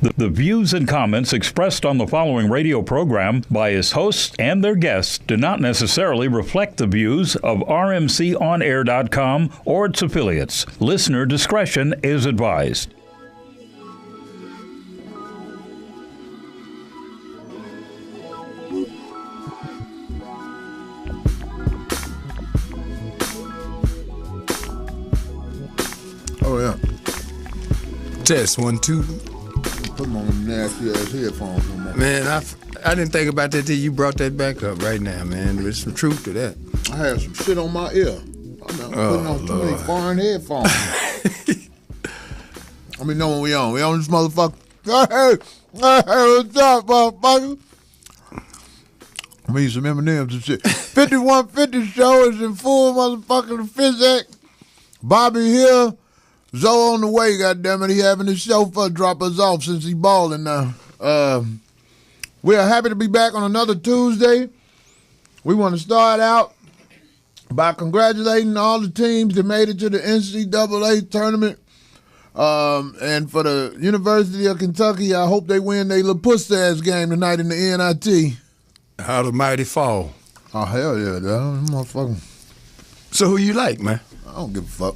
The views and comments expressed on the following radio program by its hosts and their guests do not necessarily reflect the views of rmconair.com or its affiliates. Listener discretion is advised. Oh, yeah. Test 1, 2. Put them on them nasty ass headphones. Man, I didn't think about that till you brought that back up right now, man. There's some truth to that. I had some shit on my ear. I'm putting on too many foreign headphones. Let me know when we on. We on this motherfucker. Hey, what's up, motherfucker? I mean some M&M's and shit. 5150 show is in full motherfucking physics. Bobby here. Zoe on the way, goddammit. He having his chauffeur drop us off since he balling now. We are happy to be back on another Tuesday. We want to start out by congratulating all the teams that made it to the NCAA tournament. And for the University of Kentucky, I hope they win their little pussy-ass game tonight in the NIT. How the mighty fall. Oh, hell yeah, motherfucker. So who you like, man? I don't give a fuck.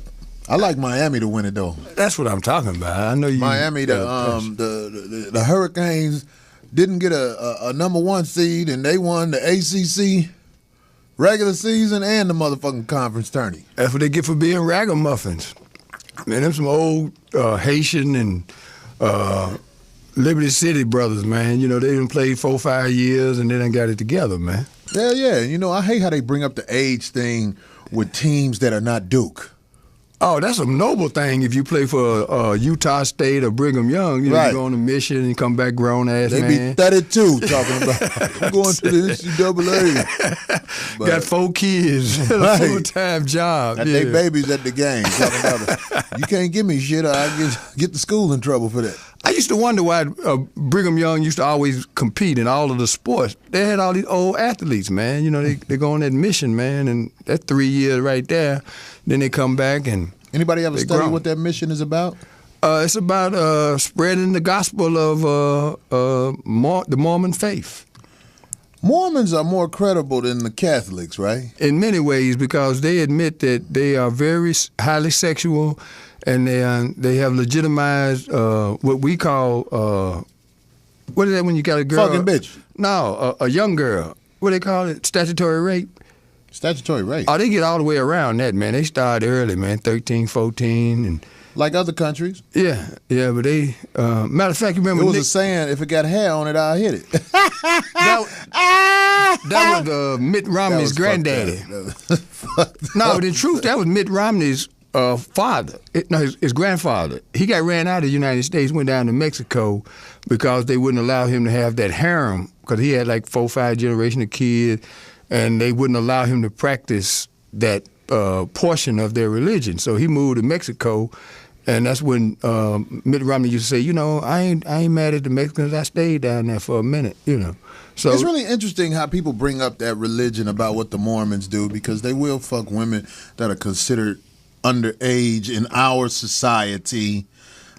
I like Miami to win it though. That's what I'm talking about. I know you. Miami, the Hurricanes didn't get a number one seed, and they won the ACC regular season and the motherfucking conference tourney. That's what they get for being ragamuffins. Man, them some old Haitian and Liberty City brothers, man. You know, they done played 4 or 5 years and they done got it together, man. Yeah. You know, I hate how they bring up the age thing with teams that are not Duke. Oh, that's a noble thing if you play for Utah State or Brigham Young. You know, you go on a mission and come back grown-ass man. They be 32 talking about going to the NCAA. Got 4 kids, a full-time job. Got they babies at the game talking about you can't give me shit or I get the school in trouble for that. I used to wonder why Brigham Young used to always compete in all of the sports. They had all these old athletes, man. You know, they go on that mission, man, and that 3 years right there. Then they come back and anybody ever study what that mission is about? It's about spreading the gospel of the Mormon faith. Mormons are more credible than the Catholics, right? In many ways, because they admit that they are very highly sexual, and they have legitimized what we call what is that when you got a girl? Fucking bitch. No, a young girl. What do they call it? Statutory rape. Statutory rape. Oh, they get all the way around that, man. They start early, man, 13, 14. And like other countries. Yeah, but they, matter of fact, you remember. It was a saying, if it got hair on it, I'll hit it. that was Mitt Romney's granddaddy. No, in truth, that was Mitt Romney's father. His grandfather. He got ran out of the United States, went down to Mexico because they wouldn't allow him to have that harem, because he had like 4 or 5 generations of kids. And they wouldn't allow him to practice that portion of their religion. So he moved to Mexico, and that's when Mitt Romney used to say, you know, I ain't mad at the Mexicans. I stayed down there for a minute, you know. So it's really interesting how people bring up that religion about what the Mormons do, because they will fuck women that are considered underage in our society.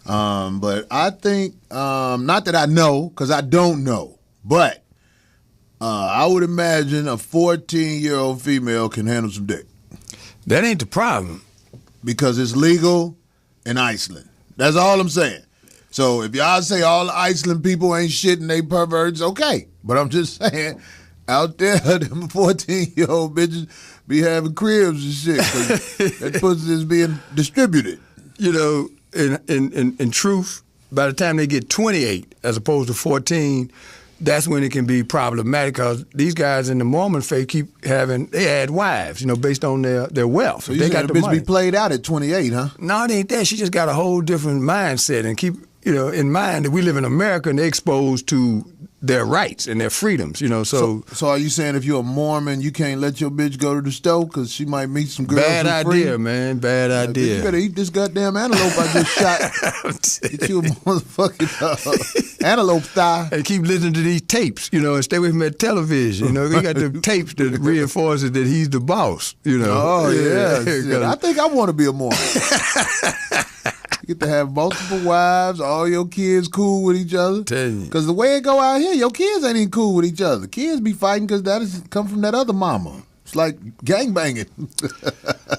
But I think, not that I know, because I don't know, but I would imagine a 14-year-old female can handle some dick. That ain't the problem. Because it's legal in Iceland. That's all I'm saying. So if y'all say all the Iceland people ain't shit and they perverts, okay. But I'm just saying, out there, them 14-year-old bitches be having cribs and shit. 'Cause that pussy is being distributed. You know, in truth, by the time they get 28 as opposed to 14, that's when it can be problematic, because these guys in the Mormon faith they add wives, you know, based on their wealth. So you got the bitch be played out at 28, huh? No, it ain't that. She just got a whole different mindset, and keep, you know, in mind that we live in America and they're exposed to their rights and their freedoms, you know. So are you saying if you're a Mormon, you can't let your bitch go to the store because she might meet some girls? Bad idea, man. Bad idea. You better eat this goddamn antelope I just shot. Get you a motherfucking antelope thigh. And keep listening to these tapes, you know, and stay away from that television. You know, they got the tapes that reinforces that he's the boss, you know. Oh, yeah. I think I want to be a Mormon. You get to have multiple wives, all your kids cool with each other. Tell you. Because the way it go out here, your kids ain't even cool with each other. Kids be fighting because that is come from that other mama. It's like gangbanging.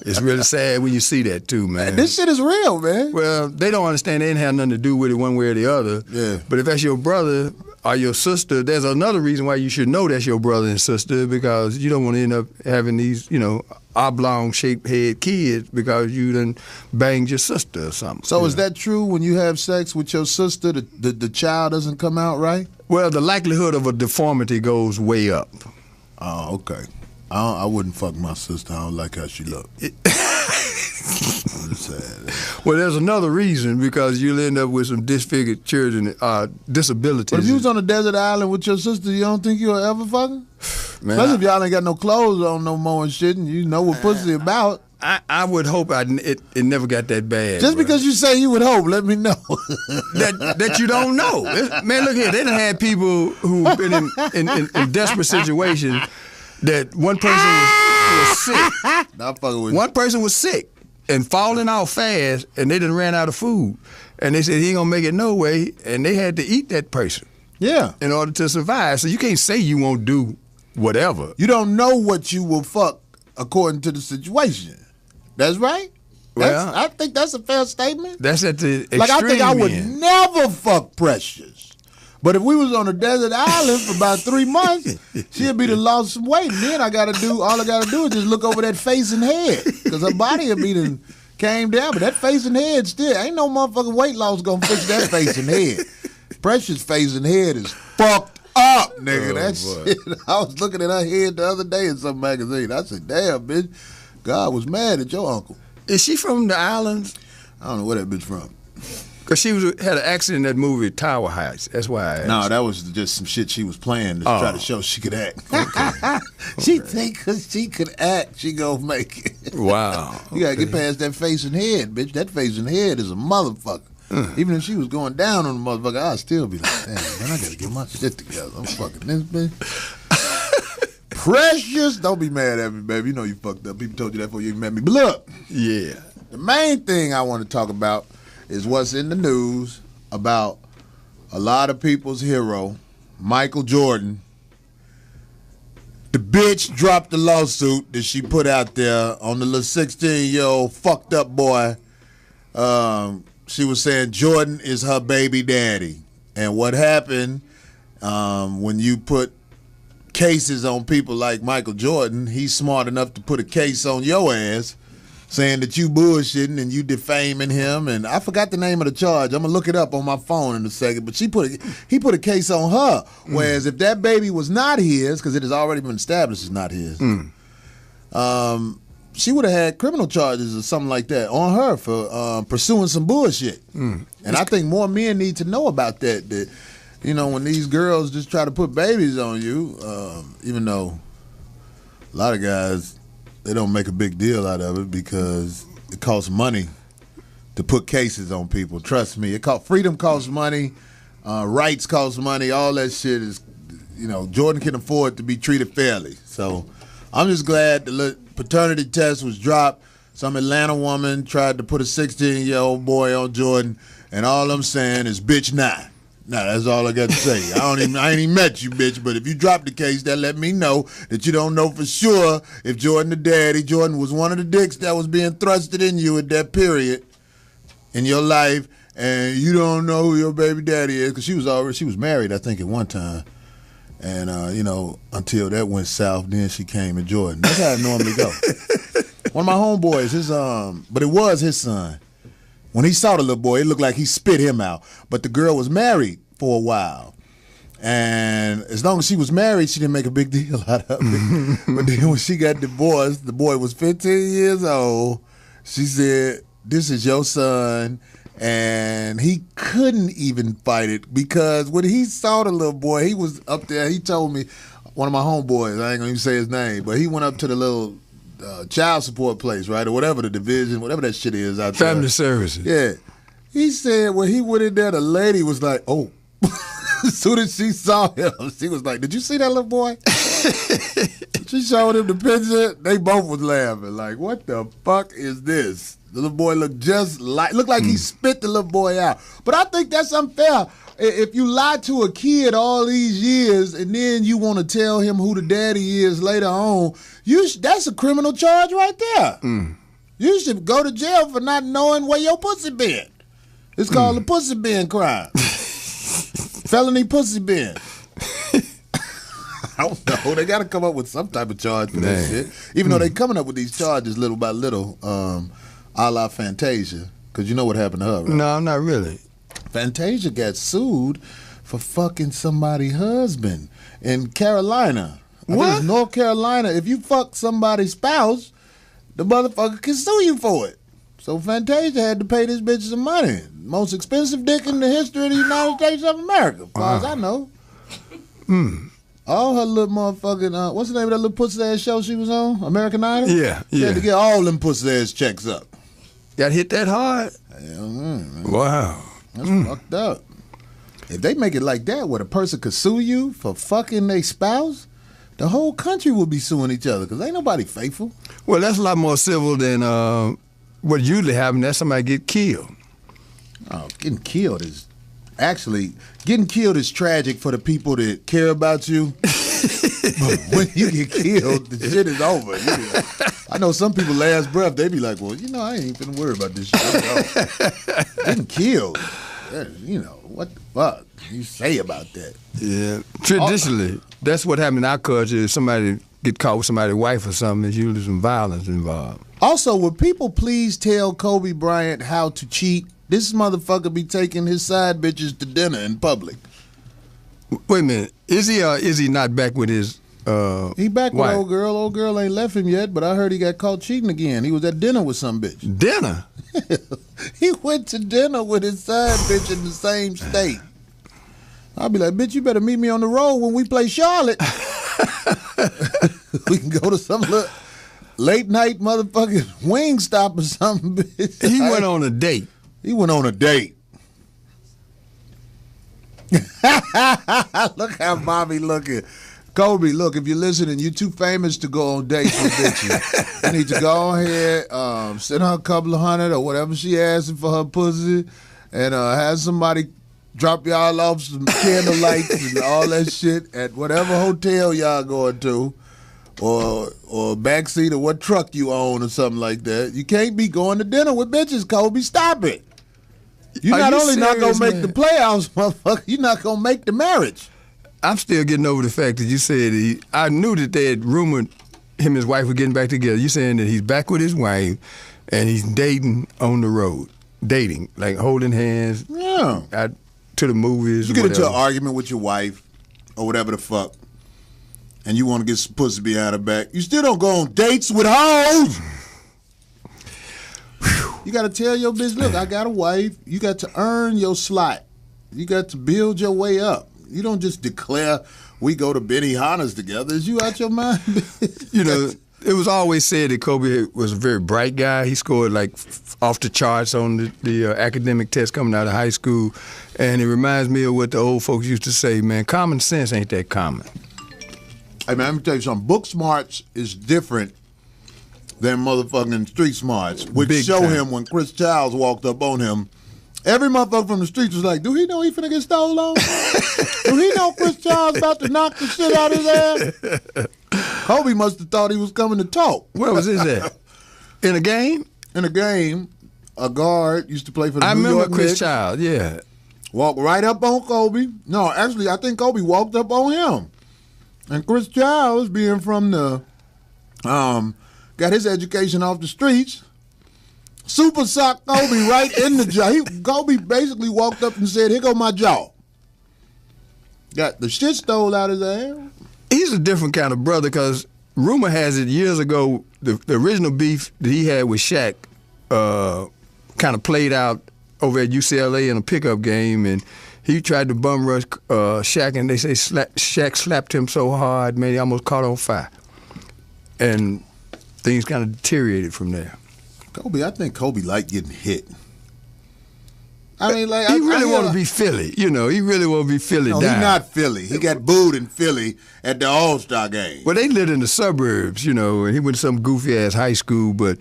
It's really sad when you see that too, man. This shit is real, man. Well, they don't understand. They didn't have nothing to do with it one way or the other. Yeah. But if that's your brother or your sister, there's another reason why you should know that's your brother and sister, because you don't want to end up having these, oblong-shaped head kids because you done banged your sister or something. So is that true when you have sex with your sister, the child doesn't come out right? Well, the likelihood of a deformity goes way up. Oh, okay. I wouldn't fuck my sister. I don't like how she look. Well, there's another reason, because you'll end up with some disfigured children, disabilities. But if you was on a desert island with your sister, you don't think you'll ever fuck her? Man, Especially if y'all ain't got no clothes on no more and shit, and you know what pussy about. I would hope it never got that bad. Just because you say you would hope, let me know. that you don't know. Man, look here. They done had people who've been in desperate situations that one person was sick. Not fucking with One person was sick and falling out fast, and they done ran out of food. And they said he ain't gonna make it no way, and they had to eat that person. Yeah. In order to survive. So you can't say you won't do whatever. You don't know what you will fuck according to the situation. That's right. Well, I think that's a fair statement. That's at the extreme Like, I think I would end. never fuck Precious. But if we was on a desert island for about 3 months, she'd be to lost some weight. And then all I gotta do is just look over that face and head. Because her body would be done came down. But that face and head still, ain't no motherfucking weight loss gonna fix that face and head. Precious' face and head is fucked up, nigga. That shit. I was looking at her head the other day in some magazine. I said, damn, bitch, God was mad at your uncle. Is she from the islands? I don't know where that bitch from. Because she had an accident in that movie Tower Heights. That's why I asked. No, that was just some shit she was playing to try to show she could act. Okay. She think because she could act, she gonna make it. Wow. You gotta get past that face and head, bitch. That face and head is a motherfucker. Even if she was going down on the motherfucker, I'd still be like, damn, man, I gotta get my shit together. I'm fucking this bitch. Precious, don't be mad at me, baby. You know you fucked up. People told you that before you even met me. But look, Yeah. the main thing I want to talk about is what's in the news about a lot of people's hero, Michael Jordan. The bitch dropped the lawsuit that she put out there on the little 16-year-old fucked up boy. She was saying Jordan is her baby daddy. And what happened when you put cases on people like Michael Jordan, he's smart enough to put a case on your ass saying that you bullshitting and you defaming him, and I forgot the name of the charge. I'm gonna look it up on my phone in a second. But he put a case on her. Whereas if that baby was not his, because it has already been established it's not his, she would have had criminal charges or something like that on her for pursuing some bullshit. And I think more men need to know about that. That when these girls just try to put babies on you, even though a lot of guys, they don't make a big deal out of it because it costs money to put cases on people. Trust me, freedom costs money, rights cost money. All that shit is, Jordan can afford to be treated fairly. So I'm just glad the paternity test was dropped. Some Atlanta woman tried to put a 16-year-old boy on Jordan, and all I'm saying is, bitch, nah. Nah, that's all I got to say. I ain't even met you, bitch, but if you drop the case, that let me know that you don't know for sure if Jordan the daddy, Jordan was one of the dicks that was being thrusted in you at that period in your life, and you don't know who your baby daddy is, because she was married, I think, at one time. And, until that went south, then she came to Jordan. That's how it normally go. One of my homeboys, but it was his son. When he saw the little boy, it looked like he spit him out. But the girl was married for a while. And as long as she was married, she didn't make a big deal out of it. But then when she got divorced, the boy was 15 years old. She said, this is your son. And he couldn't even fight it because when he saw the little boy, he was up there. He told me, one of my homeboys, I ain't going to even say his name, but he went up to the little child support place, right, or whatever the division, whatever that shit is out there. Family services. Yeah. He said when he went in there, the lady was like, oh. As soon as she saw him, she was like, did you see that little boy? Did She showed him the picture. They both was laughing. Like, what the fuck is this? The little boy looked like he spit the little boy out. But I think that's unfair. If you lie to a kid all these years and then you want to tell him who the daddy is later on, that's a criminal charge right there. You should go to jail for not knowing where your pussy been. It's called a pussy bin crime. Felony pussy bin. I don't know. They got to come up with some type of charge for that shit. Even though they coming up with these charges little by little, a la Fantasia. Because you know what happened to her, right? No, not really. Fantasia got sued for fucking somebody's husband in Carolina. I think it's North Carolina. If you fuck somebody's spouse, the motherfucker can sue you for it. So Fantasia had to pay this bitch some money. Most expensive dick in the history of the United States of America, as far as I know. All her little motherfucking, what's the name of that little pussy ass show she was on? American Idol? Yeah, She had to get all them pussy ass checks up. Got hit that hard? Hell, man. Wow. That's fucked up. If they make it like that, where the person could sue you for fucking their spouse, the whole country will be suing each other because ain't nobody faithful. Well, that's a lot more civil than what usually happens. That somebody get killed. Oh, getting killed is tragic for the people that care about you. But when you get killed, the shit is over. I know some people last breath, they be like, well, I ain't finna worry about this shit. Getting killed. What the fuck you say about that? Yeah. Traditionally, that's what happened in our culture. If somebody get caught with somebody's wife or something, there's usually some violence involved. Also, would people please tell Kobe Bryant how to cheat? This motherfucker be taking his side bitches to dinner in public. Wait a minute. Is he or is he not back with his He back with wife? old girl. Old girl ain't left him yet, but I heard he got caught cheating again. He was at dinner with some bitch. Dinner? He went to dinner with his side bitch in the same state. I'll be like, bitch, you better meet me on the road when we play Charlotte. We can go to some little late night motherfucking Wingstop or something, bitch. He went on a date. He went on a date. Look how Bobby looking. Kobe, look, if you're listening, you're too famous to go on dates with bitches. You need to go ahead, send her a couple of $100 or whatever she asking for her pussy, and have somebody drop y'all off some candle lights and all that shit at whatever hotel y'all going to, or backseat of what truck you own or something like that. You can't be going to dinner with bitches, Kobe. Stop it. You're not only not going to make the playoffs, motherfucker, you're not going to make the marriage. I'm still getting over the fact that you said I knew that they had rumored him and his wife were getting back together. You saying that he's back with his wife and he's dating on the road. Dating, like holding hands. Yeah. Out to the movies. You get into an argument with your wife or whatever the fuck, and you want to get some pussy behind her back. You still don't go on dates with hoes. You got to tell your bitch, look, I got a wife. You got to earn your slot. You got to build your way up. You don't just declare we go to Benihana's together. Is you out your mind? It was always said that Kobe was a very bright guy. He scored like off the charts on the academic test coming out of high school. And it reminds me of what the old folks used to say, man, common sense ain't that common. Hey, man, let me tell you something. Book smarts is different than motherfucking street smarts, which Big show time. him when Chris Childs walked up on him. Every motherfucker from the streets was like, do he know he finna get stole on? Do he know Chris Childs about to knock the shit out of his ass? Kobe must have thought he was coming to talk. Where was this at? In a game? In a game, a guard used to play for the I New remember York Chris Knicks. Child, yeah. Walked right up on Kobe. No, actually, I think Kobe walked up on him. And Chris Childs, being from the, got his education off the streets, super socked Kobe right in the jaw. Kobe basically walked up and said, here go my jaw. Got the shit stole out of his ass. He's a different kind of brother because rumor has it years ago, the original beef that he had with Shaq kind of played out over at UCLA in a pickup game, and he tried to bum rush Shaq, and they say Shaq slapped him so hard, man, he almost caught on fire. And things kind of deteriorated from there. Kobe, I think Kobe liked getting hit. I mean, like he really want to be Philly. You know, he really want to be Philly. No, down. he's not Philly. He got booed in Philly at the All-Star game. Well, they lived in the suburbs, you know, and he went to some goofy-ass high school, but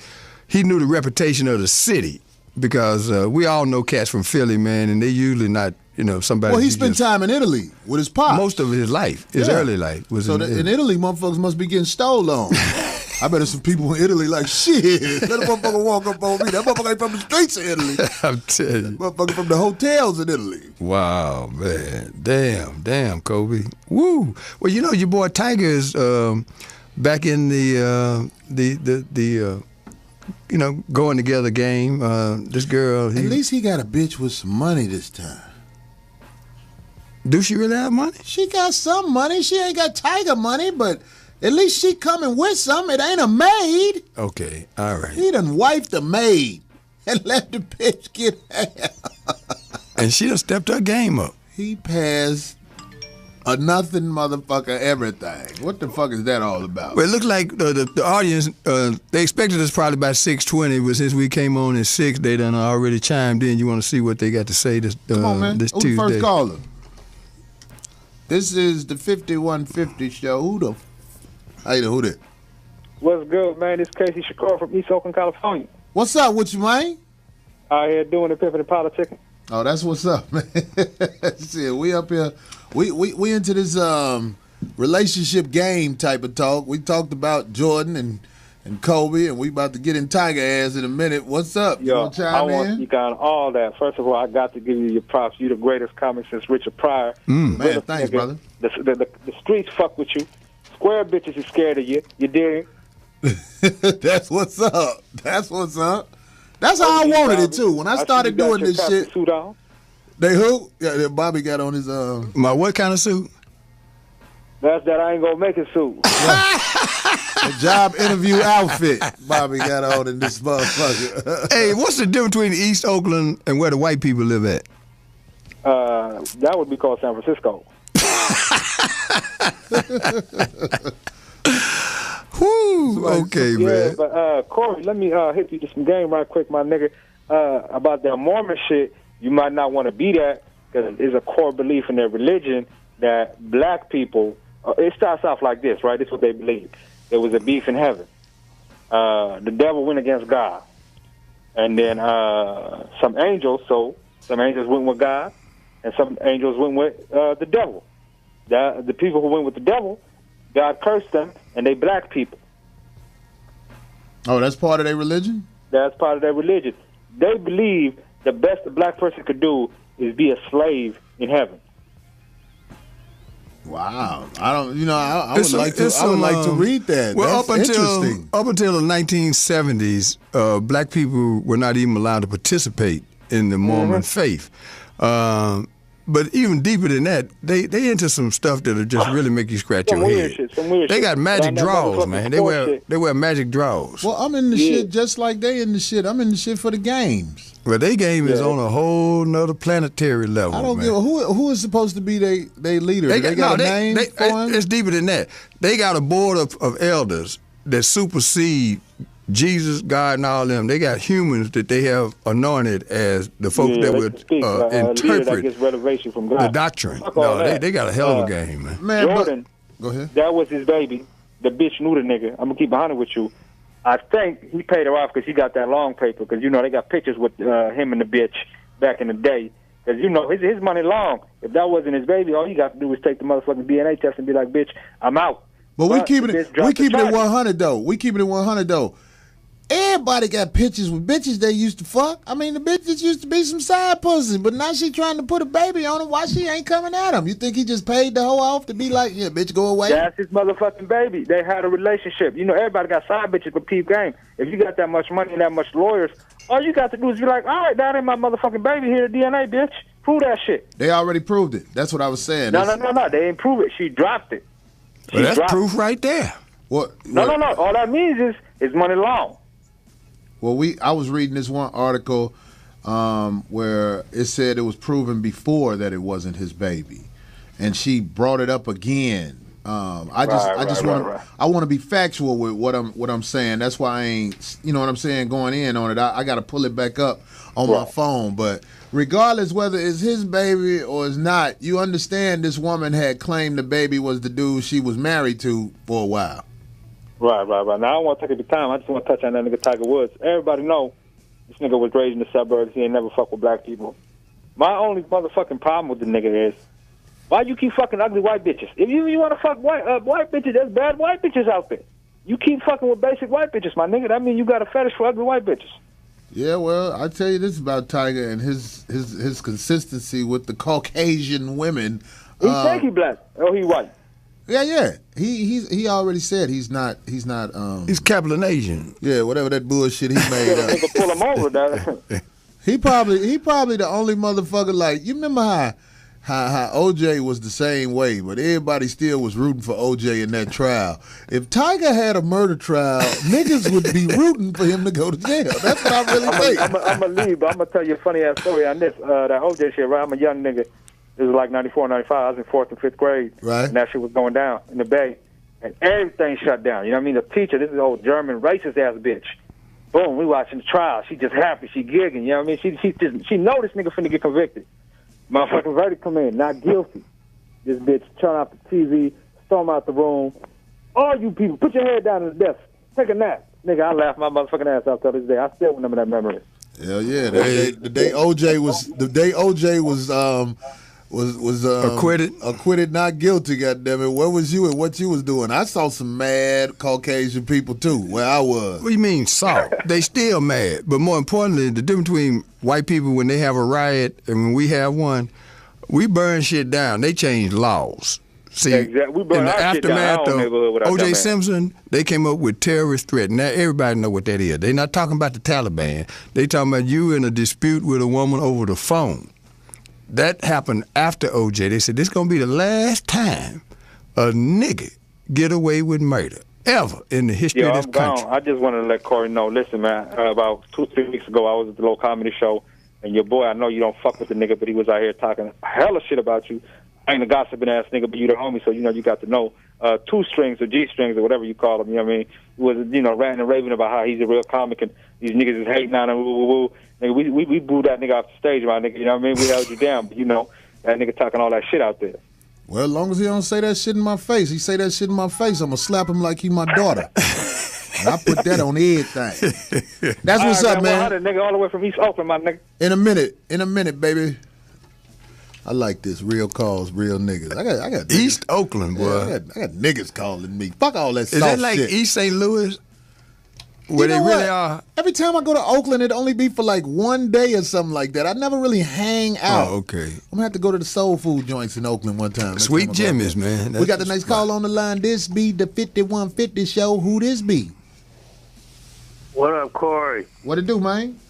he knew the reputation of the city because we all know cats from Philly, man, and they usually not, you know, somebody. Well, he spent time in Italy with his pop. Most of his life, his early life, was in Italy. Motherfuckers must be getting stole on. I bet there's some people in Italy like, shit, let a motherfucker walk up on me. That motherfucker ain't from the streets of Italy. I'm telling you. Motherfucker from the hotels in Italy. Wow, man. Damn, Kobe. Woo. Well, you know, your boy Tiger is back in the you know, going together game. This girl. At least he got a bitch with some money this time. Do she really have money? She got some money. She ain't got Tiger money, but at least she coming with some. It ain't a maid. Okay, all right. He done wifed the maid and let the bitch get half. And she done stepped her game up. He passed a nothing motherfucker everything. What the fuck is that all about? Well, it looked like the audience, they expected us probably by 6:20, but since we came on at 6, they done already chimed in. You want to see what they got to say this Come on, man. This Who's Tuesday. the first caller? This is the 5150 show. How you doing? Who that? What's good, man? This is Casey Shakur from East Oakland, California. What's up with you, man? Out here doing the pimping and politicking. Oh, that's what's up, man. See, we up here. We into this relationship game type of talk. We talked about Jordan and Kobe, and we about to get in Tiger ass in a minute. What's up? Yo, you want to chime I want in? to speak on all that. First of all, I got to give you your props. You the greatest comic since Richard Pryor. Man, thanks, brother. The streets fuck with you. Square bitches is scared of you. You dig? That's what's up. That's what's up. That's how I wanted it too. When I started doing this shit. Suit on. They who? Yeah, Bobby got on his My what kind of suit? That's that I ain't gonna make it suit. a job interview outfit. Bobby got on in this motherfucker. Hey, what's the difference between East Oakland and where the white people live at? That would be called San Francisco. Whoo, okay, Yeah, man. but Corey, let me hit you to some game right quick, my nigga. About that Mormon shit, you might not want to be that because it's a core belief in their religion that black people. It starts off like this, right? This is what they believe. There was a beef in heaven. The devil went against God, and then some angels went with God, and some angels went with the devil. The people who went with the devil, God cursed them, and they black people. Oh, that's part of their religion? That's part of their religion. They believe the best a black person could do is be a slave in heaven. Wow, I don't. You know, I would like to read that. Well, That's interesting. Up until the 1970s, black people were not even allowed to participate in the Mormon faith. But even deeper than that, they into some stuff that'll just really make you scratch your head. Some weird they shit. got magic draws, man. They wear magic draws. Well, I'm in the shit just like they in the shit. I'm in the shit for the games. Well, their game is on a whole nother planetary level. I don't man. give a who is supposed to be they leader. They got a name for him? It's deeper than that. They got a board of elders that supersede Jesus, God, and all them. They got humans that they have anointed as the folks that would interpret revelation from God. the doctrine. No, they got a hell of a game, man. Jordan, go ahead. That was his baby. The bitch knew the nigga. I'm gonna keep it 100 with you. I think he paid her off because he got that long paper. Because you know they got pictures with him and the bitch back in the day. Because you know his money long. If that wasn't his baby, all you got to do was take the motherfucking DNA test and be like, bitch, I'm out. But we keeping it 100 though. We keeping it 100 though. Everybody got pictures with bitches they used to fuck. I mean, the bitches used to be some side pussies, but now she trying to put a baby on him. Why she ain't coming at him? You think he just paid the hoe off to be like, yeah, bitch, go away? That's his motherfucking baby. They had a relationship. You know, everybody got side bitches with peep game. If you got that much money and that much lawyers, all you got to do is be like, all right, that ain't my motherfucking baby. Here, the DNA, bitch. Prove that shit. They already proved it. That's what I was saying. No. They ain't prove it. She dropped it. Well, that's proof right there. What? No. All that means is money long. Well, I was reading this one article where it said it was proven before that it wasn't his baby, and she brought it up again I want to be factual with what I'm saying. That's why I ain't, you know what I'm saying, going in on it. I got to pull it back up on my phone. But regardless whether it's his baby or it's not, you understand this woman had claimed the baby was the dude she was married to for a while. Right. Now, I don't want to take up the time. I just want to touch on that nigga Tiger Woods. Everybody know this nigga was raised in the suburbs. He ain't never fuck with black people. My only motherfucking problem with the nigga is, why you keep fucking ugly white bitches? If you want to fuck white bitches, there's bad white bitches out there. You keep fucking with basic white bitches, my nigga. That means you got a fetish for ugly white bitches. Yeah, well, I tell you this about Tiger and his consistency with the Caucasian women. He think he black. Oh, he white. Yeah. He already said he's not. He's Capital Asian. Yeah, whatever that bullshit he made up. Nigga pull him over, dog. He probably the only motherfucker. Like, you remember how OJ was the same way, but everybody still was rooting for OJ in that trial. If Tiger had a murder trial, niggas would be rooting for him to go to jail. That's what I really think. I'm going to leave, but I'm going to tell you a funny-ass story on this. That OJ shit, right? I'm a young nigga. This was like 94, 95. I was in 4th and 5th grade. Right. And that shit was going down in the Bay. And everything shut down. You know what I mean? The teacher, this is old German racist-ass bitch. Boom, we watching the trial. She just happy. She gigging. You know what I mean? She know this nigga finna get convicted. Motherfucking verdict come in, not guilty. This bitch turn off the TV, storm out the room. All you people, put your head down on the desk. Take a nap. Nigga, I laugh my motherfucking ass off till this day. I still remember that memory. Hell yeah. The day OJ was acquitted, not guilty, goddammit. Where was you and what you was doing? I saw some mad Caucasian people too, where I was. What do you mean saw? They still mad. But more importantly, the difference between white people when they have a riot and when we have one, we burn shit down. They change laws. See, exactly. We burn in the our aftermath shit down. of O.J. Simpson, they came up with terrorist threat. Now everybody know what that is. They not talking about the Taliban. They talking about you in a dispute with a woman over the phone. That happened after O.J. They said this gonna be the last time a nigga get away with murder ever in the history of this country. Gone. I just wanted to let Corey know. Listen, man. About 2-3 weeks ago, I was at the little comedy show, and your boy, I know you don't fuck with the nigga, but he was out here talking hella shit about you. I ain't a gossiping ass nigga, but you the homie, so you know you got to know 2 strings or G strings or whatever you call them. You know what I mean? He was ranting and raving about how he's a real comic and these niggas is hating on him. Woo woo woo. Nigga, we booed that nigga off the stage, my nigga. You know what I mean? We held you down, but that nigga talking all that shit out there. Well, as long as he don't say that shit in my face, he say that shit in my face, I'm gonna slap him like he my daughter. And I put that on everything. That's what's up, man. Well, nigga all the way from East Oakland, my nigga. In a minute, baby. I like this. Real calls, real niggas. I got East Oakland, boy. Yeah, I got niggas calling me. Fuck all that soft shit. Is that like East St. Louis? Where they really are? Every time I go to Oakland, it only be for like one day or something like that. I never really hang out. Oh, okay. I'm gonna have to go to the soul food joints in Oakland one time. Sweet Jimmy's, man. We got the next call on the line. This be the 5150 show. Who this be? What up, Corey? What it do, man?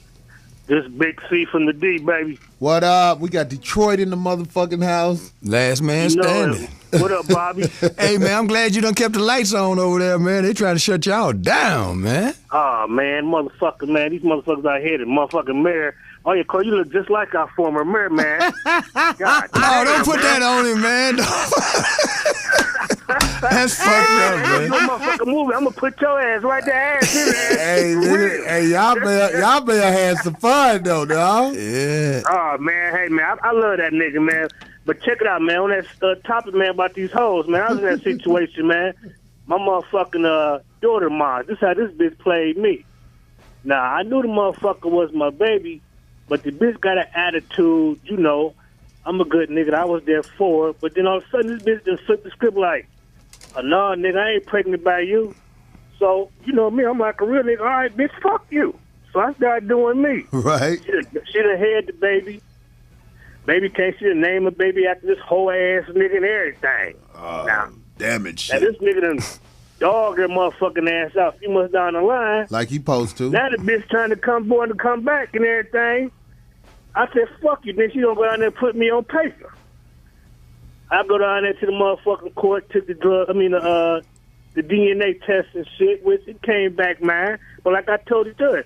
This Big C from the D, baby. What up? We got Detroit in the motherfucking house. Last man standing. What up, Bobby? Hey, man, I'm glad you done kept the lights on over there, man. They trying to shut y'all down, man. Oh, man, motherfucker, man. These motherfuckers out here, the motherfucking mayor. Oh, yeah, Corey, you look just like our former mayor, man. God, oh, don't put that on him, man. That's fucked up, man. No motherfucking movie. I'm gonna put your ass right there, ass in there. Hey, y'all better have some fun though, dog. Yeah. Oh man, hey man, I love that nigga, man. But check it out, man. On that topic, man, about these hoes, man. I was in that situation, man. My motherfucking daughter, mom. This how this bitch played me. Now I knew the motherfucker was my baby, but the bitch got an attitude. I'm a good nigga. I was there for her. But then all of a sudden, this bitch just flipped the script like, no, nigga, I ain't pregnant by you. So, me, I'm like a real nigga. All right, bitch, fuck you. So I started doing me. Right. She done had the baby. Baby can't see the name of baby after this whole ass nigga and everything. Now, damn it, now shit. this nigga done dogged her motherfucking ass out a few months down the line. Like he supposed to. Now the bitch trying to come back and everything. I said, fuck you, then she gonna go down there and put me on paper. I go down there to the motherfucking court, took the the DNA test and shit, which it came back mine. But like I told you,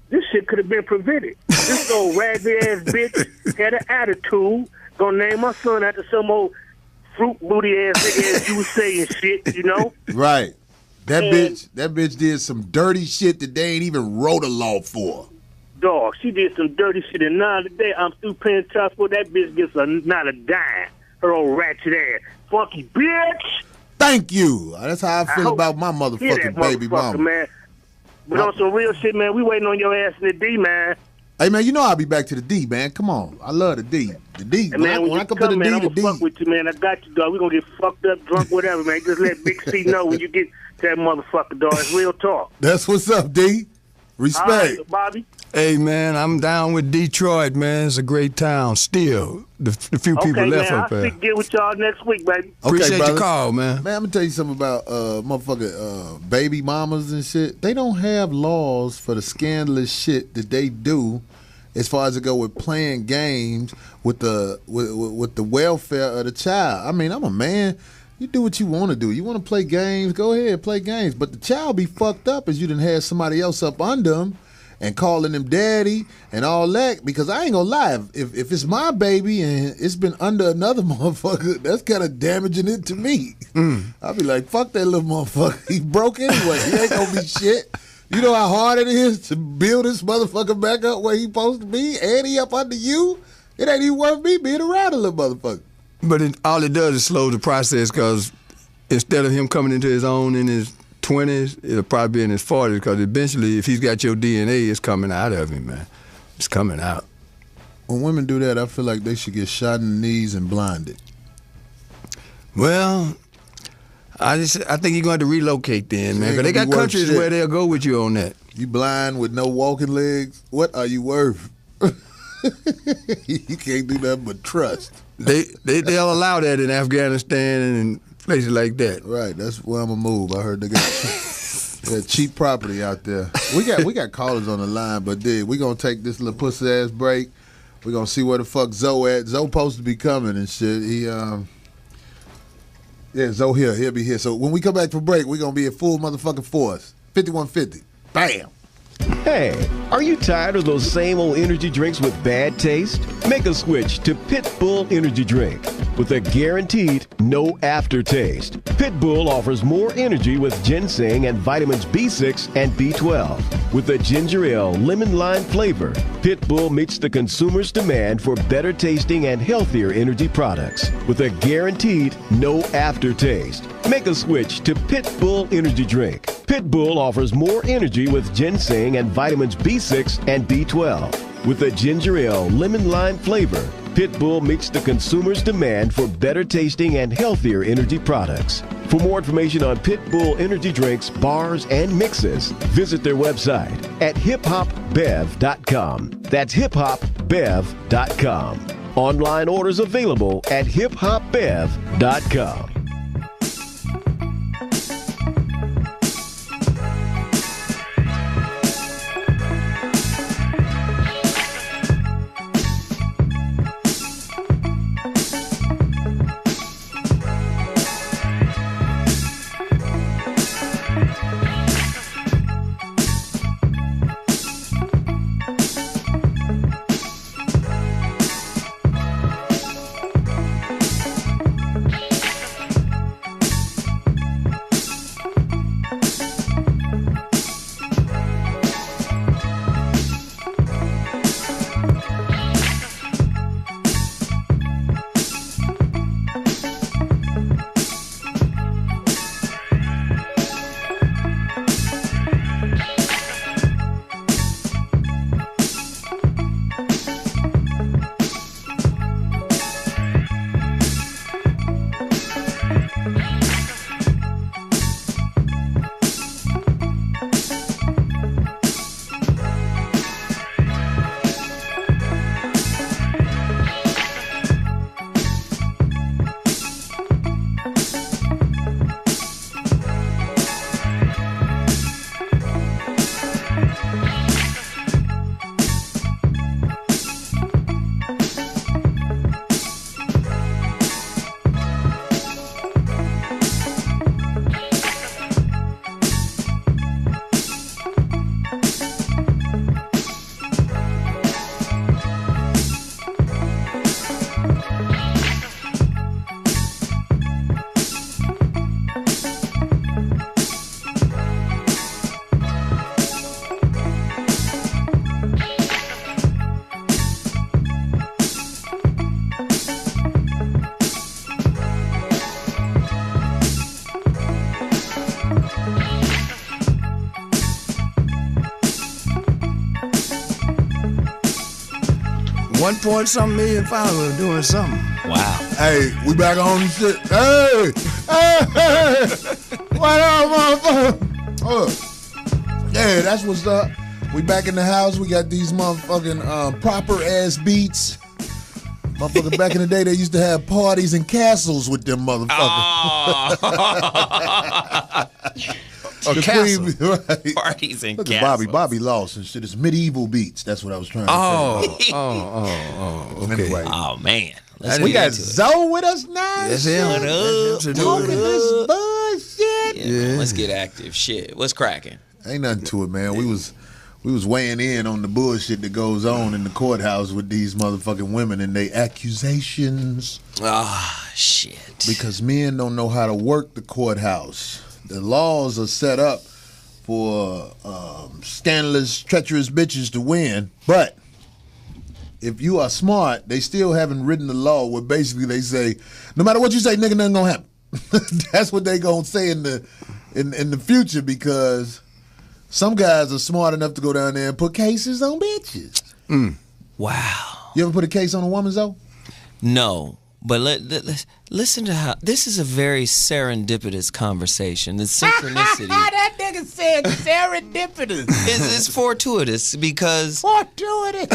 this shit could have been prevented. This old raggedy ass bitch had an attitude, gonna name my son after some old fruit booty ass nigga as you saying shit, you know? Right. That bitch did some dirty shit that they ain't even wrote a law for. Dog, she did some dirty shit, and now today I'm still paying child support. That bitch gets not a dime. Her old ratchet ass. Funky bitch. Thank you. That's how I feel about my motherfucking baby mama. Man. But on some real shit, man, we waiting on your ass in the D, man. Hey, man, you know I'll be back to the D, man. Come on. I love the D. The D. Hey, man, when I come to the D, I'm going to fuck with you, man. I got you, dog. We going to get fucked up, drunk, whatever, man. Just let Big C know when you get to that motherfucker, dog. It's real talk. That's what's up, D. Respect. All right, Bobby. Hey, man, I'm down with Detroit, man. It's a great town still. The few people left up there. I'll get with y'all next week, baby. Appreciate your call, man. Man, I'm going to tell you something about motherfucking baby mamas and shit. They don't have laws for the scandalous shit that they do as far as it go with playing games with the welfare of the child. I mean, I'm a man. You do what you want to do. You want to play games, go ahead, play games. But the child be fucked up as you done had somebody else up under them and calling him daddy and all that. Because I ain't gonna lie, if it's my baby and it's been under another motherfucker, that's kind of damaging it to me. I'll be like, fuck that little motherfucker. He broke anyway. He ain't gonna be shit. You know how hard it is to build this motherfucker back up where he supposed to be, and he up under you? It ain't even worth me being around a little motherfucker. But all it does is slow the process, because instead of him coming into his own in his 20s, it'll probably be in his 40s, because eventually, if he's got your DNA, it's coming out of him, man. It's coming out. When women do that, I feel like they should get shot in the knees and blinded. Well, I think you're going to have to relocate then, man, because they got countries where they'll go with you on that. You blind with no walking legs? What are you worth? You can't do nothing but trust. They'll allow that in Afghanistan and places like that. Right, that's where I'm gonna move. I heard they got cheap property out there. We got callers on the line, but we gonna take this little pussy ass break. We gonna see where the fuck Zoe at. Zoe supposed to be coming and shit. Zoe here. He'll be here. So when we come back from break, we gonna be at full motherfucking force. 5150. Bam. Hey, are you tired of those same old energy drinks with bad taste? Make a switch to Pitbull Energy Drink with a guaranteed no aftertaste. Pitbull offers more energy with ginseng and vitamins B6 and B12. With a ginger ale lemon lime flavor, Pitbull meets the consumer's demand for better tasting and healthier energy products with a guaranteed no aftertaste. Make a switch to Pitbull Energy Drink. Pitbull offers more energy with ginseng and vitamins B6 and B12. With a ginger ale lemon lime flavor, Pitbull meets the consumer's demand for better tasting and healthier energy products. For more information on Pitbull energy drinks, bars, and mixes, visit their website at hiphopbev.com. That's hiphopbev.com. Online orders available at hiphopbev.com. 1-point-something million followers doing something. Wow. Hey, we back on the shit. Hey! What up, motherfucker? Yeah, that's what's up. We back in the house. We got these motherfucking proper-ass beats. Motherfucker, back in the day, they used to have parties and castles with them motherfuckers. A castle. Right. Parties and Look at castles. Bobby lost and shit. It's medieval beats. That's what I was trying to say. Okay. Anyway. Oh, man. Let's We get got into it. Zoe with us now. That's him. What up? Talking this bullshit. Yeah, let's get active. Shit. What's cracking? Ain't nothing to it, man. We was weighing in on the bullshit that goes on in the courthouse with these motherfucking women and they accusations. Ah, shit. Because men don't know how to work the courthouse. The laws are set up for scandalous, treacherous bitches to win. But if you are smart, they still haven't written the law where basically they say, no matter what you say, nigga, nothing gonna happen. That's what they gonna say in the future because some guys are smart enough to go down there and put cases on bitches. Wow. You ever put a case on a woman, Zoe? No. But let's listen to how this is a very serendipitous conversation. The synchronicity. That nigga said serendipitous. is fortuitous because Fortuitous.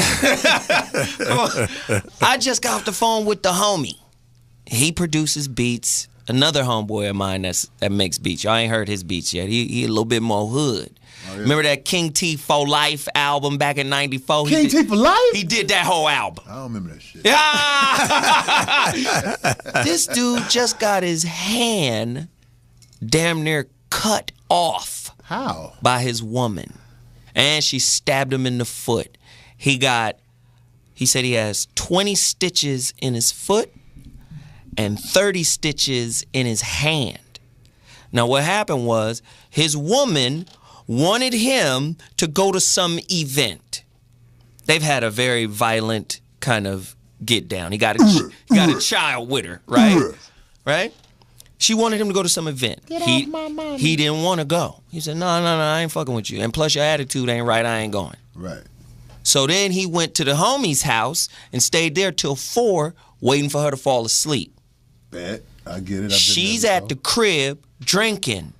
I just got off the phone with the homie. He produces beats. Another homeboy of mine that makes beats. Y'all ain't heard his beats yet. He a little bit more hood. Oh, yeah. Remember that King T for Life album back in '94? King T for Life? He did that whole album. I don't remember that shit. This dude just got his hand damn near cut off. How? By his woman. And she stabbed him in the foot. He said he has 20 stitches in his foot and 30 stitches in his hand. Now what happened was his woman wanted him to go to some event. They've had a very violent kind of get down. He got a child with her, right? Right? She wanted him to go to some event. Get off my money. He didn't want to go. He said, no, I ain't fucking with you. And plus your attitude ain't right, I ain't going. Right. So then he went to the homie's house and stayed there till 4, waiting for her to fall asleep. Bet. I get it. She's at the crib drinking,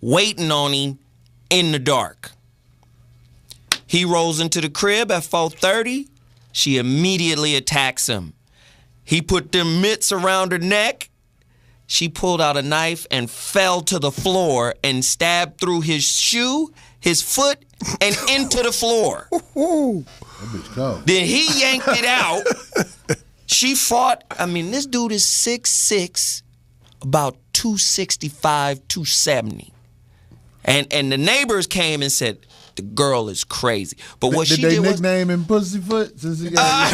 waiting on him in the dark. He rolls into the crib at 4:30. She immediately attacks him. He put them mitts around her neck. She pulled out a knife and fell to the floor and stabbed through his shoe, his foot, and into the floor. That bitch cold. Then he yanked it out. She fought. I mean, this dude is 6'6", about 265, 270. And the neighbors came and said, the girl is crazy. But what she did was... Did they nickname him Pussyfoot since he got...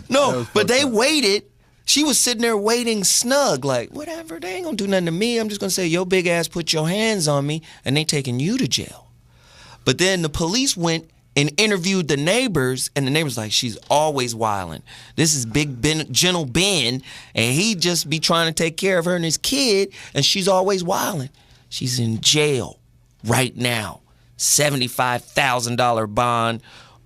No, but they waited. She was sitting there waiting snug, like, whatever, they ain't gonna do nothing to me. I'm just gonna say, your big ass put your hands on me, and they taking you to jail. But then the police went and interviewed the neighbors, and the neighbors like, she's always wilding. This is Big Ben, Gentle Ben, and he just be trying to take care of her and his kid, and she's always wilding. She's in jail right now. $75,000 bond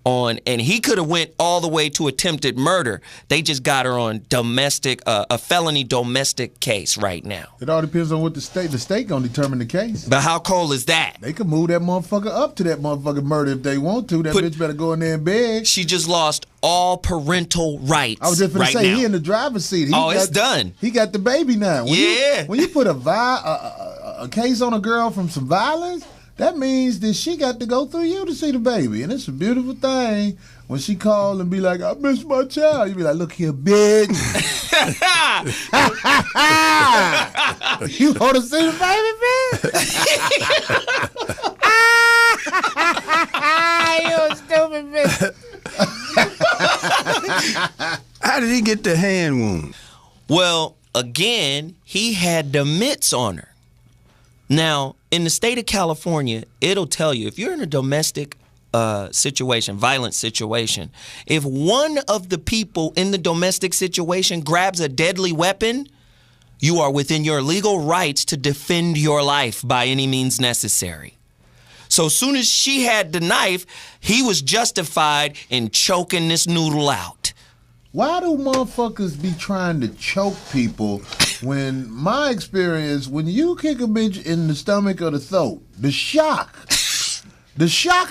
on, and he could have went all the way to attempted murder. They just got her on domestic, a felony domestic case right now. It all depends on what the state gonna determine the case. But how cold is that? They could move that motherfucker up to that motherfucking murder if they want to. That bitch better go in there and beg. She just lost all parental rights. I was just gonna right say now. he in the driver's seat. It's done. He got the baby now. When When you put a case on a girl from some violence, that means that she got to go through you to see the baby. And it's a beautiful thing when she call and be like, I miss my child. You be like, look here, bitch. You want to see the baby, bitch? You a stupid bitch. How did he get the hand wound? Well, again, he had the mitts on her. Now, in the state of California, it'll tell you if you're in a domestic situation, violent situation, if one of the people in the domestic situation grabs a deadly weapon, you are within your legal rights to defend your life by any means necessary. So as soon as she had the knife, he was justified in choking this noodle out. Why do motherfuckers be trying to choke people when my experience, when you kick a bitch in the stomach or the throat, the shock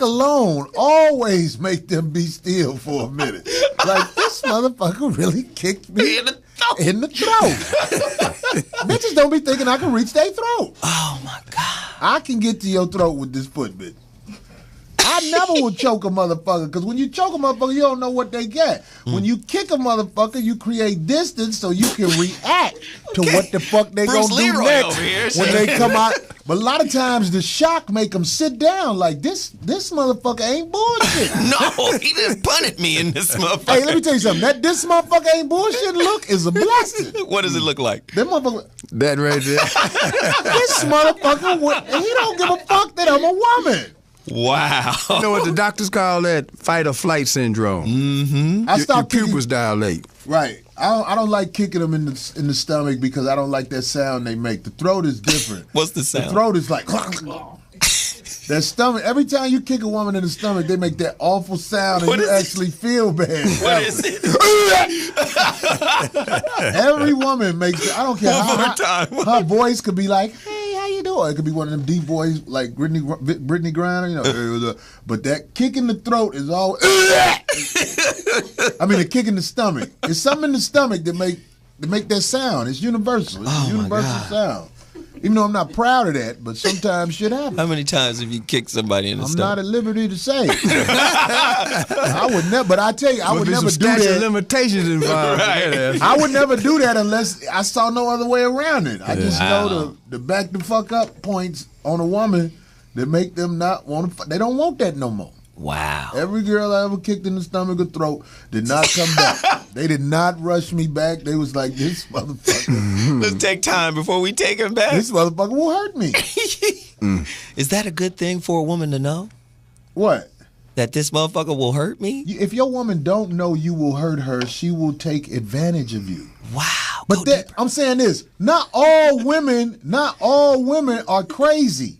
alone always make them be still for a minute. Like, this motherfucker really kicked me in the throat. Bitches don't be thinking I can reach their throat. Oh, my God. I can get to your throat with this foot, bitch. I never would choke a motherfucker, because when you choke a motherfucker, you don't know what they get. When you kick a motherfucker, you create distance so you can react to what the fuck they Bruce gonna Leroy do next over here, when they come out. But a lot of times the shock make them sit down like, this motherfucker ain't bullshit. No, he just punted me in this motherfucker. Hey, let me tell you something. This motherfucker ain't bullshit look is a blessing. What does it look like? That motherfucker. That right there. This motherfucker, he don't give a fuck that I'm a woman. Wow. You know what the doctors call that? Fight or flight syndrome. Mm-hmm. Your pupils dilate. Right. I don't like kicking them in the stomach because I don't like that sound they make. The throat is different. What's the sound? The throat is like that stomach. Every time you kick a woman in the stomach, they make that awful sound, and you actually feel bad. What is it? Every woman makes it. I don't care One how more time. her voice could be like, "Hey, how you doing?" It could be one of them deep voice like Brittany Griner, you know. But that kick in the throat is always. I mean, a kick in the stomach. It's something in the stomach that make that sound. It's universal. It's a universal sound. Even though I'm not proud of that, but sometimes shit happens. How many times have you kicked somebody in the stomach? I'm not at liberty to say. I would never, but I tell you, I would never do that. Limitations involved. Right. I would never do that unless I saw no other way around it. I just know the back the fuck up points on a woman that make them not want to. They don't want that no more. Wow. Every girl I ever kicked in the stomach or throat did not come back. They did not rush me back. They was like, this motherfucker. Let's take time before we take him back. This motherfucker will hurt me. Is that a good thing for a woman to know? What? That this motherfucker will hurt me? If your woman don't know you will hurt her, she will take advantage of you. Wow. But I'm saying this, not all women are crazy.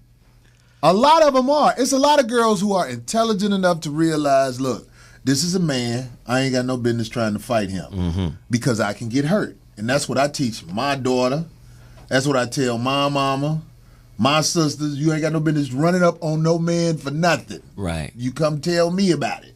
A lot of them are. It's a lot of girls who are intelligent enough to realize, look, this is a man. I ain't got no business trying to fight him because I can get hurt. And that's what I teach my daughter. That's what I tell my mama, my sisters. You ain't got no business running up on no man for nothing. Right. You come tell me about it.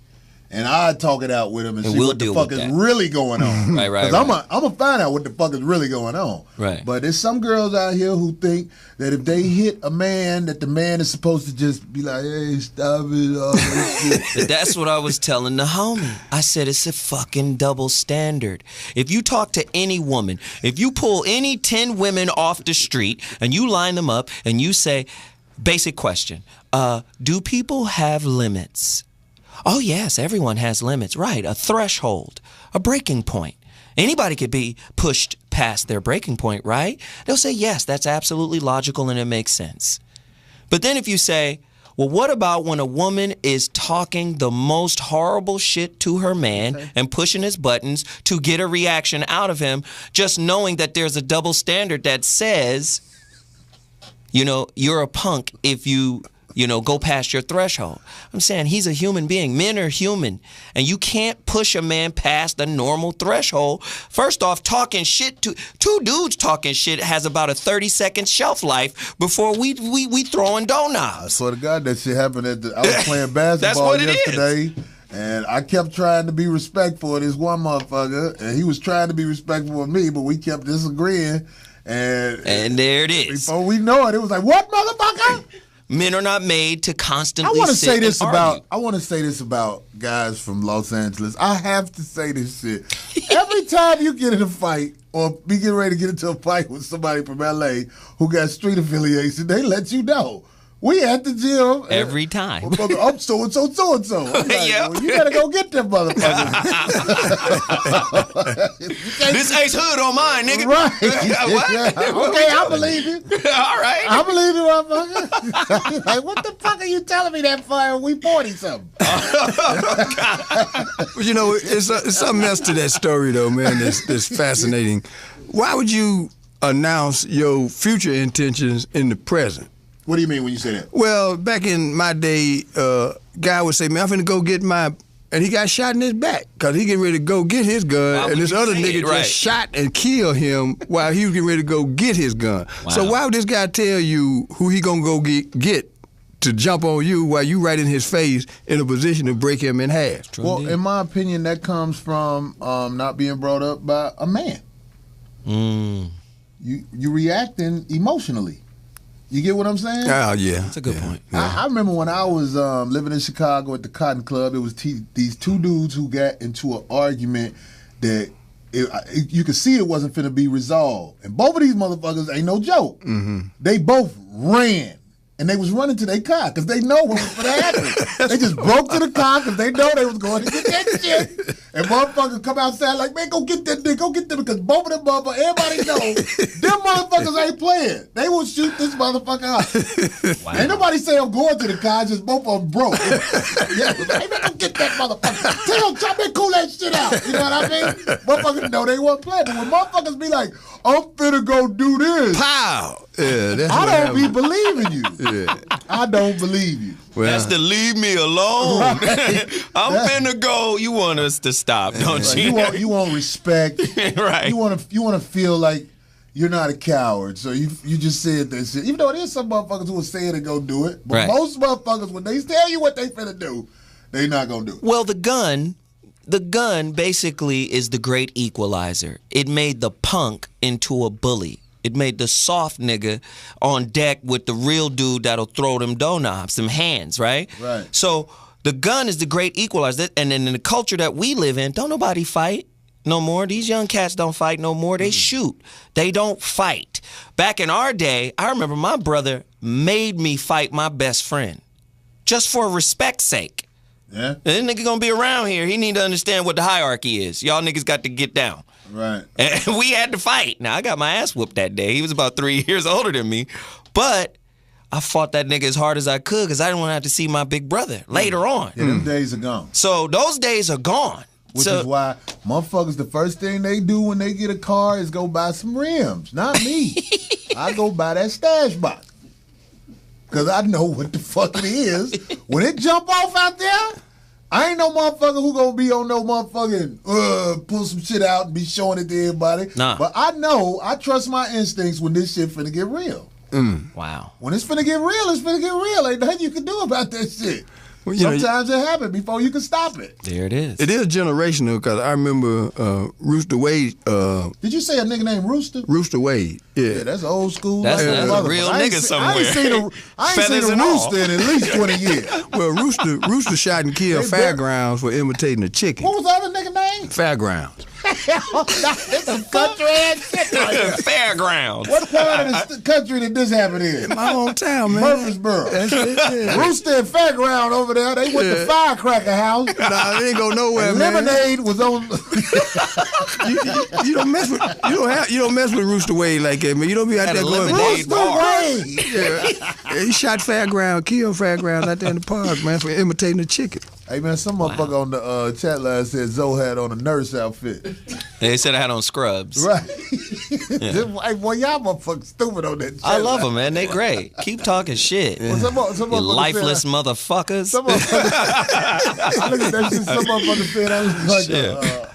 And I talk it out with him and see we'll what the fuck is really going on. Right. Because I'm going to find out what the fuck is really going on. Right. But there's some girls out here who think that if they hit a man, that the man is supposed to just be like, hey, stop it. All this shit. That's what I was telling the homie. I said it's a fucking double standard. If you talk to any woman, if you pull any 10 women off the street and you line them up and you say, basic question, do people have limits? Oh, yes, everyone has limits. Right, a threshold, a breaking point. Anybody could be pushed past their breaking point, right? They'll say, yes, that's absolutely logical and it makes sense. But then if you say, well, what about when a woman is talking the most horrible shit to her man and pushing his buttons to get a reaction out of him, just knowing that there's a double standard that says, you know, you're a punk if you go past your threshold. I'm saying he's a human being. Men are human. And you can't push a man past the normal threshold. First off, talking shit to two dudes talking shit has about a 30-second shelf life before we throwing donuts. I swear to God, that shit happened I was playing basketball yesterday. And I kept trying to be respectful of this one motherfucker. And he was trying to be respectful of me, but we kept disagreeing. And there it is. Before we know it, it was like, what, motherfucker? Men are not made to constantly I want to sit say this and about argue. I want to say this about guys from Los Angeles. I have to say this shit. Every time you get in a fight or be getting ready to get into a fight with somebody from LA who got street affiliation, they let you know. We at the gym. Every time. I'm so-and-so. I'm like, well, you gotta go get them motherfuckers. This Ace Hood on mine, nigga. Right. What? Yeah. Okay, I believe you. All right. I believe you, motherfucker. Like, what the fuck are you telling me that for? We 40-something. But you know, it's something else to that story, though, man, that's fascinating. Why would you announce your future intentions in the present? What do you mean when you say that? Well, back in my day, guy would say, man, I'm finna go get my... And he got shot in his back because he getting ready to go get his gun, and this other nigga just shot and killed him while he was getting ready to go get his gun. Wow. So why would this guy tell you who he gonna go get to jump on you while you right in his face in a position to break him in half? Well, in my opinion, that comes from not being brought up by a man. You reacting emotionally. You get what I'm saying? Oh, yeah. That's a good point. Yeah. I remember when I was living in Chicago at the Cotton Club, it was these two dudes who got into an argument that you could see it wasn't finna be resolved. And both of these motherfuckers ain't no joke. They both ran. And they was running to their car because they know what was going to happen. They just broke to the car because they know they was going to get that shit. And motherfuckers come outside like, man, go get that nigga, go get them. Because both of them motherfuckers, everybody know, them motherfuckers ain't playing. They will shoot this motherfucker out. Wow. Ain't nobody say I'm going to the car, just both of them broke. Yeah, hey, man, go get that motherfucker. Tell them, chop and cool that shit out. You know what I mean? Motherfuckers know they wasn't playing. But when motherfuckers be like, I'm finna go do this. Pow! Yeah, that's I don't be believing you. Yeah. I don't believe you. Well, that's to leave me alone. Right. I'm finna go. You want us to stop, don't right. you? You want respect. Right. You want to feel like you're not a coward. So you just said that shit. Even though there's some motherfuckers who will say it and go do it. But right. most motherfuckers, when they tell you what they finna do, they not gonna do it. Well, the gun basically is the great equalizer. It made the punk into a bully. It made the soft nigga on deck with the real dude that'll throw them doorknobs, them hands, right? Right. So the gun is the great equalizer. And in the culture that we live in, don't nobody fight no more. These young cats don't fight no more. They shoot. They don't fight. Back in our day, I remember my brother made me fight my best friend just for respect's sake. Yeah. This nigga gonna be around here. He need to understand what the hierarchy is. Y'all niggas got to get down. Right. And we had to fight. Now, I got my ass whooped that day. He was about 3 years older than me. But I fought that nigga as hard as I could because I didn't want to have to see my big brother later on. Yeah, them days are gone. So those days are gone. Which is why motherfuckers, the first thing they do when they get a car is go buy some rims. Not me. I go buy that stash box. Because I know what the fuck it is. When it jump off out there, I ain't no motherfucker who gonna be on no motherfucking pull some shit out and be showing it to everybody. Nah. But I trust my instincts when this shit finna get real. Wow. When it's finna get real, it's finna get real. Ain't nothing you can do about that shit. Well, sometimes it happens before you can stop it. There it is. It is generational because I remember Rooster Wade. Did you say a nigga named Rooster? Rooster Wade. Yeah, that's old school. That's a real nigga somewhere. I ain't seen a rooster in at least 20 years. Well, Rooster shot and killed Fairgrounds for imitating a chicken. What was the other nigga name? Fairgrounds. It's some country ass shit right there. Fairgrounds. What part of the country did this happen in? My hometown, man. Murfreesboro. Rooster and Fairground over there, they went to Firecracker House. Nah, they ain't go nowhere, and man. Lemonade was on. you don't mess with you don't mess with Rooster Wade like that, man. You don't be out there going Rooster Wade. Yeah, he shot Fairground, killed Fairground out there in the park, man, for imitating a chicken. Hey man, some motherfucker on the chat line said Zoe had on a nurse outfit. They said I had on scrubs. Right. Hey boy, y'all motherfuckers stupid on that chat I love line. them, man. They great. Keep talking shit. Well, some You lifeless motherfuckers. Some motherfuckers, I look at that shit, some motherfuckers said I was like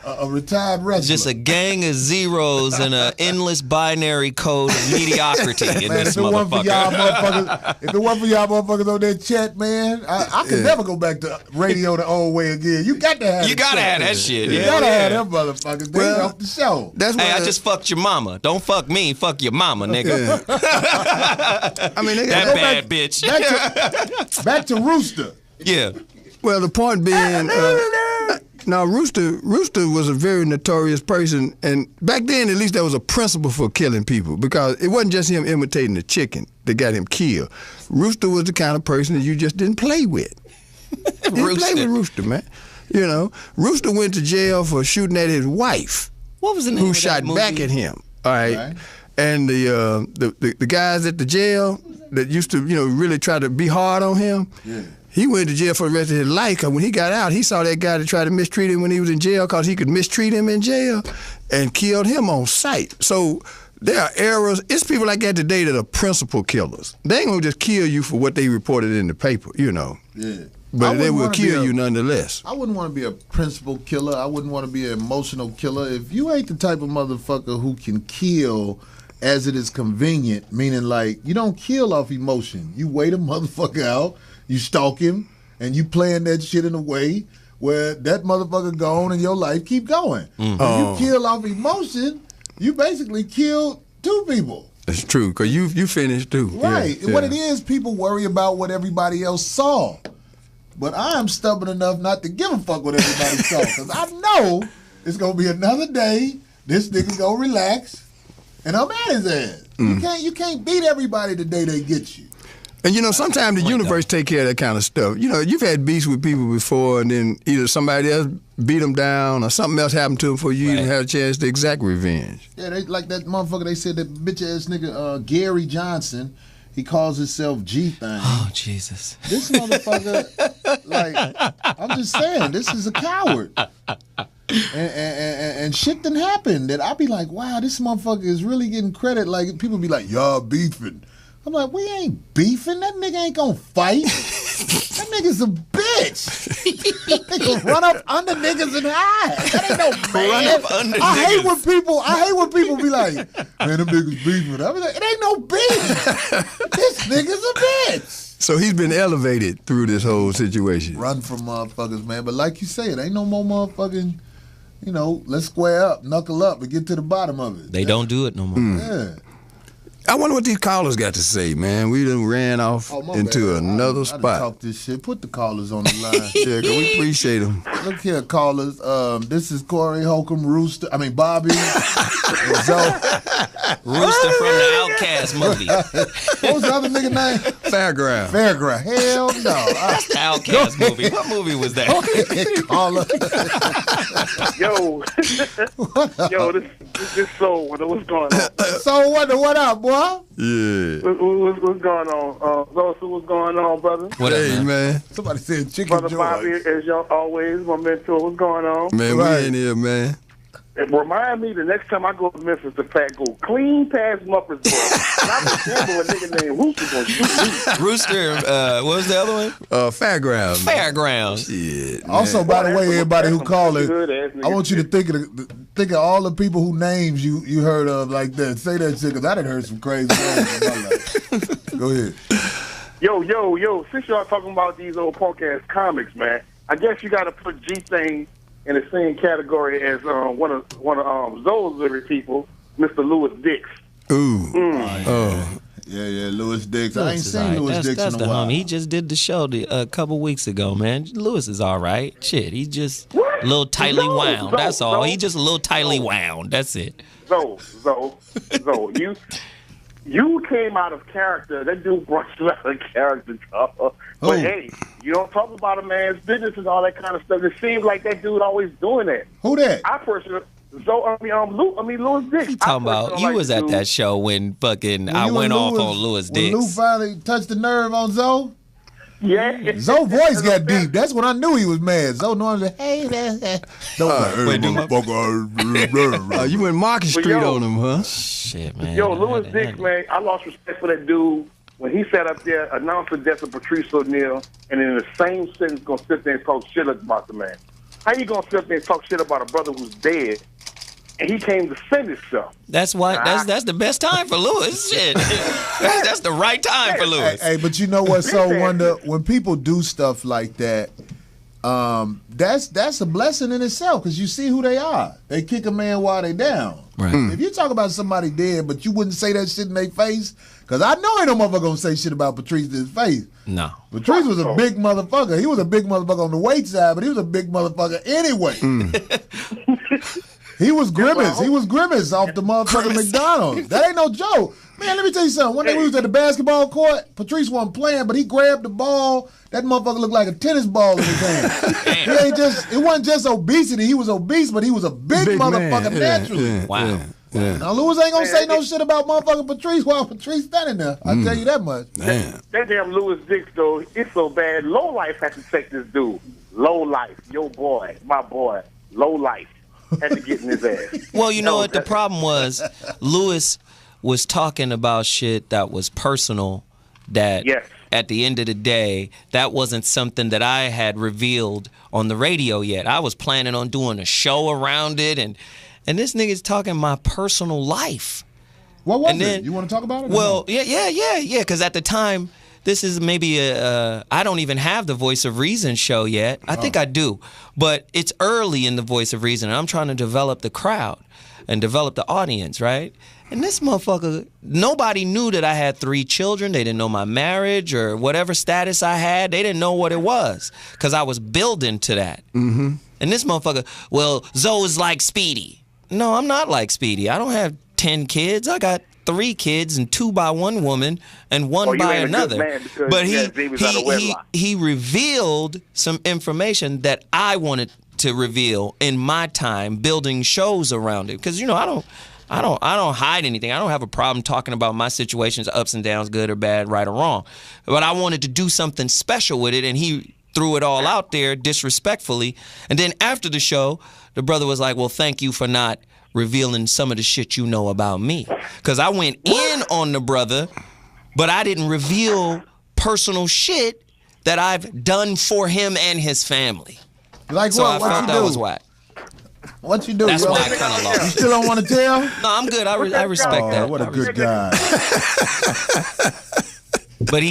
a retired wrestler. Just a gang of zeros and an endless binary code of mediocrity in Man, this if it wasn't for y'all motherfucker. if it wasn't for y'all motherfuckers on that chat, man, I could never go back to radio the old way again. You got to have You gotta have that shit. You Yeah. gotta have them motherfuckers. They off the show. That's Hey, why I just fucked your mama. Don't fuck me. Fuck your mama, nigga. I mean, they That got bad bitch. Back to Rooster. Yeah. Well, the point being, now Rooster was a very notorious person, and back then at least there was a principle for killing people because it wasn't just him imitating the chicken that got him killed. Rooster was the kind of person that you just didn't play with. Didn't play with Rooster, man. You know, Rooster went to jail for shooting at his wife. What was the name who of shot that movie? back at him? All right. And the guys at the jail that used to really try to be hard on him. Yeah. He went to jail for the rest of his life because when he got out, he saw that guy that tried to mistreat him when he was in jail because he could mistreat him in jail and killed him on sight. So There are errors. It's people like that today that are principal killers. They ain't gonna just kill you for what they reported in the paper, you know. Yeah. But they will kill you nonetheless. I wouldn't want to be a principal killer. I wouldn't want to be an emotional killer. If you ain't the type of motherfucker who can kill as it is convenient, meaning like you don't kill off emotion. You wait a motherfucker out, you stalk him, and you plan that shit in a way where that motherfucker gone and your life keep going. If you kill off emotion, you basically killed two people. It's true, because you finished too. Right. Yeah, What it is, people worry about what everybody else saw. But I am stubborn enough not to give a fuck what everybody saw. Because I know it's going to be another day, this nigga going to relax, and I'm at his ass. You can't beat everybody the day they get you. And, you know, sometimes the universe take care of that kind of stuff. You know, you've had beefs with people before, and then either somebody else beat them down or something else happened to them before you even had a chance to exact revenge. Yeah, they like that motherfucker, they said that bitch-ass nigga Gary Johnson, he calls himself G-Thing. Oh, Jesus. This motherfucker, like, I'm just saying, this is a coward. And shit done happened that I be like, wow, this motherfucker is really getting credit. Like, people be like, y'all beefing. I'm like, we ain't beefing. That nigga ain't gonna fight. That nigga's a bitch. That nigga run up under niggas and hide. That ain't no man. Run up under I hate niggas. when people be like, man, them niggas beefing. I be like, it ain't no beef. This nigga's a bitch. So he's been elevated through this whole situation. Run from motherfuckers, man. But like you say, it ain't no more motherfucking, you know, let's square up, knuckle up, and get to the bottom of it. They don't do it no more. Yeah. I wonder what these callers got to say, man. We done ran off into another I spot. talk this shit. Put the callers on the line. Yeah, 'cause we appreciate them. Look here, callers. This is Corey Holcomb, Bobby, and Zoe. Rooster from the Outcast movie. What was the other nigga name? Fairground. Hell no. That's the Outcast movie. What movie was that? Caller. Yo, this soul. What's going on? So what up, boy? Yeah. What's going on? Zosu, what's going on, brother? What up, Hey, man. Somebody said chicken Brother joy. Bobby, as y'all always, my mentor. What's going on? Man, Right. we in here, man. And remind me the next time I go to Memphis to Fat go clean past Murfreesboro. And I remember a nigga named Rooster gonna shoot me. Rooster, what was the other one? Fairground. Fairgrounds. Shit, Also, man. by the way, everybody who call it, Good-ass nigga. I want you to think of all the people who names you heard of like that. Say that shit, because I done heard some crazy names in my life. Go ahead. Yo, since y'all talking about these old punk-ass comics, man, I guess you got to put G-Thing in the same category as one of Zoe's favorite people, Mr. Lewis Dix. Ooh. Oh. Yeah, Lewis Dix. I ain't seen Lewis Dix That's in the a while. homie. He just did the show a couple weeks ago, man. Lewis is all right. Shit, he just a little tightly wound. That's all. He just a little tightly wound. That's it. Zoe, you came out of character. That dude brought you out of character, dog. But hey, you don't talk about a man's business and all that kind of stuff. It seems like that dude always doing that. Who that? I personally, Lewis Dix. You talking about you was at that show when fucking I went off on Lewis When Lou Dix. finally touched the nerve on Zoe? Yeah. Zoe's voice got deep. That's when I knew he was mad. Zoe normally said, hey, man. You went Market Street yo, on him, huh? Shit, man. Yo, Lewis Dix, man, I lost respect for that dude when he sat up there, announced the death of Patrice O'Neal, and in the same sentence gonna sit there and talk shit about the man. How you gonna sit there and talk shit about a brother who's dead, and he came to send himself? That's why. That's the best time for Lewis. Shit, that's the right time for Lewis. Hey, but you know what's so wonder when people do stuff like that. That's a blessing in itself because you see who they are. They kick a man while they down. Right. If you talk about somebody dead, but you wouldn't say that shit in their face, because I know ain't no motherfucker gonna say shit about Patrice in his face. No. Patrice was a big motherfucker. He was a big motherfucker on the weight side, but he was a big motherfucker anyway. He was Grimace. He was Grimace off the motherfucking McDonald's. That ain't no joke. Man, let me tell you something. One day we was at the basketball court. Patrice wasn't playing, but he grabbed the ball. That motherfucker looked like a tennis ball in his hand. It wasn't just obesity. He was obese, but he was a big motherfucker naturally. Yeah, Wow. Yeah. Now, Lewis ain't gonna say no shit about motherfucking Patrice while Patrice standing there. I'll tell you that much. Damn. That damn Lewis Dix, though, it's so bad. Low Life had to take this dude. Low Life, your boy, my boy, Low Life. had to get in his ass. Well, you know what the problem was? Lewis was talking about shit that was personal that at the end of the day, that wasn't something that I had revealed on the radio yet. I was planning on doing a show around it, and this nigga's talking my personal life. What was it? You want to talk about it? Well, yeah, because at the time, this is maybe I don't even have the Voice of Reason show yet. I think I do, but it's early in the Voice of Reason, and I'm trying to develop the crowd and develop the audience, right? And this motherfucker, nobody knew that I had 3 children. They didn't know my marriage or whatever status I had. They didn't know what it was because I was building to that. Mm-hmm. And this motherfucker, well, Zoe's like Speedy. No, I'm not like Speedy. I don't have 10 kids. I got 3 kids and 2 by one woman and 1 by another. But he revealed some information that I wanted to reveal in my time building shows around it. Because, you know, I don't hide anything. I don't have a problem talking about my situations, ups and downs, good or bad, right or wrong. But I wanted to do something special with it, and he threw it all out there disrespectfully. And then after the show, the brother was like, well, thank you for not revealing some of the shit you know about me. Because I went in on the brother, but I didn't reveal personal shit that I've done for him and his family. Like so what? I felt that was whack. What you do? That's why I kind of lost. You still don't want to tell? No, I'm good. I respect that. What a good guy. But he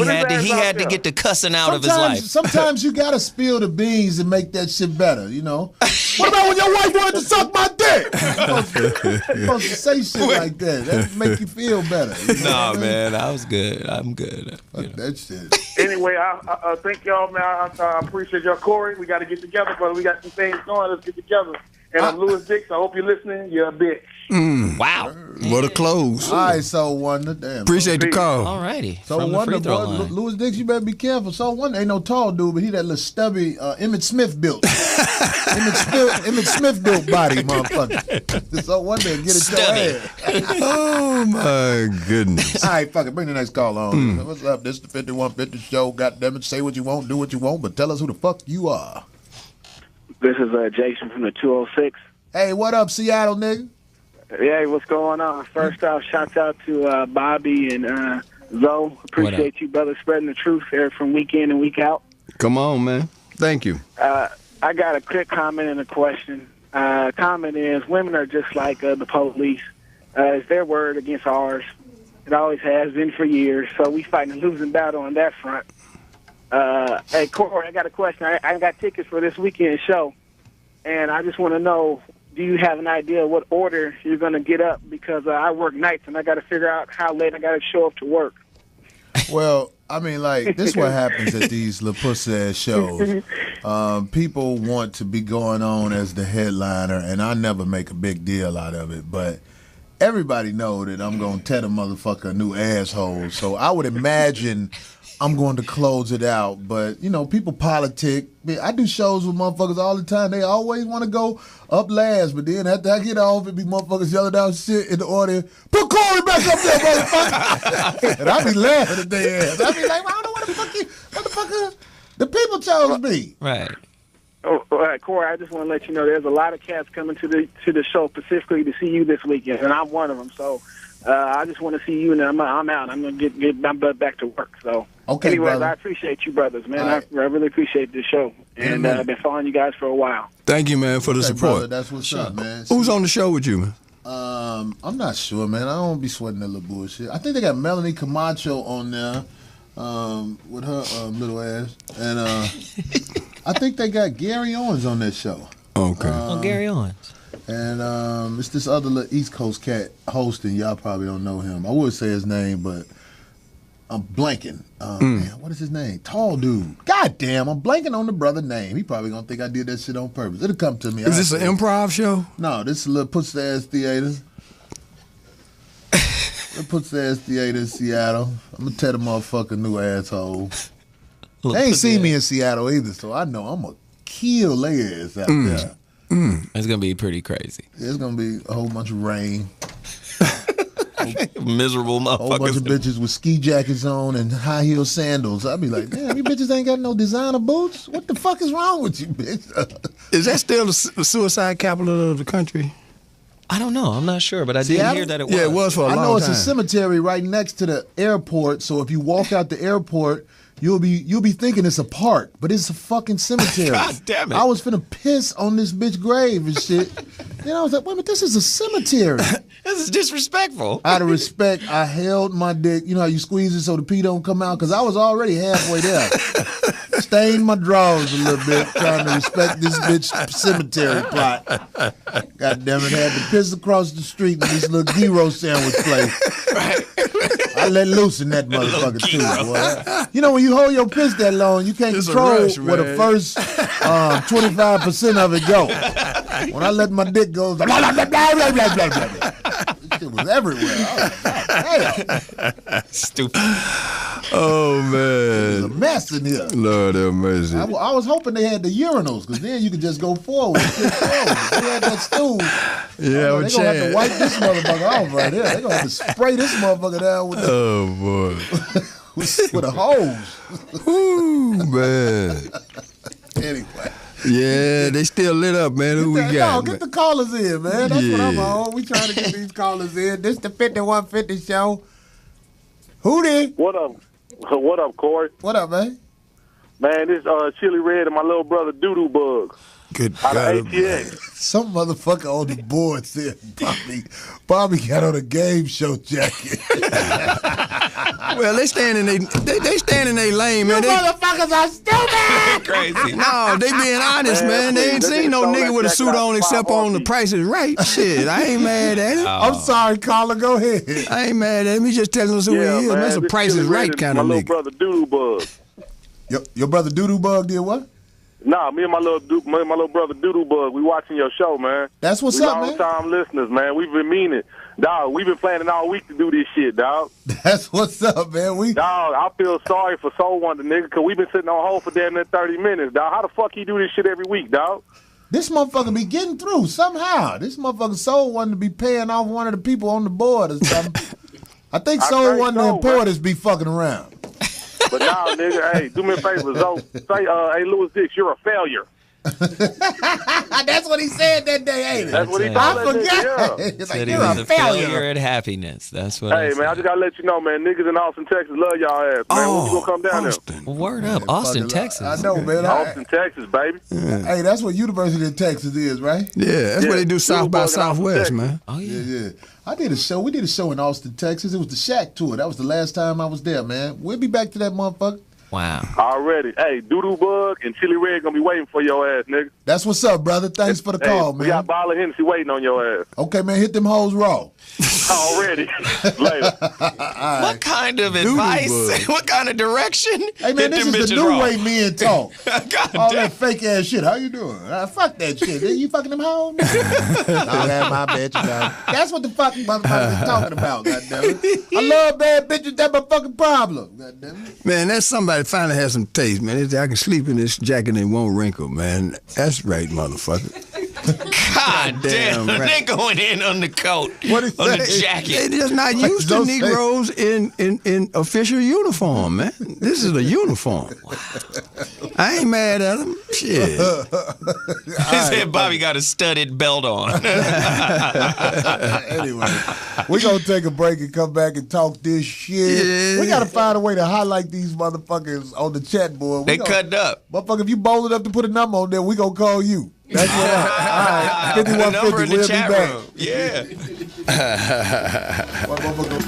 had to get the cussing out of his life. Sometimes you gotta spill the beans and make that shit better, you know. What about when your wife wanted to suck my dick? You're supposed to say shit like that. That make you feel better. You know man, I was good. I'm good. Fuck that shit. Anyway, I thank y'all, man. I appreciate y'all, Corey. We got to get together, brother. We got some things going. Let's get together. And I'm Louis Dix. I hope you're listening. You're a bitch. Wow. What a close. All right, So Wonder. Damn. Appreciate the call. All righty. So Wonder, boy, Louis Dix, you better be careful. So Wonder ain't no tall dude, but he that little stubby Emmett Smith built. Emmett Smith built body, motherfucker. So Wonder, get it to your ass. Oh, my goodness. All right, fuck it. Bring the next call on. What's up? This is the 5150 show. Goddamn it. Say what you want, do what you want, but tell us who the fuck you are. This is Jason from the 206. Hey, what up, Seattle, nigga? Hey, what's going on? First off, shouts out to Bobby and Zoe. Appreciate you, brother, spreading the truth here from week in and week out. Come on, man. Thank you. I got a quick comment and a question. Comment is, women are just like the police. It's their word against ours. It always has been for years, so we fighting a losing battle on that front. Hey, Corey, I got a question. I got tickets for this weekend show, and I just want to know, do you have an idea what order you're going to get up? Because I work nights, and I got to figure out how late I got to show up to work. Well, I mean, like, this is what happens at these little pussy-ass shows. People want to be going on as the headliner, and I never make a big deal out of it, but everybody know that I'm going to tell the motherfucker a new asshole, so I would imagine I'm going to close it out, but, you know, people politic. I do shows with motherfuckers all the time. They always want to go up last, but then after I get off, it be motherfuckers yelling out shit in the audience, put Corey back up there, motherfucker. And I be laughing at their ass. I be like, I don't know what the fuck you, motherfucker. The people chose me. Right. Oh, all right, Corey, I just want to let you know there's a lot of cats coming to the show specifically to see you this weekend, and I'm one of them, so I just want to see you, and I'm out. I'm going to get my butt back to work, so. Okay, anyways, brother. I appreciate you, brothers, man. Right. I really appreciate this show, and I've been following you guys for a while. Thank you, man, for the support. Brother, that's what's up, man. Who's on the show with you, man? I'm not sure, man. I don't be sweating that little bullshit. I think they got Melanie Camacho on there with her little ass, and I think they got Gary Owens on that show. Okay. Gary Owens. And it's this other little East Coast cat hosting. Y'all probably don't know him. I would say his name, but I'm blanking. Man, what is his name? Tall dude. God damn, I'm blanking on the brother name. He probably gonna think I did that shit on purpose. It'll come to me. Is this an improv show? No, this is a little pussy-ass theater. Little pussy-ass theater in Seattle. I'm gonna tell the motherfucker new asshole. They ain't seen me in Seattle either, so I know I'm gonna kill their ass out there. It's gonna be pretty crazy. There's gonna be a whole bunch of rain. Miserable Whole bunch of motherfuckers. bitches with ski jackets on and high heel sandals. I'd be like, damn, you bitches ain't got no designer boots? What the fuck is wrong with you, bitch? Is that still the suicide capital of the country? I don't know. I'm not sure, but I did Seattle? hear that it was. Yeah, it was for a long time. I know it's a cemetery right next to the airport, so if you walk out the airport, you'll be thinking it's a park, but it's a fucking cemetery. God damn it. I was finna piss on this bitch grave and shit. Then I was like, wait a minute, this is a cemetery. This is disrespectful. Out of respect, I held my dick. You know how you squeeze it so the pee don't come out? Because I was already halfway there. Stained my drawers a little bit, trying to respect this bitch cemetery plot. God damn it, had to piss across the street in this little gyro sandwich place. Right. I let loose in that motherfucker too, boy. You know, when you hold your piss that long, you can't control where the first 25% of it go. When I let my dick go, blah, blah, blah, blah, blah, blah, blah, blah. It was everywhere. I was like, God damn. Stupid. Oh, man. There's a mess in here. Lord have mercy. I was hoping they had the urinals, because then you could just go forward. If they had that stool, they're going to have to wipe this motherfucker off right here. They're going to have to spray this motherfucker down with with a hose. Ooh, man. Anyway. Yeah, they still lit up, man. Who we got? Get the callers in, man. That's what I'm on. We trying to get these callers in. This the 5150 show. Who did? What up? What up, Corey? What up, man? Man, this Chili Red and my little brother Doodoo Bug. Good out God. of ATX. Some motherfucker on the board said Bobby got on a game show jacket. Well, they stand in their lane, man. You motherfuckers are stupid. Crazy. No, they being honest, man. They ain't seen no nigga with a suit on except on The Price is Right. Shit, I ain't mad at it. I'm sorry, caller. Go ahead. I ain't mad at him. He just telling us who he is. Man, that's a Price is Right kind of nigga. My nigga. little brother Doodoo Bug. Your brother Doodoo Bug did what? Nah, me and my little brother Doodoo Bug, we watching your show, man. That's what's up, man. Long-time listeners, man. We've been meaning. Dog, we've been planning all week to do this shit, dog. That's what's up, man. Dog, I feel sorry for Soul Wonder, nigga, because we've been sitting on hold for damn near 30 minutes, dog. How the fuck he do this shit every week, dog? This motherfucker be getting through somehow. This motherfucker Soul Wonder be paying off one of the people on the board or something. I think Soul Wonder and Porters be fucking around. But now, nigga, hey, do me a favor, Zoe. Say, hey, Louis Dix, you're a failure. That's what he said that day, ain't it? That's what he told I that forgot. nigga, It's Said like, he you're was a a failure. failure at happiness. That's what Hey, man, I just got to let you know, man, niggas in Austin, Texas love y'all ass, man. When you gonna come down Austin. is. Word up. Austin, Texas. I know, man. Austin, Texas, baby. Hey, that's what University of Texas is, right? Yeah, that's what they do South by Doodoo Bug in Austin, Southwest, Texas. man. Oh, yeah. Yeah. I did a show. We did a show in Austin, Texas. It was the Shack Tour. That was the last time I was there, man. We'll be back to that motherfucker. Wow. Already. Hey, Doodoo Bug and Chili Red gonna be waiting for your ass, nigga. That's what's up, brother. Thanks for the call, We man. got Bottle of Hennessy waiting on your ass. Okay, man. Hit them hoes raw. Already. Later. What kind of advice? What kind of direction? Hey, man, Hit this them is the bitches new wrong. way men talk. God All damn. that fake ass shit. How you doing? Fuck that shit. You fucking them hoes? No, that's my bitch. No. That's what the fuck motherfuckers is talking about, goddammit. I love bad bitches. That's my fucking problem, goddammit. Man, that's somebody finally has some taste, man. I can sleep in this jacket and it won't wrinkle, man. That's right, motherfucker. God damn. right. They going in on the coat. What is on the that? jacket. They just not used to Don't say- Negroes in official uniform, man. This is a uniform. I ain't mad at them. Shit. He said Bobby got a studded belt on. Anyway, we're going to take a break and come back and talk this shit. Yeah. We got to find a way to highlight these motherfuckers on the chat board. They cut up. Motherfucker, if you bold enough to put a number on there, we going to call you. That's what I. All right, The number in 5150, the we'll chat be back. room. Yeah. What motherfucker?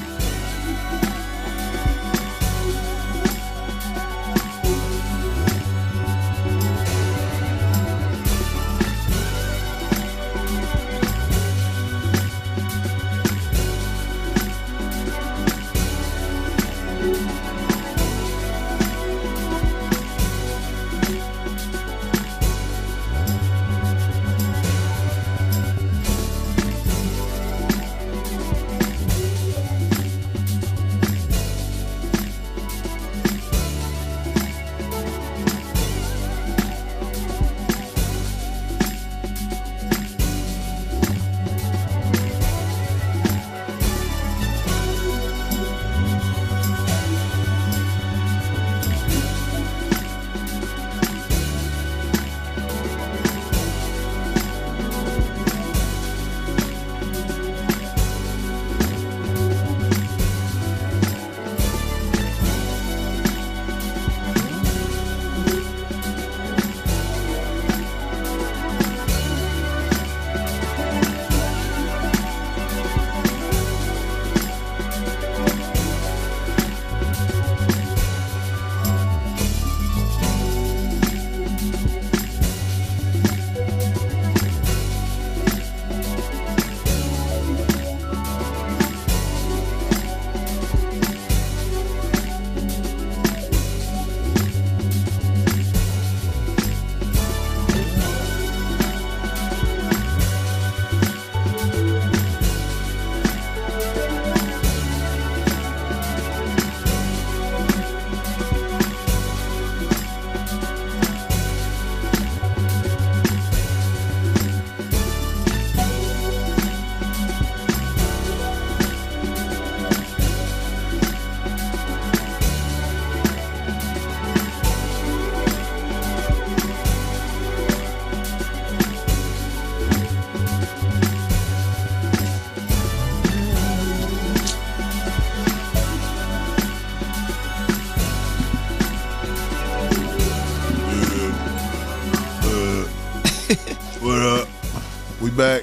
back.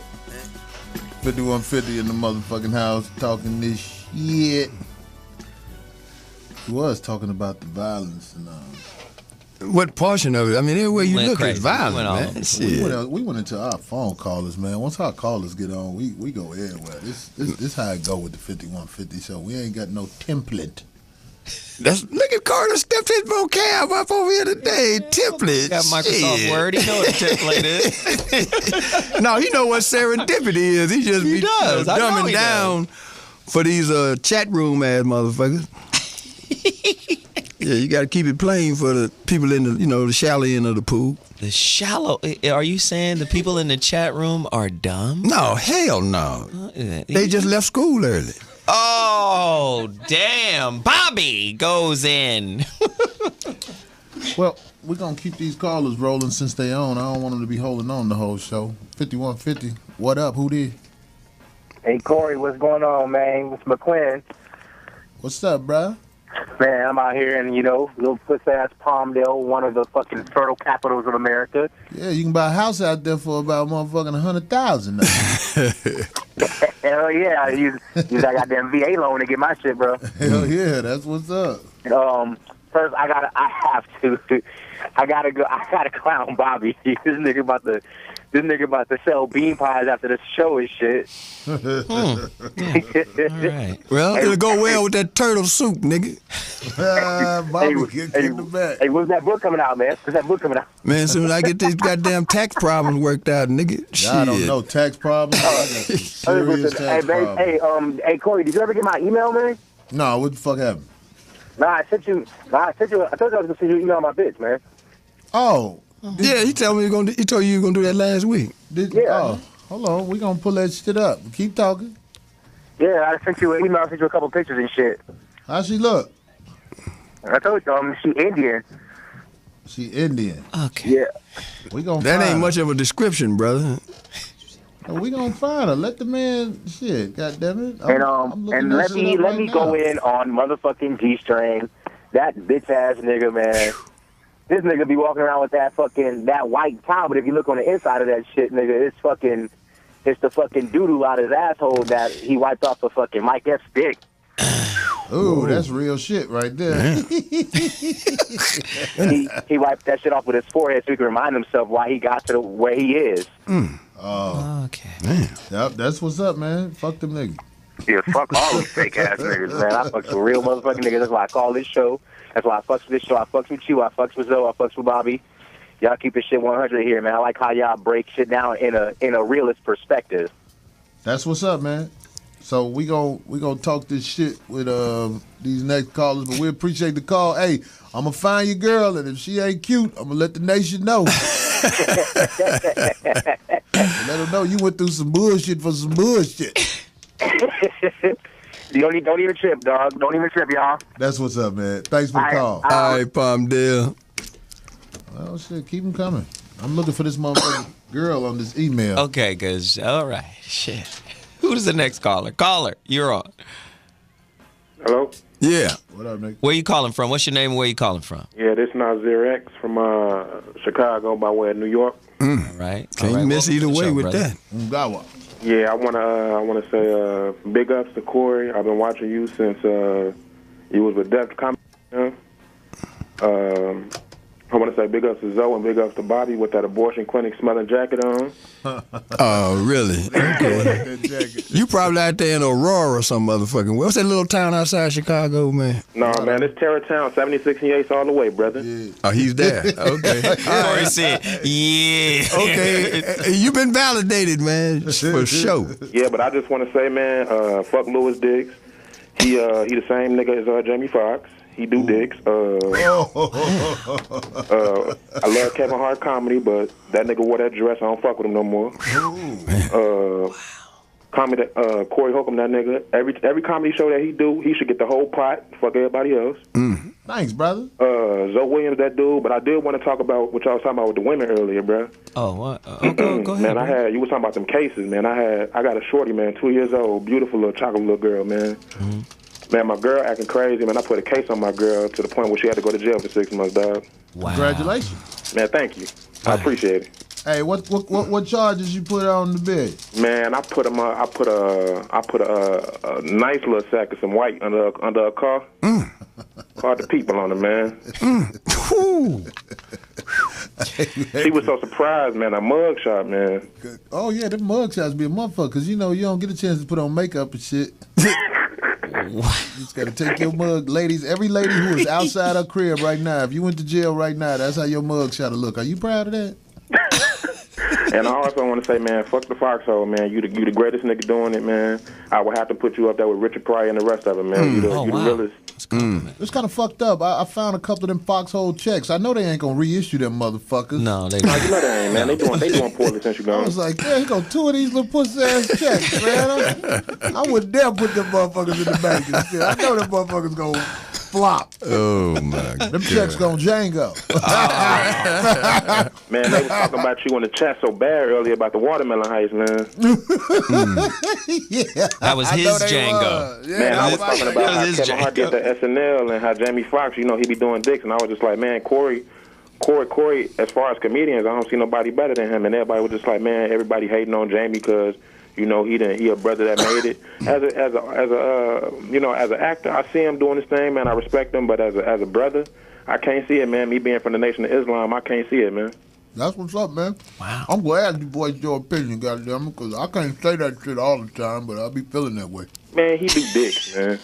5150 in the motherfucking house talking this shit. He was talking about the violence and What portion of it? I mean, everywhere you Went look, crazy. it's violent, Went man. off. Shit. we went into our phone callers, man. Once our callers get on, we go everywhere. This how it go with the 5150 show. We ain't got no template. Look at Carter stepped his vocab up over here today. Template. Got Microsoft Shit. Word. He know what a template is. No, he know what serendipity is. He just be does. I know dumbing he down for these chat room ass motherfuckers. Yeah, you got to keep it plain for the people in the shallow end of the pool. The shallow. Are you saying the people in the chat room are dumb? No, hell no. They just left school early. Oh, damn. Bobby goes in. Well, we're going to keep these callers rolling since they on. I don't want them to be holding on the whole show. 5150, what up? Who did? Hey, Corey, what's going on, man? It's McQuinn. What's up, bruh? Man, I'm out here in, little puss-ass Palmdale, one of the fucking fertile capitals of America. Yeah, you can buy a house out there for about motherfucking 100,000 now. Hell yeah, I use that goddamn VA loan to get my shit, bro. Hell yeah, that's what's up. First, I gotta clown Bobby. This nigga about to sell bean pies after the show and shit. All right. Well, it'll go well with that turtle soup, nigga. Bobby, get the back. Hey, when's that book coming out, man? When's that book coming out? Man, as soon as I get these goddamn tax problems worked out, nigga. Shit. I don't know, tax problems. I got some serious tax problems. Hey, Corey, did you ever get my email, man? No, what the fuck happened? I told you I was gonna send you an email on my bitch, man. Oh. Yeah, he told you you were gonna do that last week. Oh, hold on. We gonna pull that shit up. Keep talking. Yeah, I sent you an email. I sent you a couple pictures and shit. How she look? I told you, she Indian. She Indian. Okay. Yeah. We gonna That find ain't her. much of a description, brother. We gonna find her. Let the man shit. God damn it. And let me go in on motherfucking G-String. That bitch ass nigga, man. This nigga be walking around with that white towel, but if you look on the inside of that shit, nigga, it's the fucking doo-doo out his asshole that he wiped off the fucking Mike F's dick. Ooh, that's real shit right there. He wiped that shit off with his forehead so he can remind himself why he got to where he is. Oh, okay. Man. Yep, that's what's up, man. Fuck them niggas. Yeah, fuck all them fake ass niggas, man. I fucks with real motherfucking niggas. That's why I call this show. That's why I fucks with this show. I fucks with you. I fucks with Zoe. I fucks with Bobby. Y'all keep this shit 100 here, man. I like how y'all break shit down in a realist perspective. That's what's up, man. So we gonna talk this shit with these next callers, but we appreciate the call. Hey, I'm gonna find your girl, and if she ain't cute, I'm gonna let the nation know. Let them know you went through some bullshit for some bullshit. Don't even trip, dog. Don't even trip, y'all. That's what's up, man. Thanks for the call. All right, Palmdale. Well, shit, keep them coming. I'm looking for this motherfucking girl on this email. Okay, cause all right, shit. Who's the next caller? Caller, you're on. Hello? Yeah. What up, Nick? Where you calling from? What's your name and where you calling from? Yeah, this is Nazir X from Chicago by way of New York. All right. Can't miss either Welcome to the way show, with brother. that. Ngawa. Yeah, I wanna say big ups to Corey. I've been watching you since you was with Def Comedy. I want to say big ups to Zoe and big ups to Bobby with that abortion clinic smelling jacket on. Oh, really? Okay. You probably out there in Aurora or some motherfucking. What's that little town outside Chicago, man? No, man, it's Terrortown, 76 and Yates all the way, brother. Yeah. Oh, he's there. Okay. Corey said, yeah. Okay. You've been validated, man, for sure. Yeah, but I just want to say, man, fuck Louis Diggs. He the same nigga as Jamie Foxx. He do dicks. I love Kevin Hart comedy, but that nigga wore that dress. I don't fuck with him no more. Comedy, Corey Holcomb, that nigga. Every comedy show that he do, he should get the whole pot. Fuck everybody else. Thanks, brother. Zoe Williams, that dude. But I did want to talk about what y'all was talking about with the women earlier, bro. Oh, what? Go ahead. Man, you was talking about them cases, man. I got a shorty, man, 2 years old, beautiful little chocolate little girl, man. Man, my girl acting crazy, man. I put a case on my girl to the point where she had to go to jail for 6 months, dog. Wow. Congratulations. Man, thank you. I appreciate it. Hey, what charges you put on the bed? Man, I put a nice little sack of some white under a car. Called the people on it, man. She was so surprised, man. A mug shot, man. Oh yeah, them mug shots be a motherfucker, because you know you don't get a chance to put on makeup and shit. You just gotta take your mug, ladies. Every lady who is outside her crib right now, if you went to jail right now, that's how your mug shot to look. Are you proud of that? And I also want to say, man, fuck the foxhole, man. You the greatest nigga doing it, man. I would have to put you up there with Richard Pryor and the rest of it, man. You the realest. It's kind of fucked up. I found a couple of them foxhole checks. I know they ain't gonna reissue them motherfuckers. No, they you know they ain't, man. They doing poorly since you gone. I was like, yeah, he got 2 of these little pussy ass checks, man. I would never put them motherfuckers in the bank and shit. I know them motherfuckers gonna flop. Oh my God. Them checks gonna Django. Man, they was talking about you in the chat so bad earlier about the watermelon heist, man. Yeah, That was his Django. Yeah, Man, I was talking about how his Kevin Hart did the SNL and how Jamie Foxx, you know, he be doing dicks, and I was just like, man, Corey, as far as comedians, I don't see nobody better than him, and everybody was just like, man, everybody hating on Jamie because, you know, he a brother that made it. As an actor, I see him doing his thing, man. I respect him, but as a brother, I can't see it, man. Me being from the Nation of Islam, I can't see it, man. That's what's up, man. Wow. I'm glad you voiced your opinion, goddamn, because I can't say that shit all the time, but I be feeling that way. Man, he do dicks, man.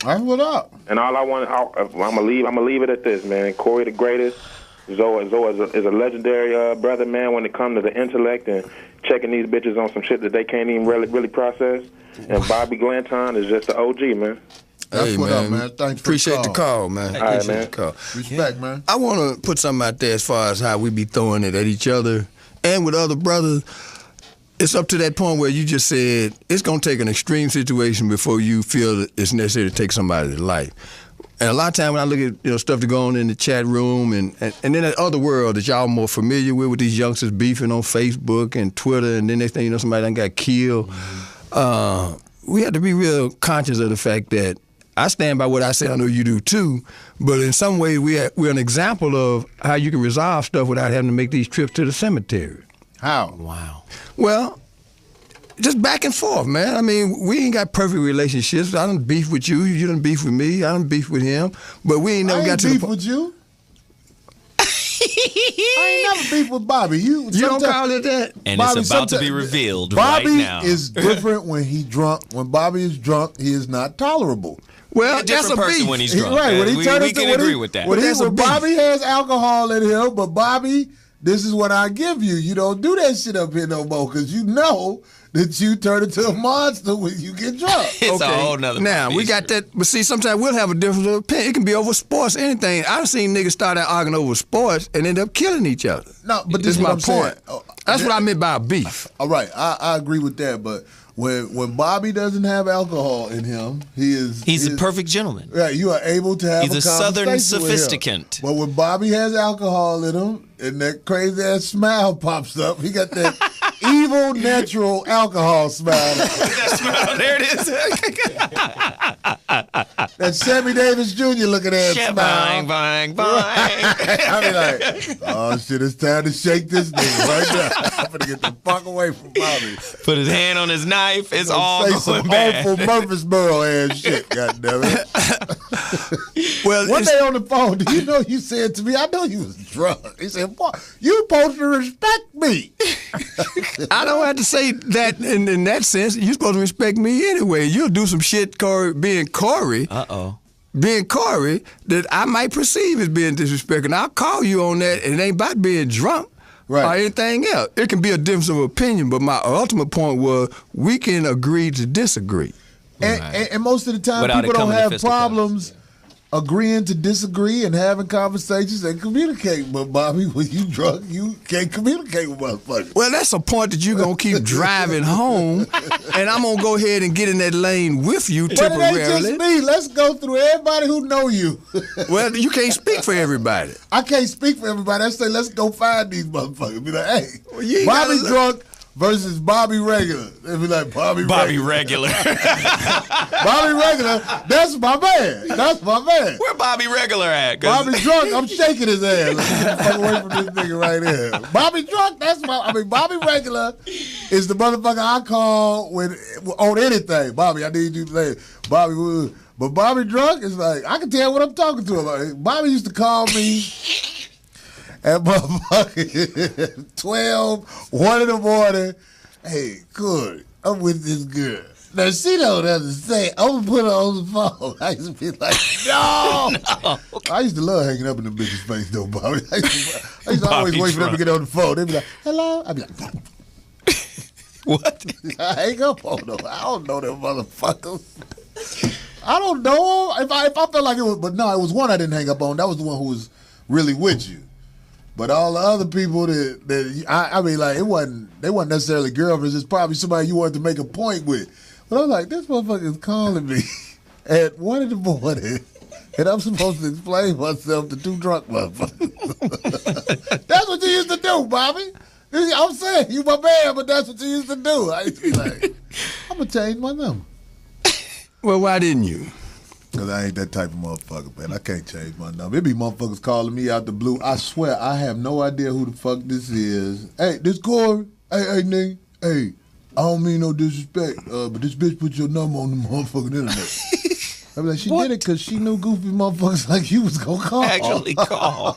That's what up. And all I want, I'm gonna leave it at this, man. Corey the greatest. Zoe is a legendary brother, man. When it comes to the intellect and checking these bitches on some shit that they can't even really process. And Bobby Glanton is just the OG, man. That's hey, what man. up, man. Thanks for Appreciate the call, man. All right, Appreciate man. the call. Respect, man. I want to put something out there as far as how we be throwing it at each other and with other brothers. It's up to that point where you just said it's going to take an extreme situation before you feel that it's necessary to take somebody's life. And a lot of times when I look at stuff that go on in the chat room and then that other world that y'all more familiar with these youngsters beefing on Facebook and Twitter, and then next thing you know somebody done got killed, we have to be real conscious of the fact that I stand by what I say. I know you do too. But in some ways, we're an example of how you can resolve stuff without having to make these trips to the cemetery. How? Wow. Well, just back and forth, man. I mean, we ain't got perfect relationships. I done beef with you. You done beef with me. I done beef with him. But we ain't never got to beef with you. I ain't never beef with Bobby. You don't call it that? And Bobby, it's about to be revealed Bobby right now. is different when he drunk. When Bobby is drunk, he is not tolerable. Well, a different person when he's drunk. Right. When he we can agree with that. When Bobby has alcohol in him, but Bobby, this is what I give you. You don't do that shit up here no more because you know that you turn into a monster when you get drunk. It's a whole nother Now, we got that, but see, sometimes we'll have a difference of opinion. It can be over sports, anything. I've seen niggas start out arguing over sports and end up killing each other. No, but this is my point. That's what I meant by beef. All right, I agree with that, but when Bobby doesn't have alcohol in him, he's a perfect gentleman. Right, you are able to have He's a southern sophisticant. But when Bobby has alcohol in him and that crazy ass smile pops up, he got that evil natural alcohol smile. That smile, there it is. That Sammy Davis Jr. looking at smile. Bang, bang, bang. I be like, oh shit, it's time to shake this nigga right now. I'm gonna get the fuck away from Bobby. Put his hand on his knife. It's all say going some bad. awful Murfreesboro ass shit, goddammit. Well, one day on the phone, do you know you said to me, I know you was drunk. He said, boy, you supposed to respect me. I don't have to say that in that sense. You're supposed to respect me anyway. You'll do some shit, Corey, being Corey, that I might perceive as being disrespectful. And I'll call you on that, and it ain't about being drunk. Right. Or anything else. It can be a difference of opinion, but my ultimate point was we can agree to disagree. And most of the time, Without people don't have fisticuffs. problems agreeing to disagree and having conversations and communicating. But Bobby, when you drunk, you can't communicate with motherfuckers. Well, that's a point that you're going to keep driving home, and I'm going to go ahead and get in that lane with you temporarily. But it ain't just me. Let's go through everybody who know you. Well, you can't speak for everybody. I can't speak for everybody. I say, let's go find these motherfuckers. Be like, hey, Well, you ain't Bobby gotta drunk. versus Bobby Regular. They'd be like, Bobby Regular. Bobby Regular, that's my man. That's my man. Where Bobby Regular at? Bobby Drunk, I'm shaking his ass. Let's get the fuck away from this nigga right here. Bobby Drunk, Bobby Regular is the motherfucker I call on anything. Bobby, I need you to say, Bobby, but Bobby Drunk is like, I can tell what I'm talking to him. Like, Bobby used to call me at motherfucking 12, 1 in the morning. Hey, good. I'm with this girl. Now, she don't understand. I'm going to put her on the phone. I used to be like, no. I used to love hanging up in the bitch's face, though, Bobby. I used to always wait for them to get on the phone. They'd be like, hello. I'd be like, what? I hang up on them. I don't know them motherfuckers. I don't know. If I felt like it was, but no, it was one I didn't hang up on. That was the one who was really with you. But all the other people that they wasn't necessarily girlfriends. It's probably somebody you wanted to make a point with. But I was like, this motherfucker is calling me at 1 in the morning, and I'm supposed to explain myself to 2 drunk motherfuckers. That's what you used to do, Bobby. I'm saying, you my man, but that's what you used to do. I used to be like, I'm going to change my number. Well, why didn't you? Because I ain't that type of motherfucker, man. I can't change my number. It be motherfuckers calling me out the blue. I swear, I have no idea who the fuck this is. Hey, this Corey. Hey, Nate. Hey, I don't mean no disrespect, but this bitch put your number on the motherfucking internet. I be like, she did it because she knew goofy motherfuckers like you was going to call. Actually call.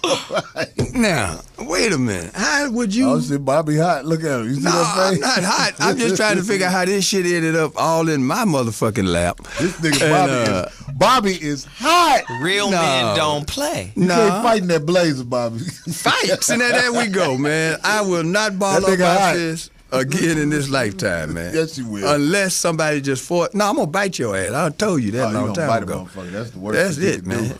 Right. Now, wait a minute. How would you... I said, Bobby hot. Look at him. You see that face? I'm not hot. I'm just trying to figure out how this shit ended up all in my motherfucking lap. This nigga Bobby is hot. Real men don't play. You can't fight in that blazer, Bobby. Fight. And there we go, man. I will not ball up my fist again in this lifetime, man. Yes, you will. Unless somebody just fought. No, I'm going to bite your ass. I told you that a long time ago. That's the worst. That's it, man.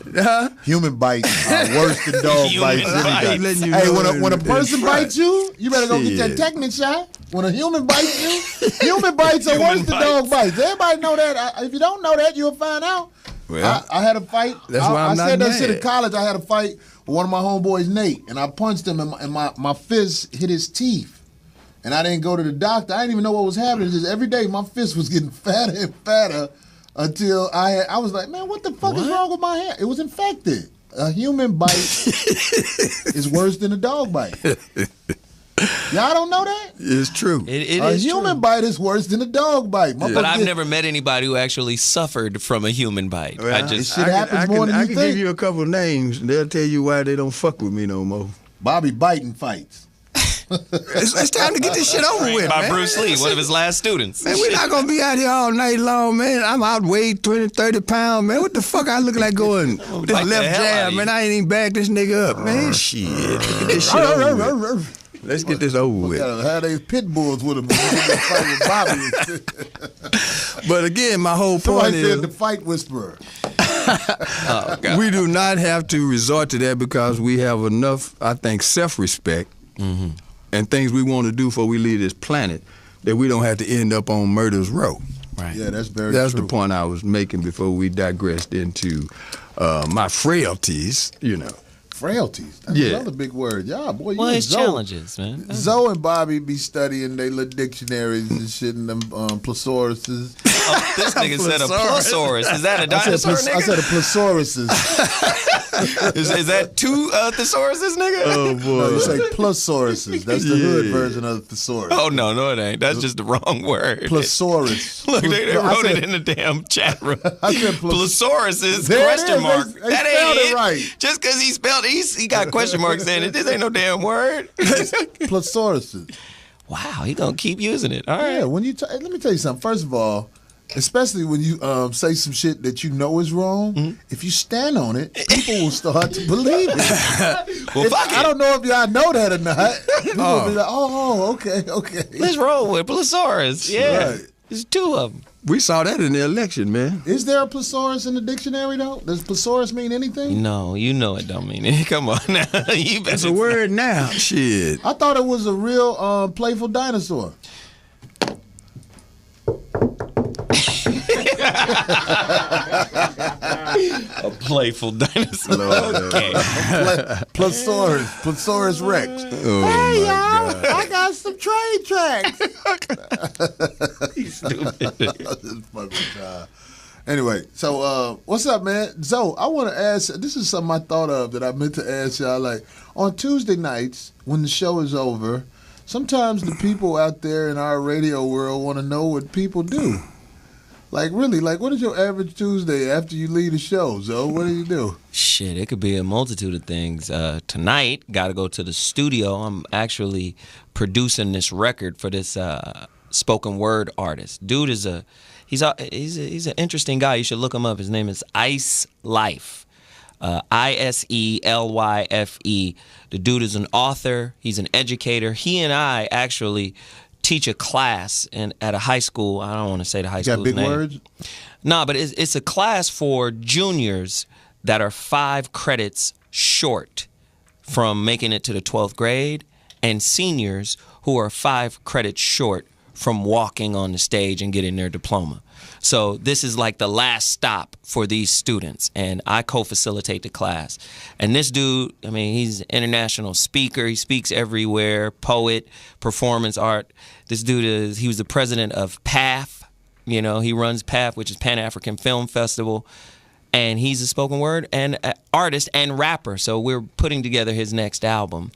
Human bites are worse than dog bites. Hey, when a person bites you, you better go get that tetanus shot. When a human bites you, human bites are worse than dog bites. Everybody know that. If you don't know that, you'll find out. Well, I had a fight. That's why I'm not said that mad. shit in college. I had a fight with one of my homeboys, Nate, and I punched him, and my fist hit his teeth. And I didn't go to the doctor. I didn't even know what was happening. Just every day, my fist was getting fatter and fatter until I was like, man, what the fuck is wrong with my hand? It was infected. A human bite is worse than a dog bite. Y'all don't know that? It's true. A human bite is worse than a dog bite. But I've never met anybody who actually suffered from a human bite. Well, this shit happens more than you think. I can give you a couple names, and they'll tell you why they don't fuck with me no more. Bobby biting fights. It's time to get this shit over with, By man. Bruce Lee, one of his last students. Man, we're not going to be out here all night long, man. I'm outweighed 20, 30 pounds, man. What the fuck I look like going with this left jab, man? I ain't even back this nigga up, man. Shit. Look at this shit over with. Let's get this over with. How they pit bulls with him. Fight with Bobby. But again, my whole Somebody point is said the fight whisperer. We do not have to resort to that because we have enough, I think, self-respect and things we want to do before we leave this planet that we don't have to end up on murder's row. Right. Yeah, that's very That's true. the point I was making before we digressed into my frailties, you know. Frailties. That's another big word. Yeah, boy. You Well, and it's Zoe. challenges, man. Zoe and Bobby be studying their little dictionaries and shit and them plesauruses. Oh, this nigga said a plusaurus. Is that a dinosaur, I nigga? said a plesauruses. Is that two thesauruses, nigga? Oh, boy. No, you say plesauruses. That's the hood version of thesaurus. Oh, no, it ain't. That's just the wrong word. Plesaurus. Look, they wrote it in the damn chat room. I said Plesaurus is There it question is. mark. They That spelled ain't it right. Just because he spelled it, he got question marks in it. This ain't no damn word. Plesauruses. Wow, he gonna keep using it. All right. Yeah, when you let me tell you something. First of all, especially when you say some shit that you know is wrong, if you stand on it, people will start to believe it. Well, fuck I it. don't know if y'all know that or not. People will be like, okay. Let's roll with Plesaurus. Yeah. Right. There's two of them. We saw that in the election, man. Is there a plesaurus in the dictionary, though? Does plesaurus mean anything? No, you know it don't mean it. Come on now. You better It's a word now. Shit. I thought it was a real playful dinosaur. A playful dinosaur. Okay. Plesaurus Rex. Oh, Hey, my y'all, God. I got some train tracks. He's stupid. Anyway, so what's up, man? So I want to ask. This is something I thought of that I meant to ask y'all. Like on Tuesday nights when the show is over, sometimes the people out there in our radio world want to know what people do. Like really, like what is your average Tuesday after you leave the show? So what do you do? Shit, it could be a multitude of things. Tonight, got to go to the studio. I'm actually producing this record for this spoken word artist. Dude is he's an interesting guy. You should look him up. His name is Ice Life. ISELYFE. The dude is an author. He's an educator. He and I actually teach a class at a high school. I don't want to say the high school's name. Got big words? No, but it's a class for juniors that are 5 credits short from making it to the 12th grade, and seniors who are 5 credits short from walking on the stage and getting their diploma. So this is like the last stop for these students, and I co-facilitate the class. And this dude, I mean, he's an international speaker. He speaks everywhere, poet, performance art. This dude he was the president of PAF. You know, he runs PAF, which is Pan-African Film Festival. And he's a spoken word and artist and rapper. So we're putting together his next album.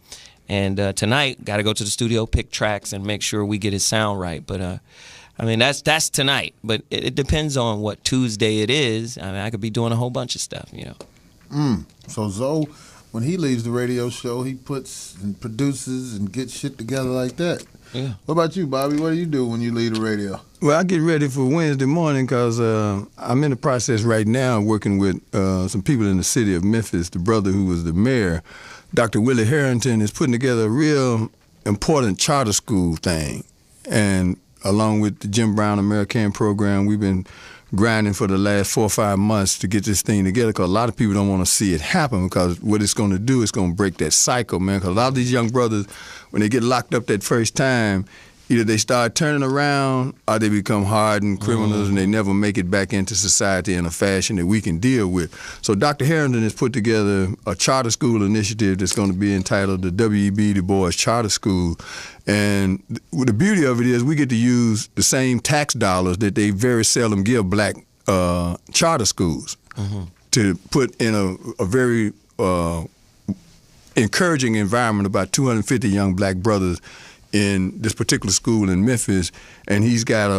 And tonight, got to go to the studio, pick tracks, and make sure we get his sound right. But I mean, that's tonight. But it depends on what Tuesday it is. I mean, I could be doing a whole bunch of stuff, you know. So Zoe, when he leaves the radio show, he puts and produces and gets shit together like that. Yeah. What about you, Bobby? What do you do when you leave the radio? Well, I get ready for Wednesday morning because I'm in the process right now working with some people in the city of Memphis. The brother who was the mayor, Dr. Willie Harrington, is putting together a real important charter school thing. And along with the Jim Brown American program, we've been grinding for the last 4 or 5 months to get this thing together because a lot of people don't want to see it happen because what it's going to do is going to break that cycle, man. Because a lot of these young brothers, when they get locked up that first time, either they start turning around or they become hardened criminals and they never make it back into society in a fashion that we can deal with. So Dr. Harrington has put together a charter school initiative that's going to be entitled the W.E.B. Du Bois Charter School. And the beauty of it is we get to use the same tax dollars that they very seldom give black charter schools to put in a very encouraging environment. About 250 young black brothers in this particular school in Memphis, and he's got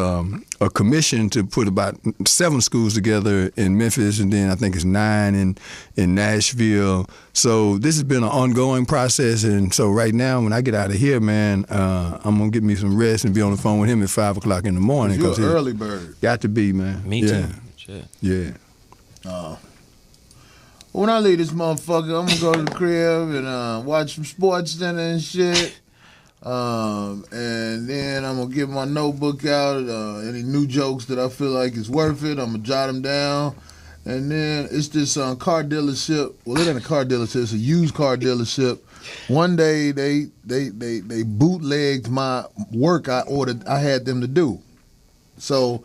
a commission to put about 7 schools together in Memphis, and then I think it's 9 in Nashville. So this has been an ongoing process, and so right now when I get out of here, man, I'm gonna get me some rest and be on the phone with him at 5 o'clock in the morning. You're an early bird. Got to be, man. Me too. Shit. Yeah. When I leave this motherfucker, I'm gonna go to the crib and watch some Sports Center and shit. And then I'm gonna get my notebook out, any new jokes that I feel like is worth it, I'm gonna jot them down. And then it's this car dealership. Well, it ain't a car dealership, it's a used car dealership. One day they bootlegged my work I had them to do. So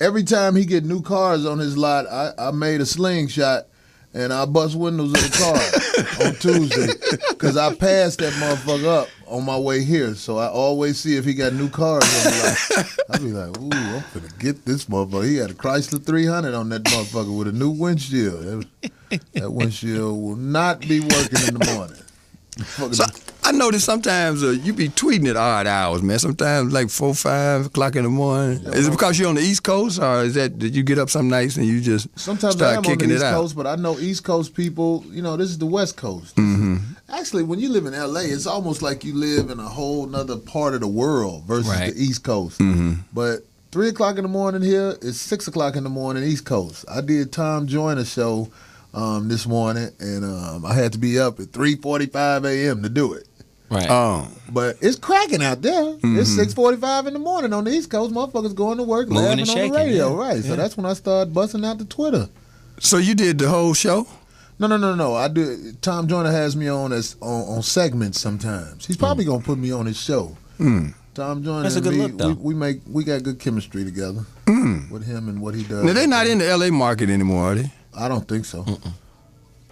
every time he get new cars on his lot, I made a slingshot and I bust windows of the car on Tuesday because I passed that motherfucker up on my way here. So I always see if he got new cars on the lot. I be like, ooh, I'm finna get this motherfucker. He had a Chrysler 300 on that motherfucker with a new windshield. That windshield will not be working in the morning. So I notice sometimes you be tweeting at odd hours, man. Sometimes like 4, 5 o'clock in the morning. Yeah, is it because you're on the East Coast, or is that you get up some nights and you just sometimes start I'm kicking on the it East out? Coast, but I know East Coast people. You know, this is the West Coast. Actually, when you live in LA, it's almost like you live in a whole nother part of the world versus the East Coast. But 3 o'clock in the morning here is 6 o'clock in the morning East Coast. I did Tom Joyner's show this morning, and I had to be up at 3:45 a.m. to do it. Right. But it's cracking out there. It's 6:45 in the morning on the East Coast. Motherfuckers going to work, Moving laughing and on shaking, the radio. yeah. Right. So Yeah. that's when I started busting out the Twitter. So you did the whole show? No. I do. Tom Joyner has me on as on segments sometimes. He's probably gonna put me on his show. Tom Joyner. That's a good and me, look, though. we got good chemistry together with him and what he does. Now they're not in the LA market anymore, are they? I don't think so.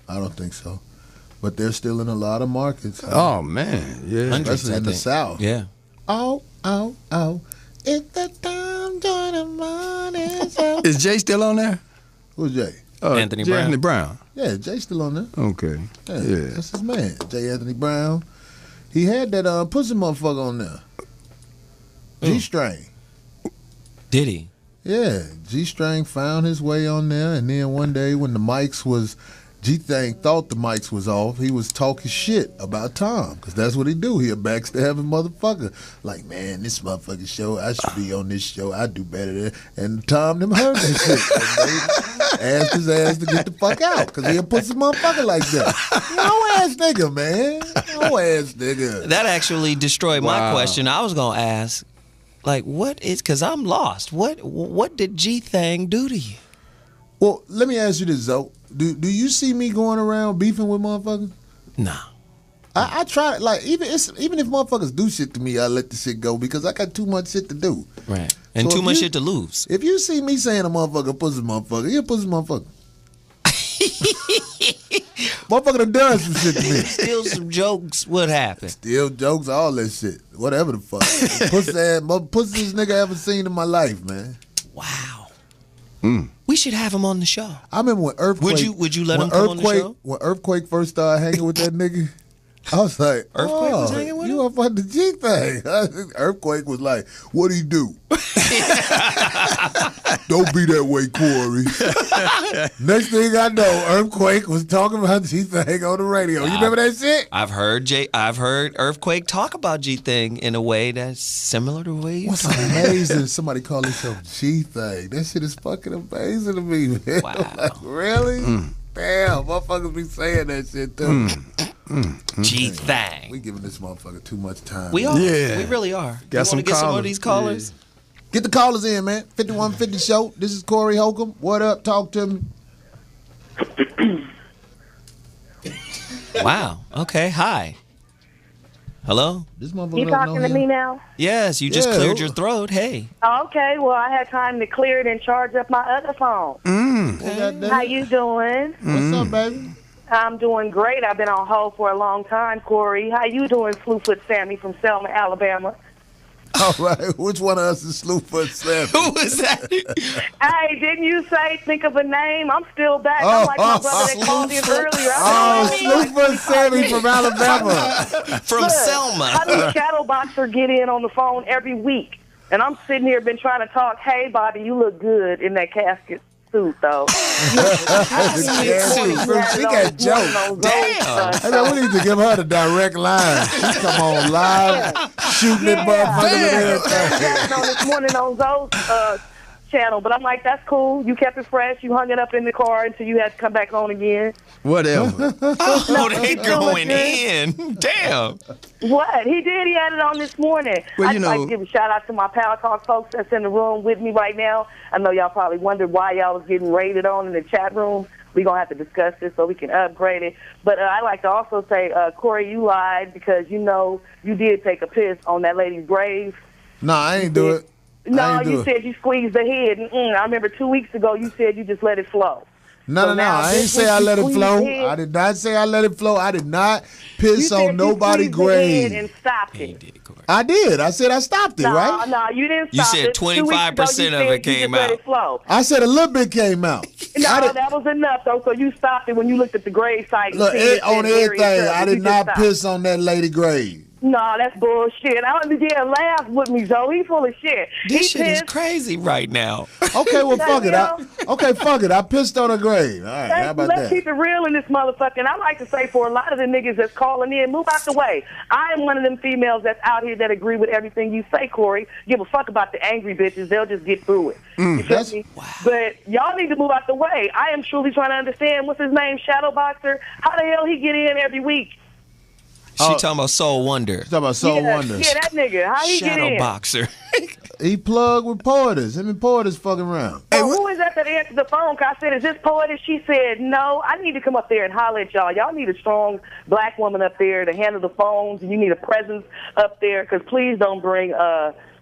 I don't think so. But they're still in a lot of markets. Oh man, yeah. Hundreds, Especially I in the think. South. Yeah. Oh, oh, oh. It's the time to the morning show. Is Jay still on there? Who's Jay? Anthony Jay Brown. Anthony Brown. Yeah, Jay's still on there. Okay. Yeah, Yeah. that's his man, J. Anthony Brown. He had that pussy motherfucker on there. G-String. Did he? Yeah, G-String found his way on there, and then one day when the mics was, G-Thing thought the mics was off, he was talking shit about Tom, because that's what he do. He a backstabbing motherfucker. Like, man, this motherfucking show, I should be on this show. I do better than, and Tom them heard that shit. And they asked his ass to get the fuck out, because he a pussy motherfucker like that. No ass nigga, man. No ass nigga. That actually destroyed my question. I was gonna ask, like, what is? Because I'm lost. What did G-Thing do to you? Well, let me ask you this, Zoe. Do you see me going around beefing with motherfuckers? Nah. I try, like, even if motherfuckers do shit to me, I let the shit go because I got too much shit to do. Right. And So too if much you- shit to lose. If you see me saying a motherfucker, pussy motherfucker, he a pussy motherfucker. Motherfucker done done some shit to me. Still some jokes would happen. Still jokes, all that shit. Whatever the fuck. Pussiest nigga I ever seen in my life, man. Wow. We should have him on the show. I remember when Earthquake. Would you let him come on the show? When Earthquake first started hanging with that nigga, I was like, Earthquake was hanging with you up on the G thing. Earthquake was like, what'd he do? Don't be that way, Corey. Next thing I know, Earthquake was talking about G thing on the radio. You remember that shit? I've heard Earthquake talk about G-Thing in a way that's similar to the way you What's talk. amazing? Somebody call themselves G thing. That shit is fucking amazing to me, man. Wow. I'm like, really? Damn, motherfuckers be saying that shit too. G-Thing. We giving this motherfucker too much time. We are. Yeah. We really are. Got You some want to get some of callers. these callers? Get the callers in, man. 5150 show. This is Corey Holcomb. What up? Talk to me. Wow. Okay. Hi. Hello? This motherfucker You don't talking know to him. me now? Yes, you just Yeah. cleared your throat. Hey. Okay, well, I had time to clear it and charge up my other phone. Well, goddamn. How you doing? What's up, baby? I'm doing great. I've been on hold for a long time, Corey. How you doing, Slewfoot Sammy from Selma, Alabama? All right. Which one of us is Slewfoot Sammy? Who was that? Hey, didn't you say think of a name? I'm still back. I'm like my brother that called in earlier. Oh, Slewfoot Sammy from Alabama. From Look, Selma. How does a shadow boxer get in on the phone every week? And I'm sitting here been trying to talk. Hey, Bobby, you look good in that casket suit, though. She got jokes. Damn. Hey, man, we need to give her the direct line. She come on live, shooting that motherfucker with everything. on this morning on Zoe's channel, but I'm like, that's cool. You kept it fresh. You hung it up in the car until you had to come back on again. Whatever. Oh, they going in. Damn. What? He did. He had it on this morning. Well, I'd you like know- to give a shout out to my Power Talk folks that's in the room with me right now. I know y'all probably wondered why y'all was getting rated on in the chat room. We're going to have to discuss this so we can upgrade it. But I'd like to also say, Corey, you lied because, you know, you did take a piss on that lady's grave. Nah, I ain't do it. No, I ain't do you it. said you squeezed the head. I remember 2 weeks ago you said you just let it flow. No. now I ain't this say week I you let it squeezed flow. the head. I did not say I let it flow. I did not You piss said on you nobody's squeezed the head grave. and stopped it. I did. I said I stopped it, No, right? no, you didn't You stop said it. 2 weeks ago, 25% you of said it you came just let out. it flow. I said a little bit came out. No, that was enough, though, so you stopped it when you looked at the grave site. and Look, seen it on said Mary everything, Shelley. I You did just not stopped. piss on that lady grave. No, that's bullshit. I don't laugh with me, Zoe. He full of shit. This he shit is pissed. crazy right now. Okay, well, fuck it. Goddamn. Fuck it. I pissed on her grave. All right, how about Let's that? keep it real in this motherfucker. And I like to say for a lot of the niggas that's calling in, move out the way. I am one of them females that's out here that agree with everything you say, Corey. Give a fuck about the angry bitches. They'll just get through it. You feel that's- me? But y'all need to move out the way. I am truly trying to understand what's his name, Shadow Boxer. How the hell he get in every week? She talking about Soul Wonder. Talking about Soul Wonder. Yeah, that nigga. How he get Shadow in? boxer. He plugged with Porters. Him and Porters fucking around. So who is that answered the phone? 'Cause I said, is this Poetess? She said, no. I need to come up there and holler at y'all. Y'all need a strong black woman up there to handle the phones, and you need a presence up there. Because please don't bring,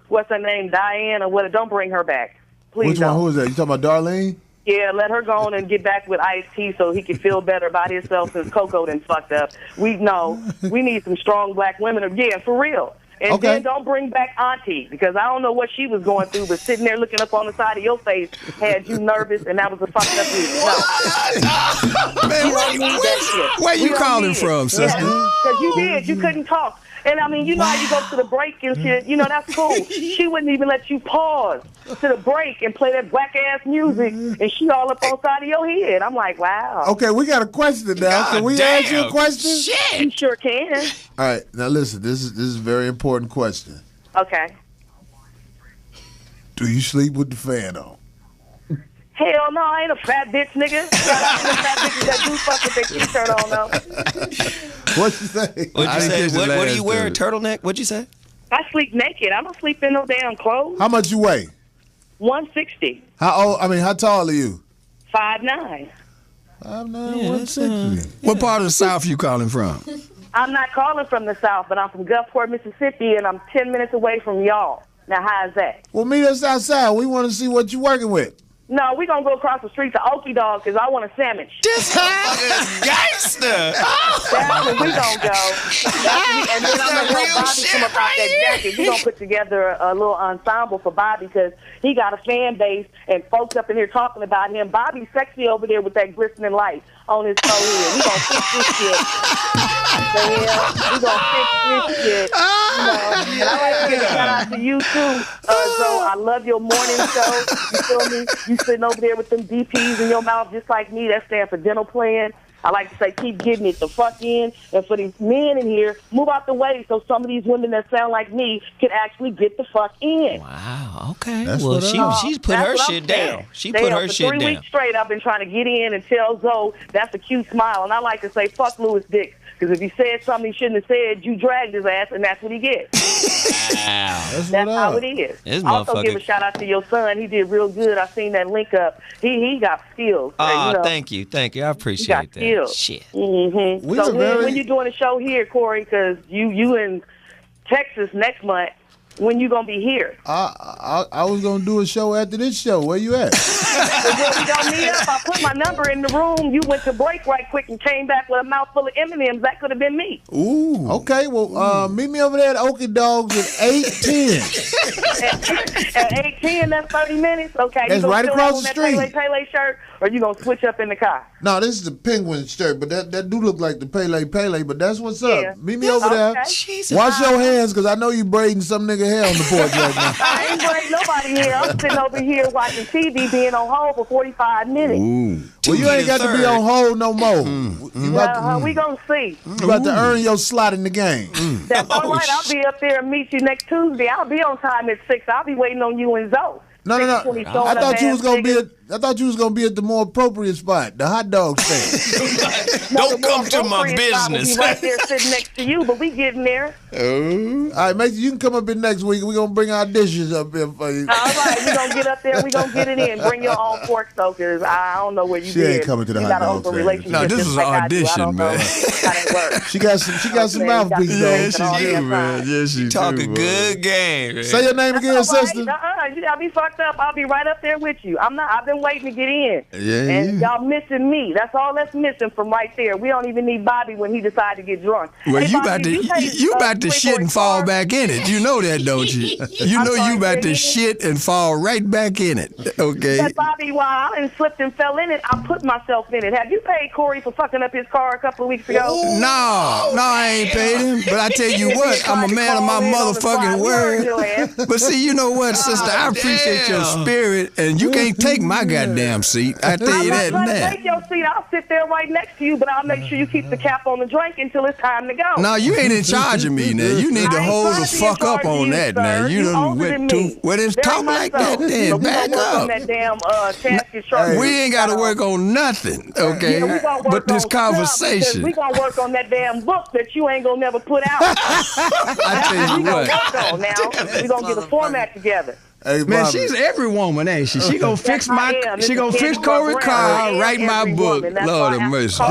what's her name, Diane or what? Don't bring her back. Please Which don't. one? Who is that? You talking about Darlene? Yeah, let her go on and get back with Ice-T so he can feel better about himself since Coco done fucked up. We need some strong black women. Yeah, for real. And Okay. then don't bring back Auntie, because I don't know what she was going through, but sitting there looking up on the side of your face had you nervous, and that was a fucked up reason. No. Man, where you calling from, sister? Because you did. You couldn't talk. And I mean, you know how you go to the break and shit. You know, that's cool. She wouldn't even let you pause to the break and play that black ass music, and she all up on the side of your head. I'm like, wow. Okay, we got a question now. Can we ask you a question? Shit. You sure can. All right, now listen. This is a very important question. Okay. Do you sleep with the fan on? Hell no, I ain't a fat bitch, nigga. Shout out to the fat bitches that do fuck with their t-shirt on, though. What you say? What'd you say? What do you wear? A turtleneck? What'd you say? I sleep naked. I don't sleep in no damn clothes. How much you weigh? 160. How tall are you? 5'9". 5'9", 160. What part of the South you calling from? I'm not calling from the South, but I'm from Gulfport, Mississippi, and I'm 10 minutes away from y'all. Now, how's that? Well, meet us outside. We want to see what you're working with. No, we're going to go across the street to Okie Dog because I want a sandwich. This gangster. That's where we going to go. And then I'm going to help Bobby come up out that jacket. We're going to put together a little ensemble for Bobby because he got a fan base and folks up in here talking about him. Bobby's sexy over there with that glistening light on his forehead. We going to fix this shit. We going to fix this shit. You know? And I like to give a shout out to you too, Zoe. I love your morning show. You feel me? You sitting over there with them DPs in your mouth just like me. That stands for dental plan. I like to say keep getting it the fuck in. And for these men in here, move out the way so some of these women that sound like me can actually get the fuck in. Wow, okay. That's well, what she's put her shit down. She put her shit down. For 3 weeks straight, I've been trying to get in and tell Zoe that's a cute smile. And I like to say, fuck Louis Dix. Because if he said something he shouldn't have said, you dragged his ass, and that's what he gets. Wow. That's how it is. Also, give a shout out to your son. He did real good. I seen that link up. He got skills. Thank you. I appreciate that. Skills. Shit. Mm-hmm. So when you doing a show here, Corey? Because you in Texas next month. When you gonna be here? I was gonna do a show after this show. Where you at? Well, we gonna meet up. I put my number in the room. You went to break right quick and came back with a mouthful of M&Ms. That could have been me. Ooh. Okay. Well, meet me over there at Okie Dogs at 8:10. At 8:10, that's 30 minutes. Okay. That's right across the street. Pele shirt, or you gonna switch up in the car? No, this is the Penguin shirt, but that do look like the Pele. But that's what's up. Yeah. Meet me over there. Jesus. Wash your hands, because I know you braiding some nigga hair on the porch right now. I ain't braiding nobody here. I'm sitting over here watching TV, being on hold for 45 minutes. Ooh. Well, you ain't got to be on hold no more. We gonna see. You about to earn your slot in the game. That's all right. I'll be up there and meet you next Tuesday. I'll be on time at 6. I'll be waiting on you and Zoe. No. I thought you was gonna be at the more appropriate spot, the hot dog stand. Don't come to my business. Be right there sitting next to you, but we getting there. All right, mate, you can come up in next week. We're gonna bring our dishes up here for you. All right, we gonna get up there. We gonna get it in. Bring your own fork, so because I don't know where you. She ain't coming to the hot dog stand. No, this is an audition, man. She got some mouthpiece though. Yeah, she do, man. Yeah, she talking good game. Man. Say your name again, sister. I'll be fucked up. I'll be right up there with you. I've been waiting to get in. Yeah, and y'all missing me. That's all that's missing from right there. We don't even need Bobby when he decided to get drunk. Well, hey, you Bobby, about to shit and fall back in it. You know that, don't you? You know you about to shit and fall right back in it. Okay. But Bobby, while I done slipped and fell in it, I put myself in it. Have you paid Corey for fucking up his car a couple of weeks ago? No, I ain't paid him. But I tell you what, I'm a man of my motherfucking word. But see, you know what, sister? I appreciate your spirit, and you can't take my goddamn seat. I tell you that I'm not now. trying to take your seat. I'll sit there right next to you, but I'll make sure you keep the cap on the drink until it's time to go. No, you ain't in charge of me now. You need to hold the fuck up on that now. You done went too. Well, then talk like that then. Back up. That damn, we ain't got to work on nothing, okay? But this conversation. We gonna work on that damn book that you ain't gonna never put out. I tell you what. We gonna get a format together. Hey, man, she's every woman, ain't she? She gonna fix she gonna fix Corey car, write my book. Lord have mercy.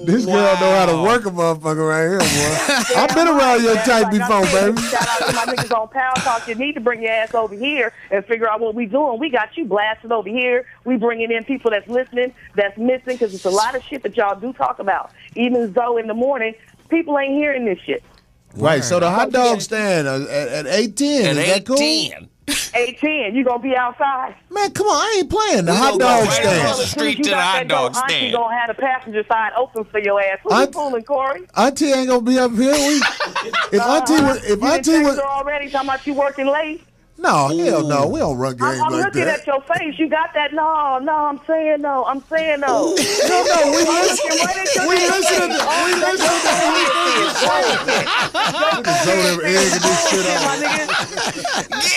This girl know how to work a motherfucker right here, boy. I've been around your type before, baby. Shout out to my niggas on Power Talk. You need to bring your ass over here and figure out what we doing. We got you blasted over here. We bringing in people that's listening, that's missing, because it's a lot of shit that y'all do talk about. Even Zoe in the morning, People ain't hearing this shit. Right, so the hot dog stand at 8:10, is that cool? 8:10, you gonna be outside? Man, come on, I ain't playing. The hot dog stand. Street to the hot dog stand. Auntie gonna have the passenger side open for your ass. Who you fooling, Corey? Auntie ain't gonna be up here. If Auntie was already talking about you working late. No, hell no. We don't run games I'm like looking that. at your face. You got that? No. I'm saying no. No, we listen to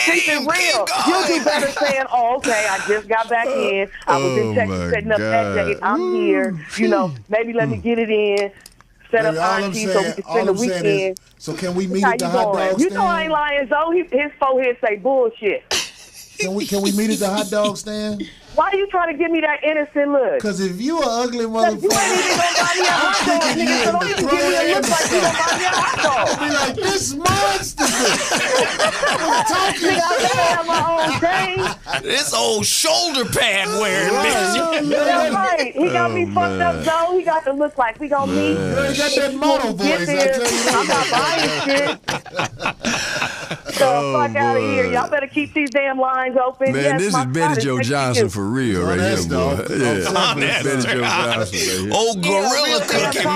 Keep it real. You'll do better saying, "Oh, okay, I just got back in. I was in Texas setting up that date. I'm here. You know, maybe let me get it in. Set up Auntie so we can spend the weekend." So can we meet at the hot dog stand? You know I ain't lying, Zoe. His forehead say bullshit. Can we meet at the hot dog stand? Why are you trying to give me that innocent look? Because if you an ugly motherfucker, you ain't even gonna buy me a hot dog, nigga. So don't even give me a look like you gonna buy me a hot dog. I'll be like, this monster. Nigga, I gotta have my own thing. This old shoulder pad wearing bitch. That's right. He got me fucked up, Zoe. He got to look like we gonna meet. You got that mono voice. I'm not buying shit. So fuck out of here. Y'all better keep these damn lines open. Man, this is Betty Joe Johnson for real right here, boy. Yeah. Betty Joe Johnson right here. Old gorilla cookie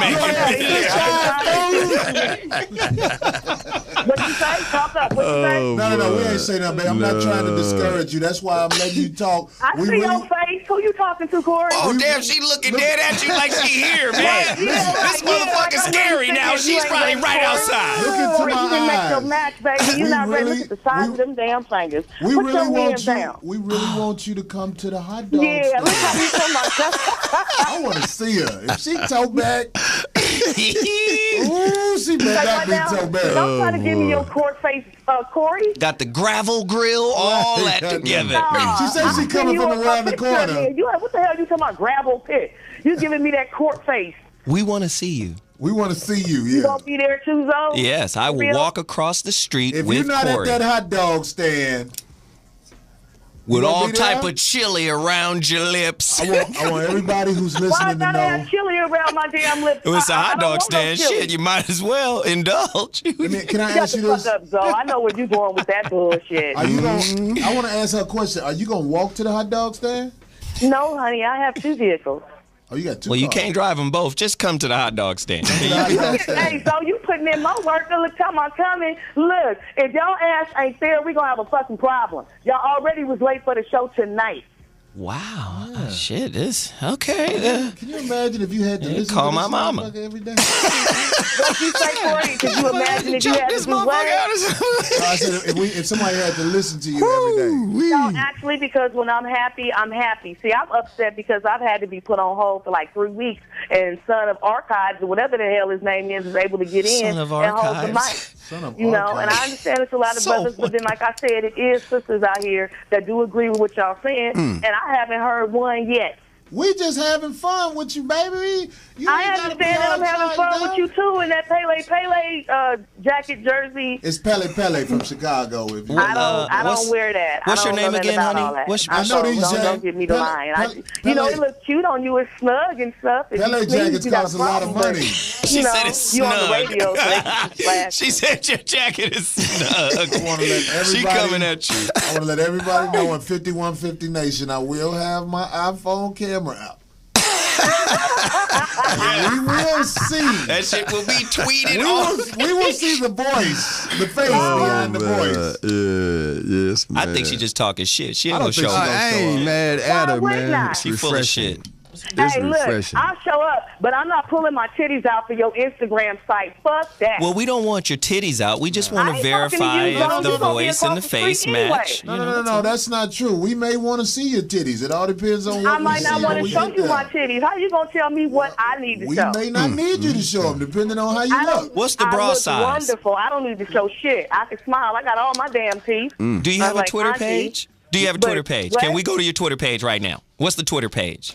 What you say? Talk up. What you say? No, we ain't saying that, man. I'm not trying to discourage you. That's why I'm letting you talk. I see your face. Who you talking to, Corey? Oh, damn, she looking dead at you like she here, man. This motherfucker's scary now. She's probably right outside. Look into my You didn't make eyes. your match, baby. You not ready. Look at the size of them damn fingers. We Put really your want hands you. down. We really want you to come to the hot dog Yeah, stand. look how you put my I want to see her. If she toe back, ooh, she better not be toe back. Don't try to give me your court face, Corey. Got the gravel grill, all that together. She said she coming from around the corner. What the hell you talking about gravel pit? You giving me that court face. We want to see you. We want to see you, You yeah. gonna be there too, Zoe? Yes, I will walk across the street If with you're not Corey. at that hot dog stand, with gonna all be there? type of chili around your lips. I want everybody who's Why I listening to gotta know. have chili around my damn lips? It's a I hot don't dog want no stand. chili. Shit, you might as well indulge. Can I Shut ask you the this? fuck up, Zoe. I know where you going with that bullshit. Are you going? I want to ask her a question. Are you gonna walk to the hot dog stand? No, honey, I have two vehicles. Oh, you got two. Well, you cars. can't drive them both. Just come to the hot dog stand. Hey, so you putting in my work. Look, time I'm coming. Look, if y'all ass ain't there, we gonna have a fucking problem. Y'all already was late for the show tonight. Wow. Shit, this. Okay. Can you imagine if you had to listen call to my this mama. motherfucker every day? What you say, Corey? Could you imagine if you had to do what? I said if somebody had to listen to you every day. No, actually, because when I'm happy, I'm happy. See, I'm upset because I've had to be put on hold for like 3 weeks, and Son of Archives, or whatever the hell his name is able to get in Son of and hold the Archives. mic. Son of You know, Archives. and I understand it's a lot of brothers, but then, like I said, it is sisters out here that do agree with what y'all saying, and I haven't heard one yet. We just having fun with you, baby. You I ain't gotta be understand that I'm having outside fun now. with you too in that Pele jacket jersey. It's Pele from Chicago. If you I don't what's- wear that. what's I your don't name know nothing again, about honey? all that. What's- I I know know. these Don't give me the Pele- line. Pele- You know, it looks cute on you. It's snug and stuff. If Pele you sneeze, jackets you got cost a lot of problem. money. She You know, said it's you on the snug. radio, so they can flash. She said your jacket is snug. I want to let She everybody. coming at you. I want to let everybody know in 5150 Nation, I will have my iPhone camera out. We will see. That shit will be tweeted off. We will see the voice, the face behind the voice. Yeah, yes, man. I think she just talking shit. She ain't I gonna don't think show she up. gonna I ain't mad at her, Why man. not? It's She full of refreshing. shit. It's Hey, look, refreshing. I'll show up, but I'm not pulling my titties out for your Instagram site. Fuck that. Well, we don't want your titties out. We just want I to ain't talking to verify you, bro. if the You gonna be voice and the across the face street anyway. match. No, that's not true. We may want to see your titties. It all depends on what I might we not see want when to we show get you there. my titties. How you gonna tell me what I need to We show? may not need you to show them, depending on how you I don't- look. What's the I bra look size? Wonderful. I don't need to show shit. I can smile. I got all my damn teeth. Do you I'm have a like, Twitter Auntie, page? Do you have a but Twitter page? what? Can we go to your Twitter page right now? What's the Twitter page?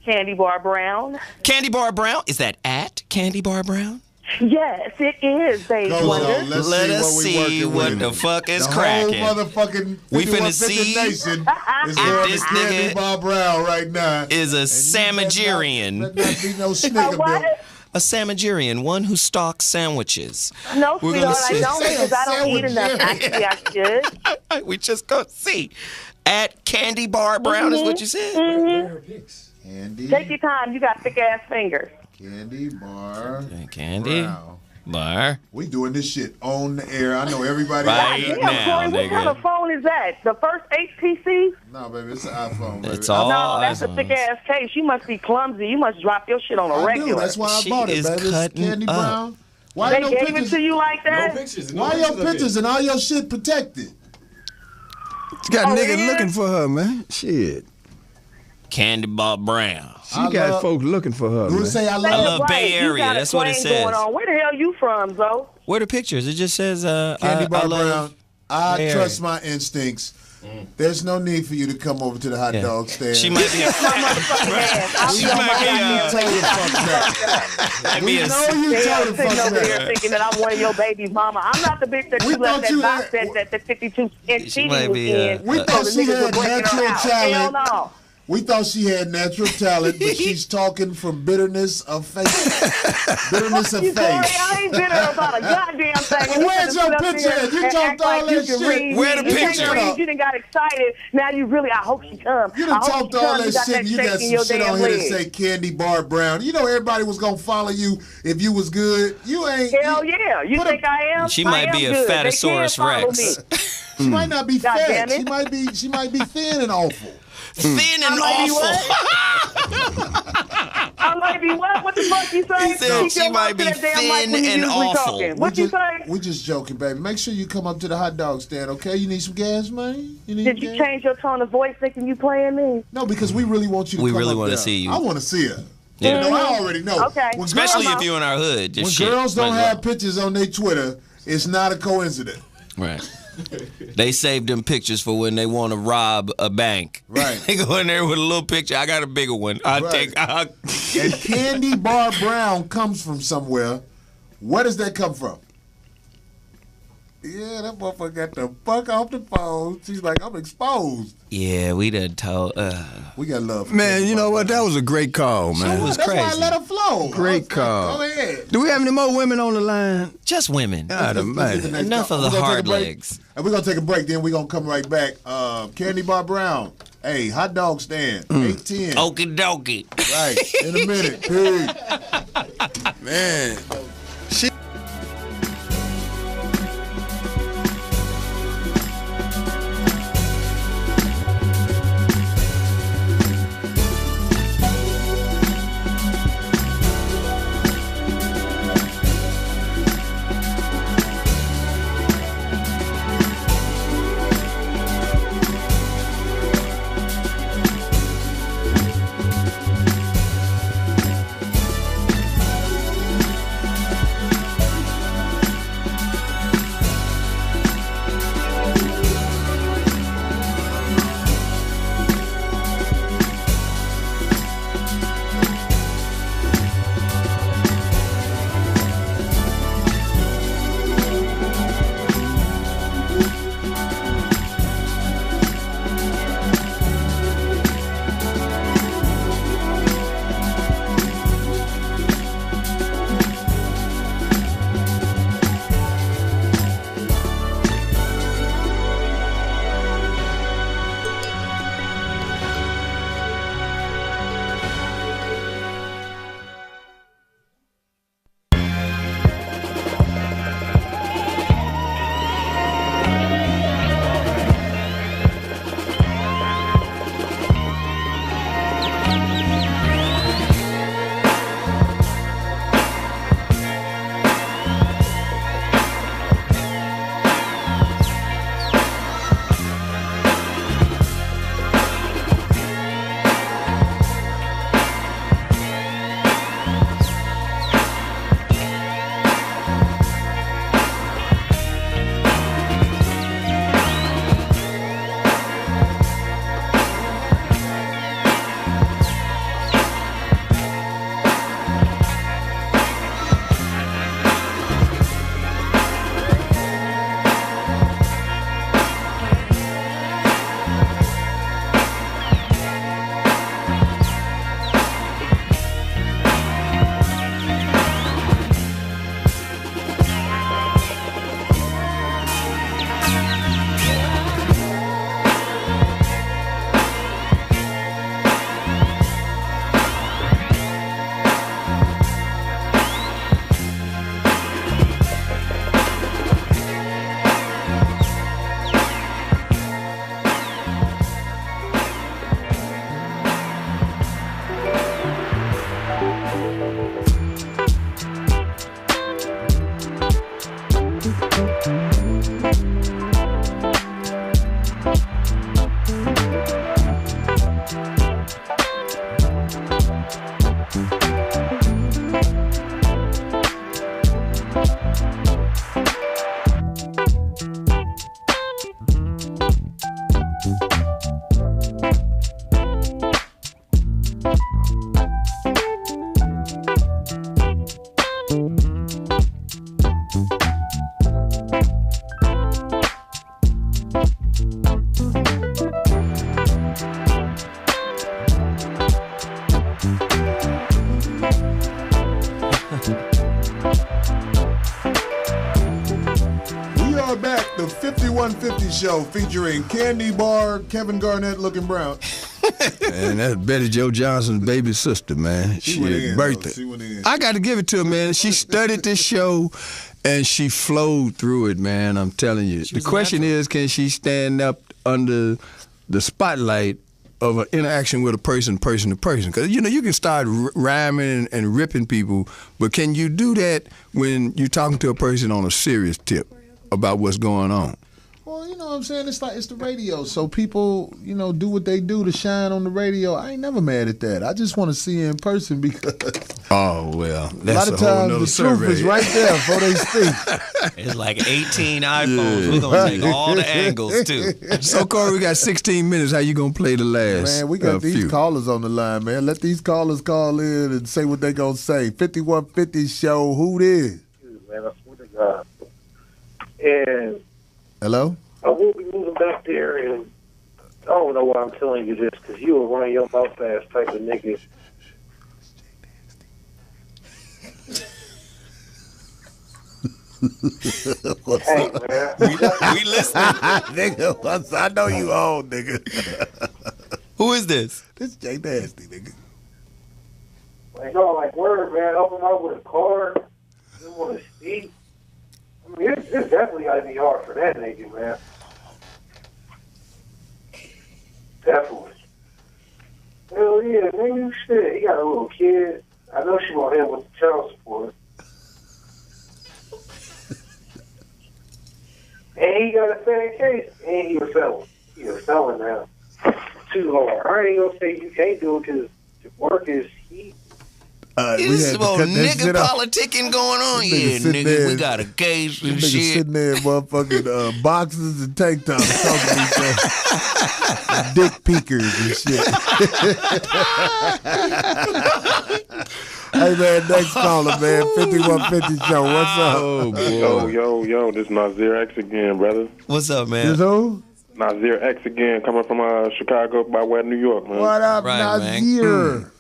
Candy Bar Brown. Candy Bar Brown? Is that at Candy Bar Brown? Yes, it is, babe Goes wonder. on. Let's Let see us what we see working what with. the fuck is The cracking. whole motherfucking We finna 5150 see Nation is if going this to Candy nigga Bar Brown right now. Is a And you Samagerian. better not be no A snigger what? bill. a Samagerian, one who stalks sandwiches. No, We're gonna sweetheart, I see. don't because I don't eat enough. Actually, I should. We just gonna see. At Candy Bar Brown is what you said. Candy. Take your time. You got thick ass fingers. Candy Bar. Candy Bar. We doing this shit on the air. I know everybody. Right Damn, now, Corey, what kind of phone is that? The first 8 PCs? No, baby, it's an iPhone. Baby. It's all No, that's a iPhones. thick ass case. You must be clumsy. You must drop your shit on a I regular. do. That's why I She bought it, is baby. It's cutting Candy up. Brown. Why They no gave pictures? it to you like that? Why your pictures and all your shit protected? She got Oh, niggas yeah? looking for her, man. Shit. Candy Bar Brown. She got folks looking for her, Who man. say I I love? love Bay You Area. got a That's what it twang says. going on. Where the hell you from, Zoe? Where are the pictures? It just says Candy I Bar love Brown. I Bay trust Area. my instincts. There's no need for you to come over to the hot dog stand. She might be a She might be We a know you They told are the sitting fuck over there that. thinking that I'm one of your baby's mama. I'm not the bitch that We you left thought that you box had- that the 52-inch She TV might was be, in. We so thought the she niggas had were breaking her natural out. Hell talent. no. We thought she had natural talent, but she's talking from bitterness of face. Bitterness of You sorry, face. I ain't bitter about a goddamn thing. Well, where's your picture at? You talked all that shit. Where the You picture? can't read. You done got excited. Now you really, I hope she come. You I done hope talked she all come. that You got shit. that You shake got in some your shit damn on here that leg. say Candy Bar Brown. You know everybody was gonna follow you if you was good. You ain't. Hell yeah. You put think I am? She I might am be a good. They Fatasaurus can't follow Rex. me. She might not be God fat. damn it. She might be thin and awful. Thin and might be awful. I might be what? What the fuck you say? He said Keep she your might mouth to be that damn mic thin when you and usually awful. talking. What you say? We just joking, baby. Make sure you come up to the hot dog stand, okay? You need some gas money? You need Did you gas? change your tone of voice thinking you playing me? No, because we really want you to We come really up wanna there. see you. I want to see her. Yeah. You know, I already know. Okay. When Especially girls, if you're in our hood. Just when shit. girls don't Might as have pictures on their Twitter, it's not a coincidence. well. Right. They save them pictures for when they want to rob a bank. Right. They go in there with a little picture. I got a bigger one. Right. And Candy Bar Brown comes from somewhere. Where does that come from? Yeah, that motherfucker got the fuck off the phone. She's like, I'm exposed. Yeah, we done told. We got love for Man, Candy you know Bar what? That was a great call, Brown. man. was That's why I crazy. let her flow. Great call. Go ahead. Do we have any more women on the line? Just women. God Let's get the almighty. next Enough call. of the We're gonna take hard a break. legs. And we're going to take a break, then we're going to come right back. Candy Bar Brown. Hey, hot dog stand. 810. Okie dokie. Right. In a minute. Peace. Man. Show featuring Candy Bar, Kevin Garnett looking brown. And that's Betty Joe Johnson's baby sister, man. She birthday. I got to give it to her, man. She studied this show, and she flowed through it, man. I'm telling you. The question is, can she stand up under the spotlight of an interaction with a person to person? Because, you know, you can start rhyming and ripping people, but can you do that when you're talking to a person on a serious tip about what's going on? Well, you know what I'm saying? It's like, it's the radio, so people, you know, do what they do to shine on the radio. I ain't never mad at that. I just want to see you in person because oh, well, that's a lot of times the truth is right there before they speak. It's like 18 iPhones. We're going to take all the angles, too. So, Corey, we got 16 minutes. How you going to play the last Man, we got these callers on the line, man. Let these callers call in and say what they going to say. 5150 Show, who this? Man, I swear to God. And hello? I will be moving back there, and I don't know why I'm telling you this, because you a run your mouth ass type of nigga. Hey, man. We listening. Nigga, I know you old, nigga. Who is this? This Jay Nasty, nigga. Like, oh, like, word, man, open up with a car, you want to speak. I mean, it's definitely got to be hard for that nigga, man. Definitely. Hell yeah, nigga, shit. He got a little kid. I know she want him with the child support. And he got a bad case. And he a felon. He a felon now. Too hard. I ain't gonna say you can't do it because your work is heat. This little nigga politicking going on here, nigga. We got a case and shit. Sitting there in motherfucking boxes and tank tops talking to each other. Dick peekers and shit. Hey, man, next caller, man. 5150 Show. What's up? Oh, boy. Yo, this is Nazir X again, brother. What's up, man? This who? Nazir X again, coming from Chicago by way of New York, man. What up, Right, Nazir?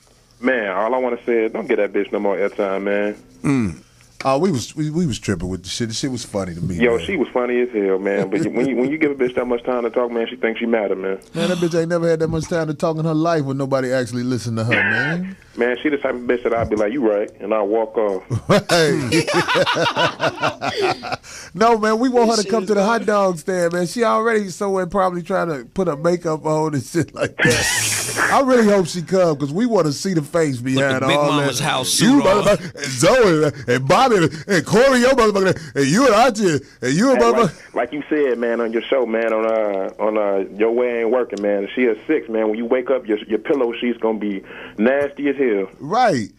Man, all I want to say is don't get that bitch no more airtime, man. Oh, we was tripping with the shit. The shit was funny to me. Yo, man. she was funny as hell, man. But when you give a bitch that much time to talk, man, she thinks she matter, man. Man, that bitch ain't never had that much time to talk in her life when nobody actually listened to her, man. Man, she the type of bitch that I'd be like, you right, and I'll walk off. No, man, we want her to come to the hot dog stand, man. She already somewhere probably trying to put her makeup on and shit like that. I really hope she come because we want to see the face behind the Big all Mama's that. house suit You, on. and Zoe, and Bobby, and Corey, your motherfucker, and you and Archie, and you and motherfucker. Like you said, man, on your show, man, on Your Way Ain't Working, man. She is 6, man. When you wake up, your pillow sheet's gonna be nasty as hell. Right.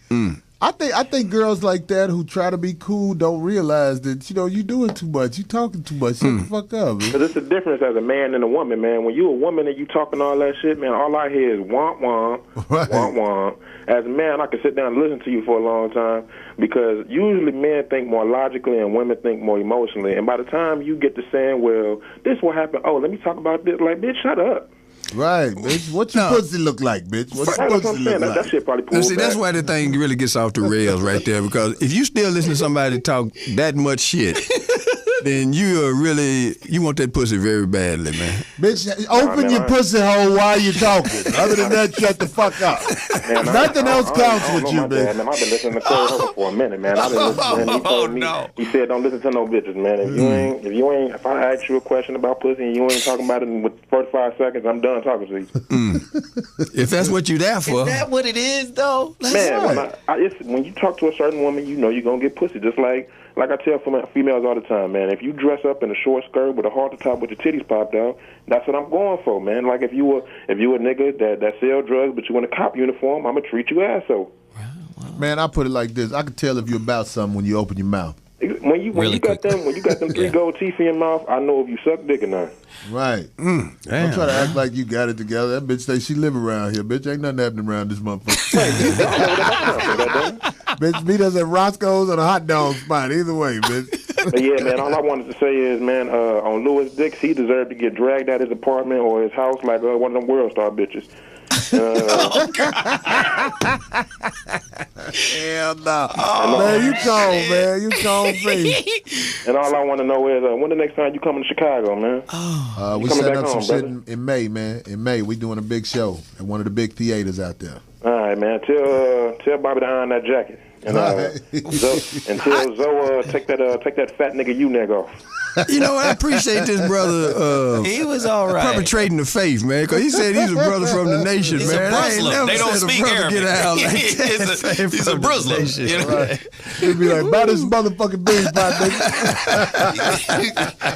I think girls like that who try to be cool don't realize that, you know, you doing too much. You talking too much. Shut the fuck up, man. Because it's a difference as a man and a woman, man. When you a woman and you talking all that shit, man, all I hear is womp womp, womp womp. As a man, I can sit down and listen to you for a long time because usually men think more logically and women think more emotionally. And by the time you get to saying, well, this will happen, oh, let me talk about this, like, bitch, shut up. Right, bitch. What your pussy look like, bitch? What your pussy look like? That shit probably pulled See, that's why the thing really gets off the rails right there, because if you still listen to somebody talk that much shit, then you want that pussy very badly, man. Bitch, open your pussy hole while you're talking. Other than that, shut the fuck up. Man, Nothing else counts with you, bitch. I've been listening to Corey Holcomb for a minute, man. I've been listening to him. He told me, he said, don't listen to no bitches, man. If I ask you a question about pussy and you ain't talking about it in 45 seconds, I'm done talking to you. If that's what you there for. Is that what it is, though? Man, when you talk to a certain woman, you know you're going to get pussy. Just like I tell females all the time, man, if you dress up in a short skirt with a halter top with your titties popped out, that's what I'm going for, man. Like if you a nigga that sell drugs but you in a cop uniform, I'm going to treat you asshole. Man, I put it like this. I can tell if you're about something when you open your mouth. When you got them 3 gold teeth in your mouth, I know if you suck dick or not. Right. Don't try to act like you got it together. That bitch say she live around here. Bitch, ain't nothing happening around this motherfucker. Bitch, meet us at Roscoe's on a hot dog spot. Either way, bitch. But yeah, man, all I wanted to say is, man, on Louis Dix, he deserved to get dragged out his apartment or his house like one of them World Star bitches. Hell no. Man, you cold, man. You cold face. And all I want to know is when the next time you coming to Chicago, man? We set up some shit in May, man. In May, we doing a big show at one of the big theaters out there. All right, man. Tell Bobby to iron that jacket. And tell Zoe take that fat nigga neck off. You know what? I appreciate this brother. He was all right. Perpetrating the faith, man, because he said he's a brother from the nation, he's man. A Muslim. They don't speak Arabic. He's a Muslim. You know? Right. He'd be like, buy this motherfucking beans, nigga.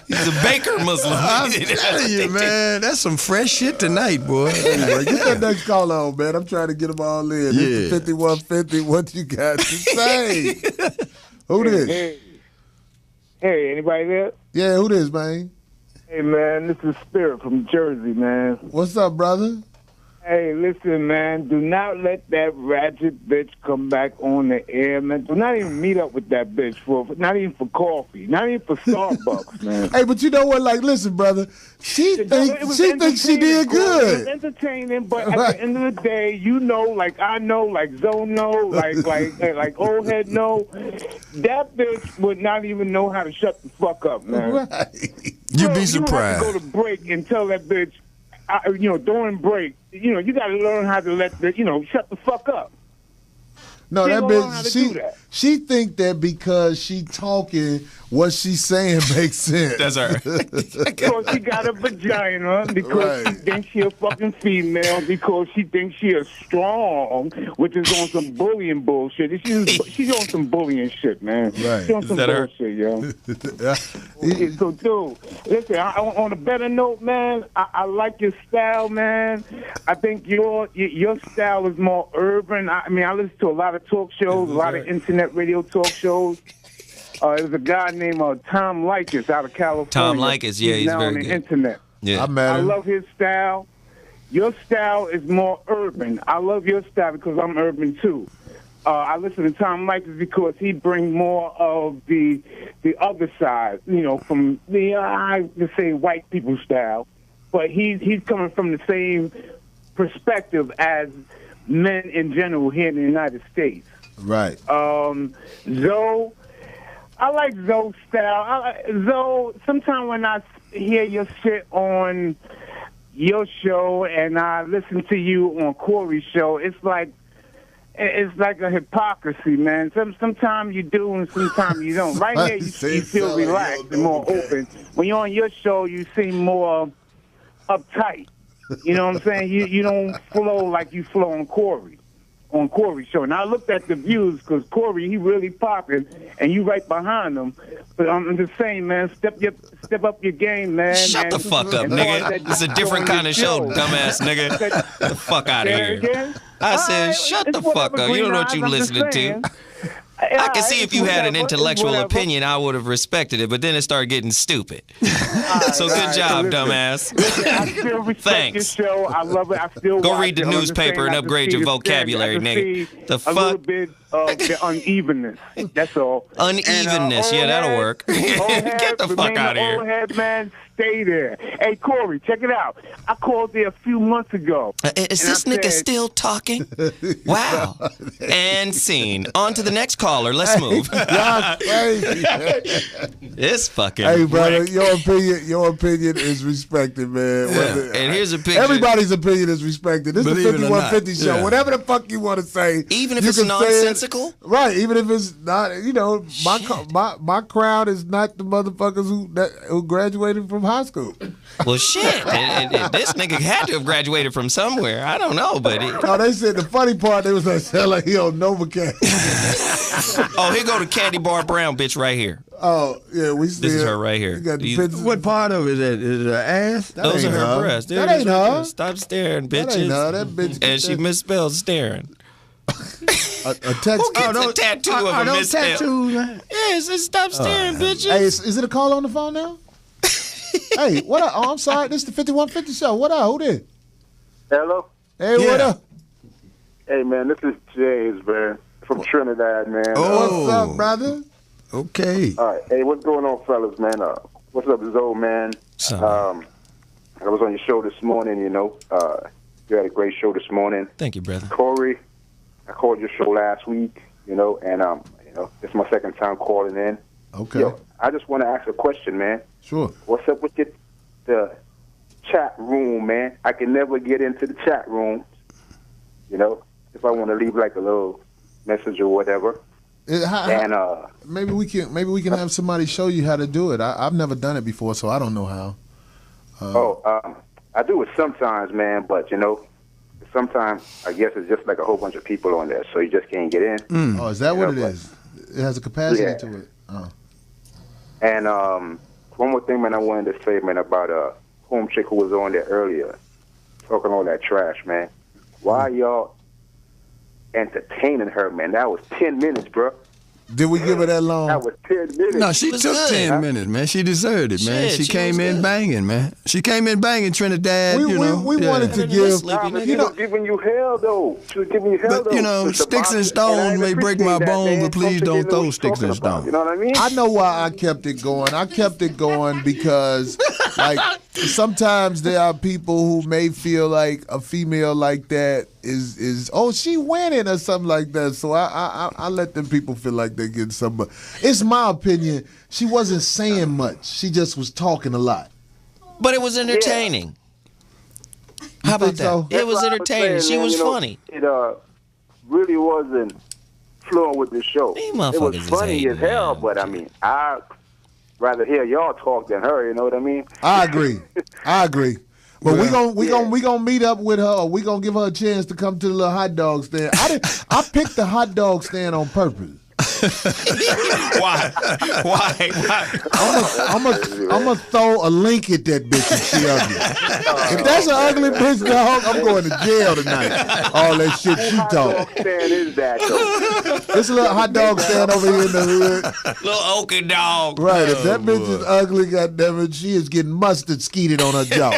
He's a baker Muslim. I'm telling you, man. That's some fresh shit tonight, boy. Anyway, get that next call on, man. I'm trying to get them all in. Yeah. This is 5150. What you got to say? Who this? Hey, anybody there? Yeah, who this, man? Hey, man, this is Spirit from Jersey, man. What's up, brother? Hey, listen, man, do not let that ratchet bitch come back on the air, man. Do not even meet up with that bitch not even for coffee, not even for Starbucks, man. Hey, but you know what? Like, listen, brother, she thinks she did good. It was entertaining, but at the end of the day, you know, like I know, like Zoe know, like old head know, that bitch would not even know how to shut the fuck up, man. Right. You'd be surprised. You have to go to break and tell that bitch, during break, you got to learn how to let shut the fuck up. No, that bitch, she think that because she talking, what she's saying makes sense. That's her. Because she got a vagina, because she thinks she a fucking female, because she thinks she is strong, which is on some bullying bullshit. She's on some bullying shit, man. Right. She's on some bullshit, yo. So, dude, listen, on a better note, man, I like your style, man. I think your style is more urban. I mean, I listen to a lot of talk shows, a lot of internet radio talk shows. There's a guy named Tom Likas out of California. Tom Likas, yeah, he's now very on the good. internet. Yeah, I love his style. Your style is more urban. I love your style because I'm urban too. I listen to Tom Likas because he brings more of the other side, from the I would say white people style, but he's coming from the same perspective as men in general here in the United States. Right. Zoe, I like Zoe's style. Zoe, sometimes when I hear your shit on your show and I listen to you on Corey's show, it's like a hypocrisy, man. Sometimes you do and sometimes you don't. Right here, you feel relaxed and more open. When you're on your show, you seem more uptight. You know what I'm saying? You don't flow like you flow on Corey's show. And I looked at the views because Corey, he really popping, and you right behind him. But I'm just saying, man, step up your game, man. Shut the fuck up, nigga. It's a different kind of show, dumbass nigga. Get the fuck out of here. I said, shut the fuck up. You don't know what you listening to. I can see if you had an intellectual opinion, I would have respected it, but then it started getting stupid. So good job, dumbass. I still respect your show. I love it. I still go read the newspaper and upgrade your vocabulary, nigga. The fuck? A little bit of the unevenness. That's all. Unevenness, yeah, that'll work. Get the fuck out of here. Old head, man, stay there. Hey, Corey, check it out. I called there a few months ago. Is this nigga still talking? Wow. And scene. On to the next caller. Let's move. Y'all crazy. This fucking. Hey, brother, your opinion is respected, man. Yeah. And here's a picture. Everybody's opinion is respected. This is the 5150 show. Yeah. Whatever the fuck you want to say, even if it's nonsensical, right? Even if it's not, my crowd is not the motherfuckers who graduated from high school. Well, shit. And this nigga had to have graduated from somewhere. I don't know, but no, they said the funny part. They was like, he on NovaCat. Oh, here go the Candy Bar Brown bitch right here. Oh, yeah, we see. This is her right here. What part of it is her ass? Those are her breasts. That ain't her. Stop staring, bitches. That ain't her. That bitch. And she misspelled staring. A text. Who gets a tattoo of a misspell? Yes, stop staring, bitches. Hey, is it a call on the phone now? Hey, what up? Oh, I'm sorry. This is the 5150 show. What up? Who this? Hello? Hey, what up? Hey, man, this is James, man, from Trinidad, man. Oh. What's up, brother? Okay. All right. Hey, what's going on, fellas, man? What's up, Zoe, man? I was on your show this morning, You had a great show this morning. Thank you, brother. Corey, I called your show last week, and it's my second time calling in. Okay. Yo, I just want to ask a question, man. Sure. What's up with the chat room, man? I can never get into the chat room. If I want to leave like a little message or whatever. Maybe we can have somebody show you how to do it. I've never done it before, so I don't know how. I do it sometimes, man, but sometimes I guess it's just like a whole bunch of people on there, so you just can't get in. Oh, is that what it is? It has a capacity to it. Oh. And one more thing, man, I wanted to say, man, about home chick who was on there earlier, talking all that trash, man. Why y'all entertaining her, man? That was 10 minutes, bro. Did we give her that long? That was 10 minutes. No, she took 10 minutes, man. She deserved it, man. Shit, she came in banging, man. She came in banging Trinidad, We wanted to give... She was giving you hell, though. She was giving you hell, But, though. sticks and stones may break my bones, but please don't throw sticks and stones. You know what I mean? I know why I kept it going. I kept it going because, like, sometimes there are people who may feel like a female like that is she winning or something like that. So I let them people feel like they're getting some. But it's my opinion. She wasn't saying much. She just was talking a lot. But it was entertaining. How about that? So? It was entertaining. She was funny. It really wasn't flowing with the show. These It was motherfuckers is funny hating, as hell, man. but I mean, I'd rather hear y'all talk than her. You know what I mean? I agree. But we gonna meet up with her. Or we gonna give her a chance to come to the little hot dog stand. I picked the hot dog stand on purpose. Why? I'm gonna throw a link at that bitch if she ugly. If that's an ugly bitch, dog, I'm going to jail tonight. All that shit she talk. Stand is that though? This little hot dog stand over here in the hood. Little oaky dog. Right, if that bitch is ugly, goddammit, she is getting mustard skeeted on her jaw.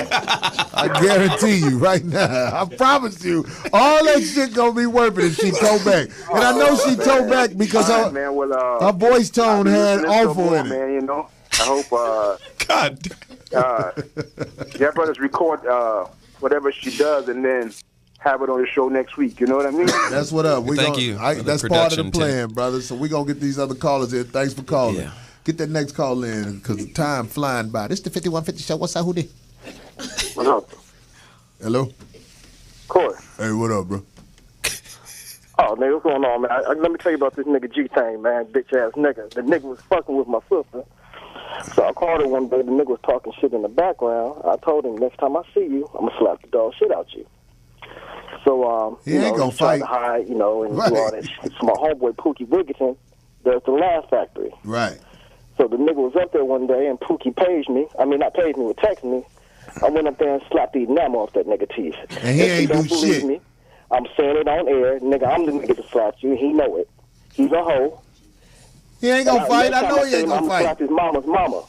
I guarantee you right now. I promise you, all that shit gonna be worth it if she toe back. And I know she toe back because her voice tone had awful in it. Man, I hope God. Jeff Brothers record whatever she does and then have it on the show next week. You know what I mean? That's what up. Thank you. That's part of the plan, brother. So we're going to get these other callers in. Thanks for calling. Yeah. Get that next call in because the time flying by. This is the 5150 show. What's up, who did? What up? Hello? Corey. Hey, what up, bro? Oh, nigga, what's going on, man? Let me tell you about this nigga G-Thing, man. Bitch-ass nigga. The nigga was fucking with my sister. So I called her one day. The nigga was talking shit in the background. I told him, next time I see you, I'm going to slap the dog shit out you. So, he ain't gonna fight. To hide, and Right. do all that shit. So my homeboy, Pookie Wigginton, does the Laugh Factory. Right. So the nigga was up there one day, and Pookie paged me. I mean, not paged me, but texted me. I went up there and slapped the enamel off that nigga teeth. And he ain't do don't believe shit. me, I'm saying it on air. Nigga, I'm the nigga that slapped you. He know it. He's a hoe. He ain't gonna fight. I know he ain't gonna I'm fight. slap his mama's mama.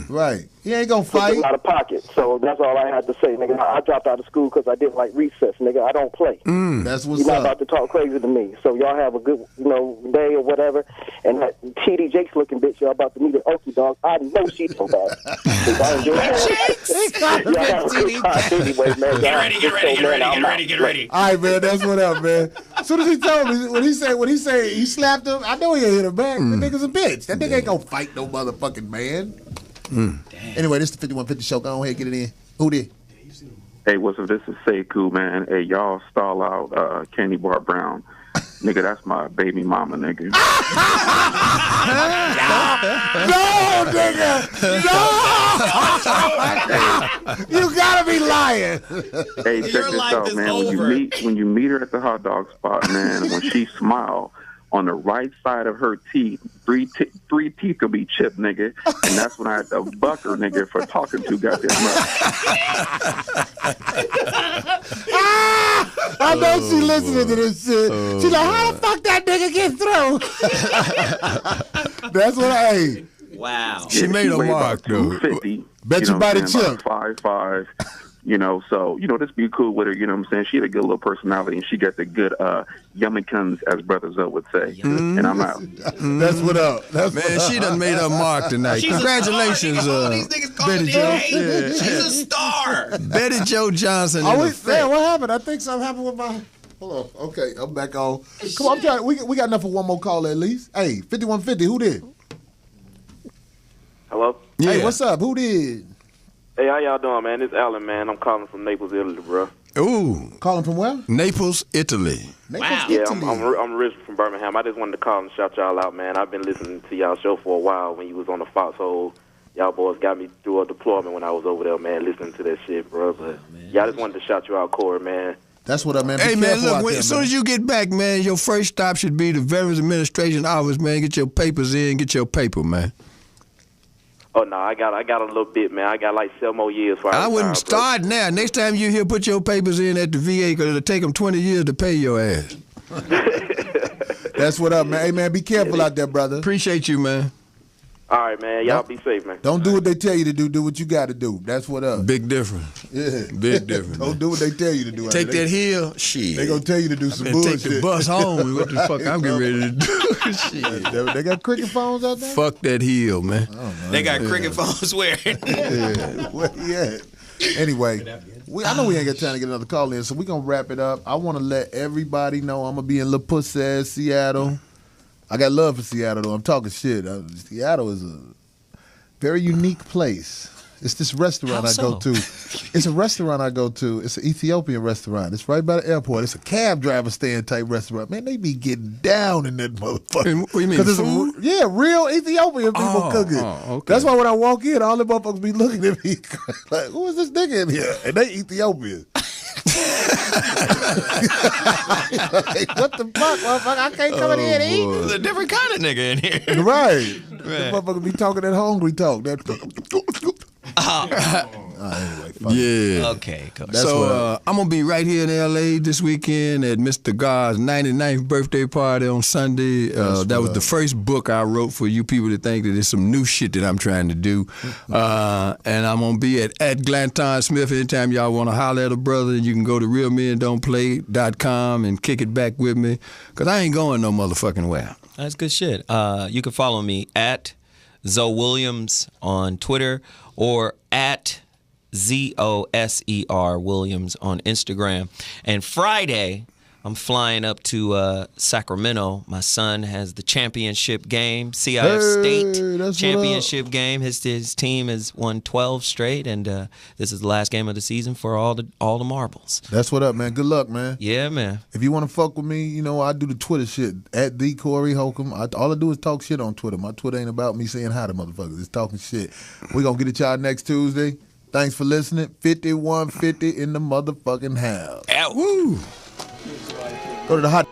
Right. He ain't gonna Took fight. him out of pocket. So that's all I had to say, nigga. I dropped out of school because I didn't like recess, nigga. I don't play. That's what's You're not up. about to talk crazy to me. So y'all have a good, day or whatever. And that TD Jakes looking bitch y'all about to meet at Okie Dog, I know she's so bad. Anyway, man. Get ready. All right, man. That's what up, man. As soon as he told me, when he said he slapped him, I know he hit him back. The nigga's a bitch. That nigga ain't gonna fight no motherfucking man. Anyway, this is the 5150 show. Go ahead, get it in. Who did? Hey, what's up? This is Sekou, man. Hey, y'all stall out Candy Bar Brown. Nigga, that's my baby mama, nigga. No, nigga! No! You gotta be lying. Hey, check this out, man. When you meet her at the hot dog spot, man, when she smile, on the right side of her teeth, three teeth will be chipped, nigga. And that's when I had to buck her, nigga, for talking too goddamn much. I know she listening to this shit. She's like, how the fuck that nigga get through? That's what I. Wow. She made a mark, though. 250. Bet you buy the chip. 5'5", You know, so, you know, just be cool with her, you know what I'm saying? She had a good little personality, and she got the good yummikins, as Brother Zoe would say. And I'm out. That's what up. Man, she done made her mark tonight. She's Congratulations, Betty Jo. She's a star. Betty Jo Johnson. Oh, wait, man, what happened? I think something happened with my... Hold on. Okay, I'm back on. Come on, I'm trying. We got enough for one more call at least. Hey, 5150, who did? Hello? Yeah. Hey, what's up? Who did? Hey, how y'all doing, man? It's Alan, man. I'm calling from Naples, Italy, bro. Ooh. Calling from where? Naples, Italy. Naples, Yeah, Italy. I'm originally from Birmingham. I just wanted to call and shout y'all out, man. I've been listening to y'all show for a while when you was on the foxhole. Y'all boys got me through a deployment when I was over there, man, listening to that shit, bro. But yeah, I just wanted to shout you out, Corey, man. That's what up, man. Hey, man, look, as soon as you get back, man, your first stop should be the Veterans Administration office, man. Get your papers in, get your paper, man. Oh, no, I got a little bit, man. I got like 7 more years. I wouldn't start now. Next time you here, put your papers in at the VA, because it'll take them 20 years to pay your ass. That's what up, man. Hey, man, be careful out there, brother. Appreciate you, man. All right, man. Y'all be safe, man. Don't do what they tell you to do. Do what you got to do. That's what up. Big difference. Yeah. Big difference. Don't do what they tell you to do. Take that hill. Shit. They going to tell you to do some and bullshit. take the bus home. What the fuck I'm getting ready to do? Shit. They got cricket phones out there? Fuck that hill, man. They got cricket phones where? Yeah. Where he at? Anyway, I know we ain't got time to get another call in, so we're going to wrap it up. I want to let everybody know I'm going to be in La Pussy, Seattle. I got love for Seattle, though. I'm talking shit. Seattle is a very unique place. It's this restaurant I go to. It's a restaurant I go to. It's an Ethiopian restaurant. It's right by the airport. It's a cab driver stand type restaurant. Man, they be getting down in that motherfucker. What you mean, food? Real Ethiopian people cooking. Okay. That's why when I walk in, all the motherfuckers be looking at me like, who is this nigga in here? And they Ethiopian. Like, what the fuck, motherfucker? I can't come in here and eat. There's a different kind of nigga in here. Right. The motherfucker be talking that hungry talk. That anyway, yeah. Okay, cool. So I'm going to be right here in L.A. this weekend at Mr. God's 99th birthday party on Sunday. That was the first book I wrote for you people to think that there's some new shit that I'm trying to do. And I'm going to be at Glanton Smith. Anytime y'all want to holler at a brother, you can go to realmendon'tplay.com and kick it back with me, because I ain't going no motherfucking where. That's good shit. You can follow me at Zoe Williams on Twitter or at ZOSER Williams on Instagram. And Friday, I'm flying up to Sacramento. My son has the championship game, CIF State championship game. His team has won 12 straight, and this is the last game of the season for all the marbles. That's what up, man. Good luck, man. Yeah, man. If you want to fuck with me, you know, I do the Twitter shit at the Corey Holcomb. All I do is talk shit on Twitter. My Twitter ain't about me saying hi to motherfuckers. It's talking shit. We're going to get at y'all next Tuesday. Thanks for listening. 5150 in the motherfucking house. Woo! Go to the hot...